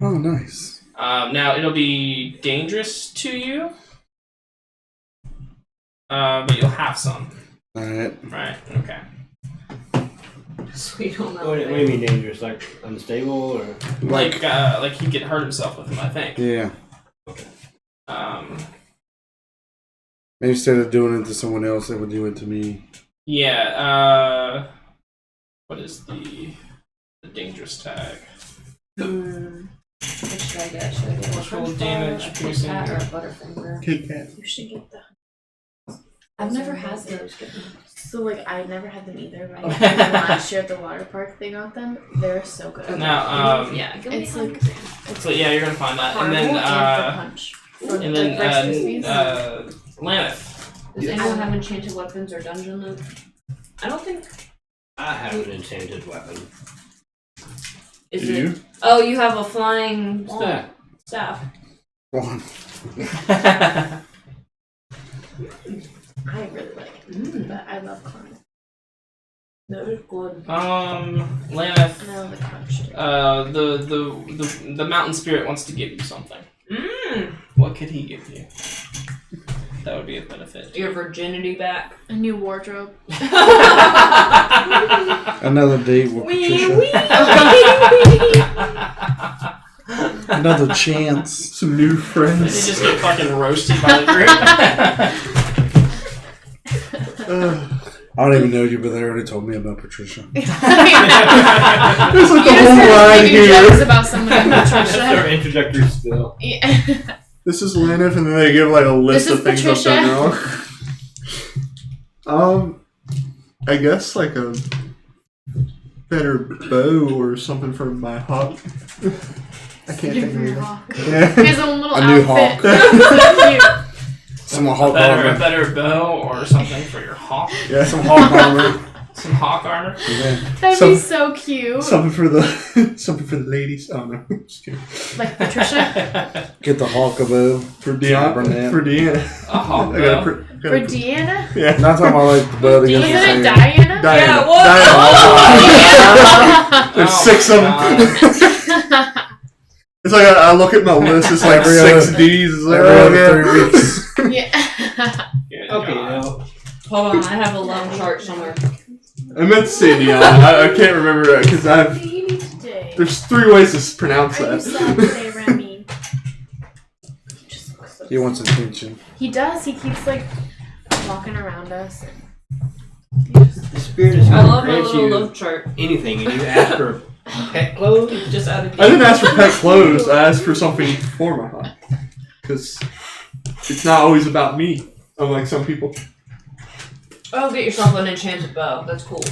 Oh, nice. Now it'll be dangerous to you, but you'll have some. All right. Right. Okay. Sweet home. What do you mean dangerous? Like unstable or? Like he could hurt himself with them, I think. Yeah. Um. Maybe instead of doing it to someone else, they would do it to me. Yeah. What is the dangerous tag? What should I get? Should I get What's roll a damage, Kit piercing? Kat or a Butterfinger? Kit Kat. You should get the. I've never had those. So like I never had them either, but I got them last year at the water park. They got them. They're so good. Now, Yeah, give me it's one. like so yeah, you're gonna find that, and caramel then and the punch. and then Laneth. Does anyone have enchanted weapons or dungeon loot? I don't think. I have an enchanted weapon. Is Do it? you? Oh, you have a flying What's that? staff. One. I really like it, but I love climbing. That is good. Laneth. And I love the crunch. The mountain spirit wants to give you something. Mmm. What could he give you? That would be a benefit. Your virginity back. A new wardrobe. Another date with Patricia. Another chance. Some new They friends. just get fucking roasted by the group. I don't even know you, but they already told me about Patricia. There's like You the just whole started line making here. jokes about someone named That's Patricia. our introductory spill. Yeah. This is Laneth, and then they give like a list This of is things Patricia. I've done wrong. I guess like a better bow or something for my hawk. I can't think of Your anything. hawk. Yeah. His own little A new outfit. Some hawk A armor. better bow or something for your hawk. Yeah. Some hawk armor. Some hawk armor. Yeah. That'd be so cute. Something for the ladies. Oh no, just kidding. Like Patricia. Get the hawk bow. For Deanna. Burnett. For Deanna. A hawk I gotta bow. For Deanna? Yeah. Not talking about like the bow that Was goes it a in the Diana? Diana. Yeah, what? Diana. There's Oh 6 of them. God. It's like I look at my list. It's like Every 6 other- D's. It's like, every oh, other yeah. 3 weeks. Yeah. Good Okay, God. now Hold on, I have a love chart somewhere. I meant to say Deanna. I can't remember that because What do you need today? there's 3 ways to pronounce Are you that. sad today, Remy? Just looks so He wants sad. attention. He does. He keeps like walking around us. the spirit is I going to love my grant little you love chart. anything, and you ask for pet clothes. Just out of I didn't ask for pet clothes. I asked for something for my hawk. Because it's not always about me, unlike some people. Oh, get yourself an enchanted bow. That's cool.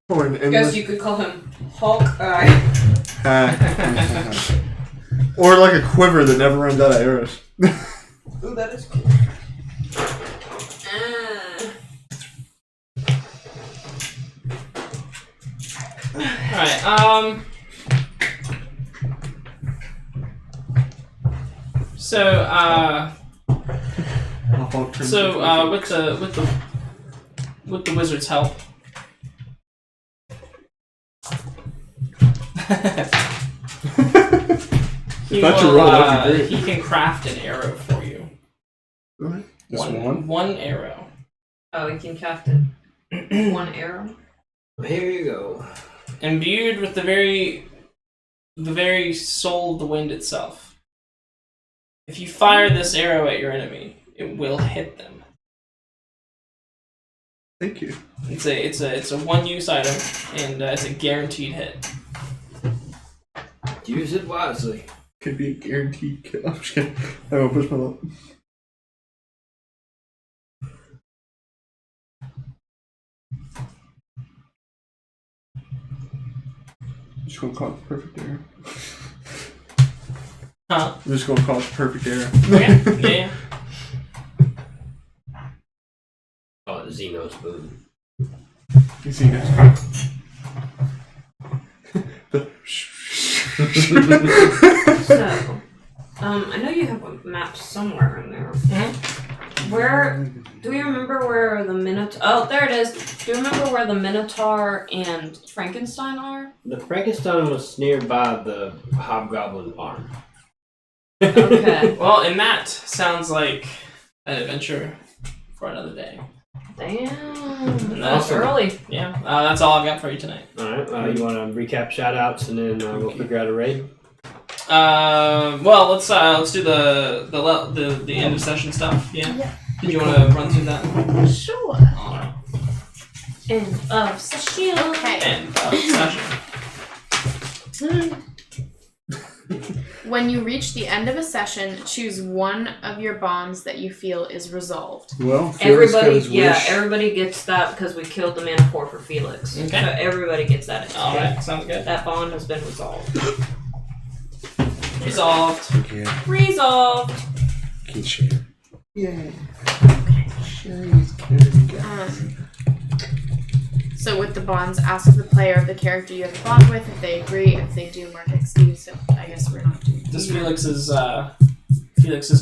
Or an Guess endless. you could call him Hawkeye. Or like a quiver that never runs out of arrows. Ooh, that is cool. Alright, with the wizard's help. he That's will, a roll, that'd be great. he can craft an arrow for you. Just one? One arrow. Oh, he can craft it. One arrow. Here you go. Imbued with the very soul of the wind itself. If you fire this arrow at your enemy, it will hit them. Thank you. It's a one-use item, and it's a guaranteed hit. Use it wisely. Could be a guaranteed kill. I'm just kidding. I won't push my luck. Just gonna call it the perfect arrow. Huh? I'm just gonna call it the perfect arrow. Yeah. Oh, the Xeno spoon. You see guys. So, I know you have a map somewhere in there. Where do you remember where the Minotaur? Oh, there it is. Do you remember where the Minotaur and Frankenstein are? The Frankenstein was nearby the Hobgoblin farm. Okay. Well, and that sounds like an adventure for another day. Damn. That's That's early. Yeah, that's all I've got for you tonight. Alright, you want to recap shoutouts and then we'll figure out a raid? Well, let's do the end of session stuff. Yeah. Did you want to run through that? Sure. All right. End of session. Okay. End of session. When you reach the end of a session, choose one of your bonds that you feel is resolved. Well, Felix got Everybody, his yeah, wish. everybody gets that because we killed the Minotaur for Felix. Okay. So everybody gets that. All right. Sounds good. That bond has been resolved. Resolved. Okay, Resolved. can share. Yay. So with the bonds, ask the player of the character you have a bond with if they agree. If they do, mark XD. So I guess we're not doing Does Felix's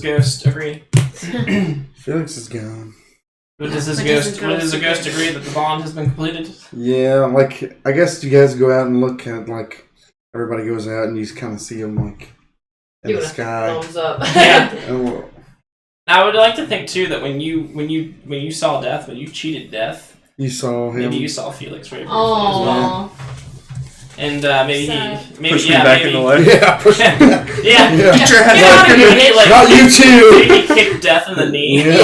ghost agree? Felix is gone. Does his But ghost? does the Does the ghost agree that the bond has been completed? Yeah, like, I guess you guys go out and look at, like, everybody goes out and you just kind of see them, like, in the sky. Thumbs up. Yeah. And, well, I would like to think too that when you saw death, when you cheated death, you saw him. maybe you saw Felix right as well. Aww. And maybe Sad. maybe Push me back in the way. Yeah, push me back. Yeah. Yeah. Get your head Get out back of in here. there. Like, Not you too! maybe he kicked death in the knee. Yeah.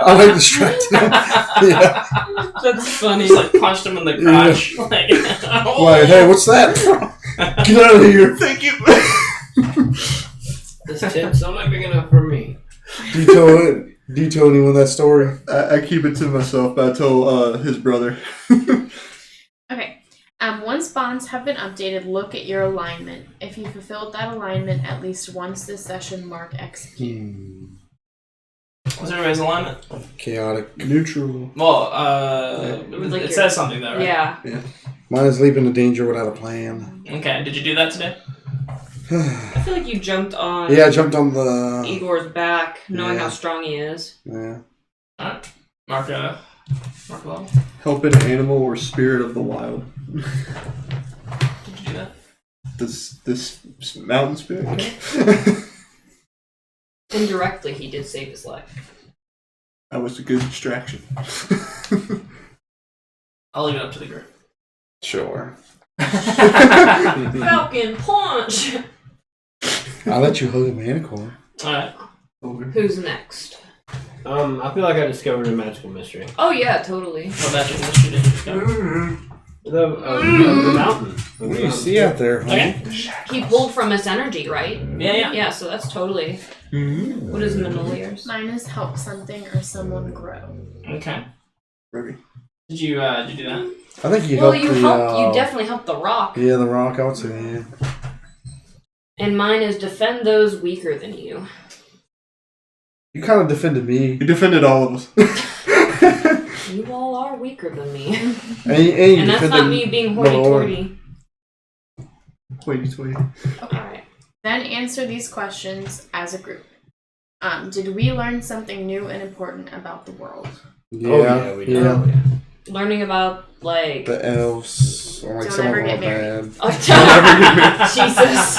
I like distracted him. Yeah. That's funny. Just like punched him in the crotch. Like, Like, hey, what's that? Get out of here. Thank you. tent's only big enough for me. Do you tell anyone that story? I keep it to myself, but I tell his brother. Okay. Once bonds have been updated, look at your alignment. If you fulfilled that alignment at least once this session, mark execute. What's everybody's alignment? Chaotic. Neutral. Well, Like it your- says something though, right? Yeah. Mine is leaping to danger without a plan. Okay, did you do that today? I feel like you jumped on Yeah, I jumped on the. Igor's back, knowing Yeah. how strong he is. Yeah. Alright. Mark a level. Help an animal or spirit of the wild. Did you do that? This mountain spirit count? Indirectly, he did save his life. That was a good distraction. I'll leave it up to the group. Sure. Falcon punch! I'll let you hug a manicore. Alright. Who's next? I feel like I discovered a magical mystery. Oh, yeah, totally. What magic mystery did you discover? The mountain. What do you see out there, honey? Okay. He pulled from his energy, right? Yeah. Yeah, so that's totally. What is Manoliers? Mine is help something or someone grow. Okay. Ruby. Did you do that? I think you Well, helped you the, helped. You definitely helped the rock. Yeah, the rock, I would say, yeah. And mine is defend those weaker than you. You kind of defended me. You defended all of us. You all are weaker than me. And you And that's defended not me being Latorra. hoity-toity. Wait. Alright. Then answer these questions as a group. Did we learn something new and important about the world? Yeah, Oh, yeah, we did. yeah. Learning about, like... The elves, or like Don't some of ever them are get married. bad. Jesus.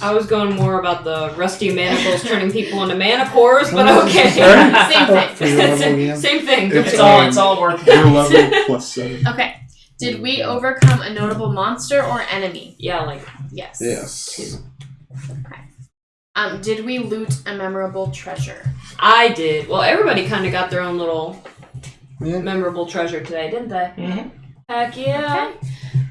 I was going more about the rusty manacles turning people into manicores, but okay. Same thing. For your level again? Same thing. It's It's all worth it. Your level plus 7. Okay. Did we overcome a notable monster or enemy? Yeah, like... Yes. Yes. Did we loot a memorable treasure? I did. Well, everybody kind of got their own little Yeah. memorable treasure today, didn't they? Mm-hmm. Heck yeah. Okay.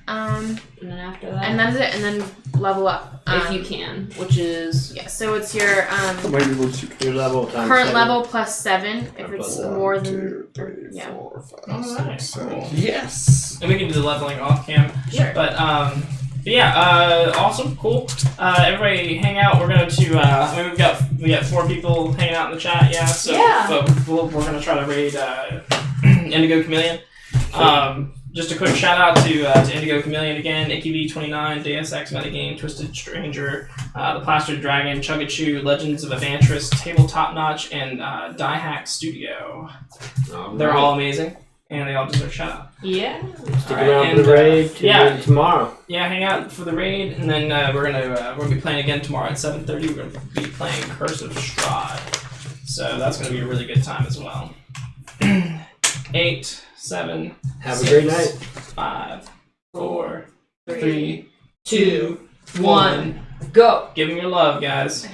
And then after that... And that's it. And then level up. if you can, which is... Yeah. So it's your That might be worth two. Your level times current 7. level plus 7 if Or it's plus more 1, than 2, 3, yeah. 4, 5, Alright, 6, 7. cool. Yes. And we can do the leveling off cam. Sure. But yeah, awesome, cool. Everybody hang out. We're going to I mean we got 4 people hanging out in the chat, yeah. So Yeah. but we're gonna try to raid Indigo Chameleon. Just a quick shout out to Indigo Chameleon again, IkyV29, Deus Ex Metagame, Twisted Stranger, the Plastered Dragon, Chugachu, Legends of Evantris, Tabletop Notch, and DieHack Studio. They're all amazing, and they all deserve a shout out. Yeah. Stick Alright, around for and, the raid tomorrow. Yeah, hang out for the raid, and then we're gonna be playing again tomorrow at 7:30. We're gonna be playing Curse of Strahd, so that's gonna be a really good time as well. 8, 7. Have a great night. 5, 4, 3, 2, 1, go. Give them your love, guys.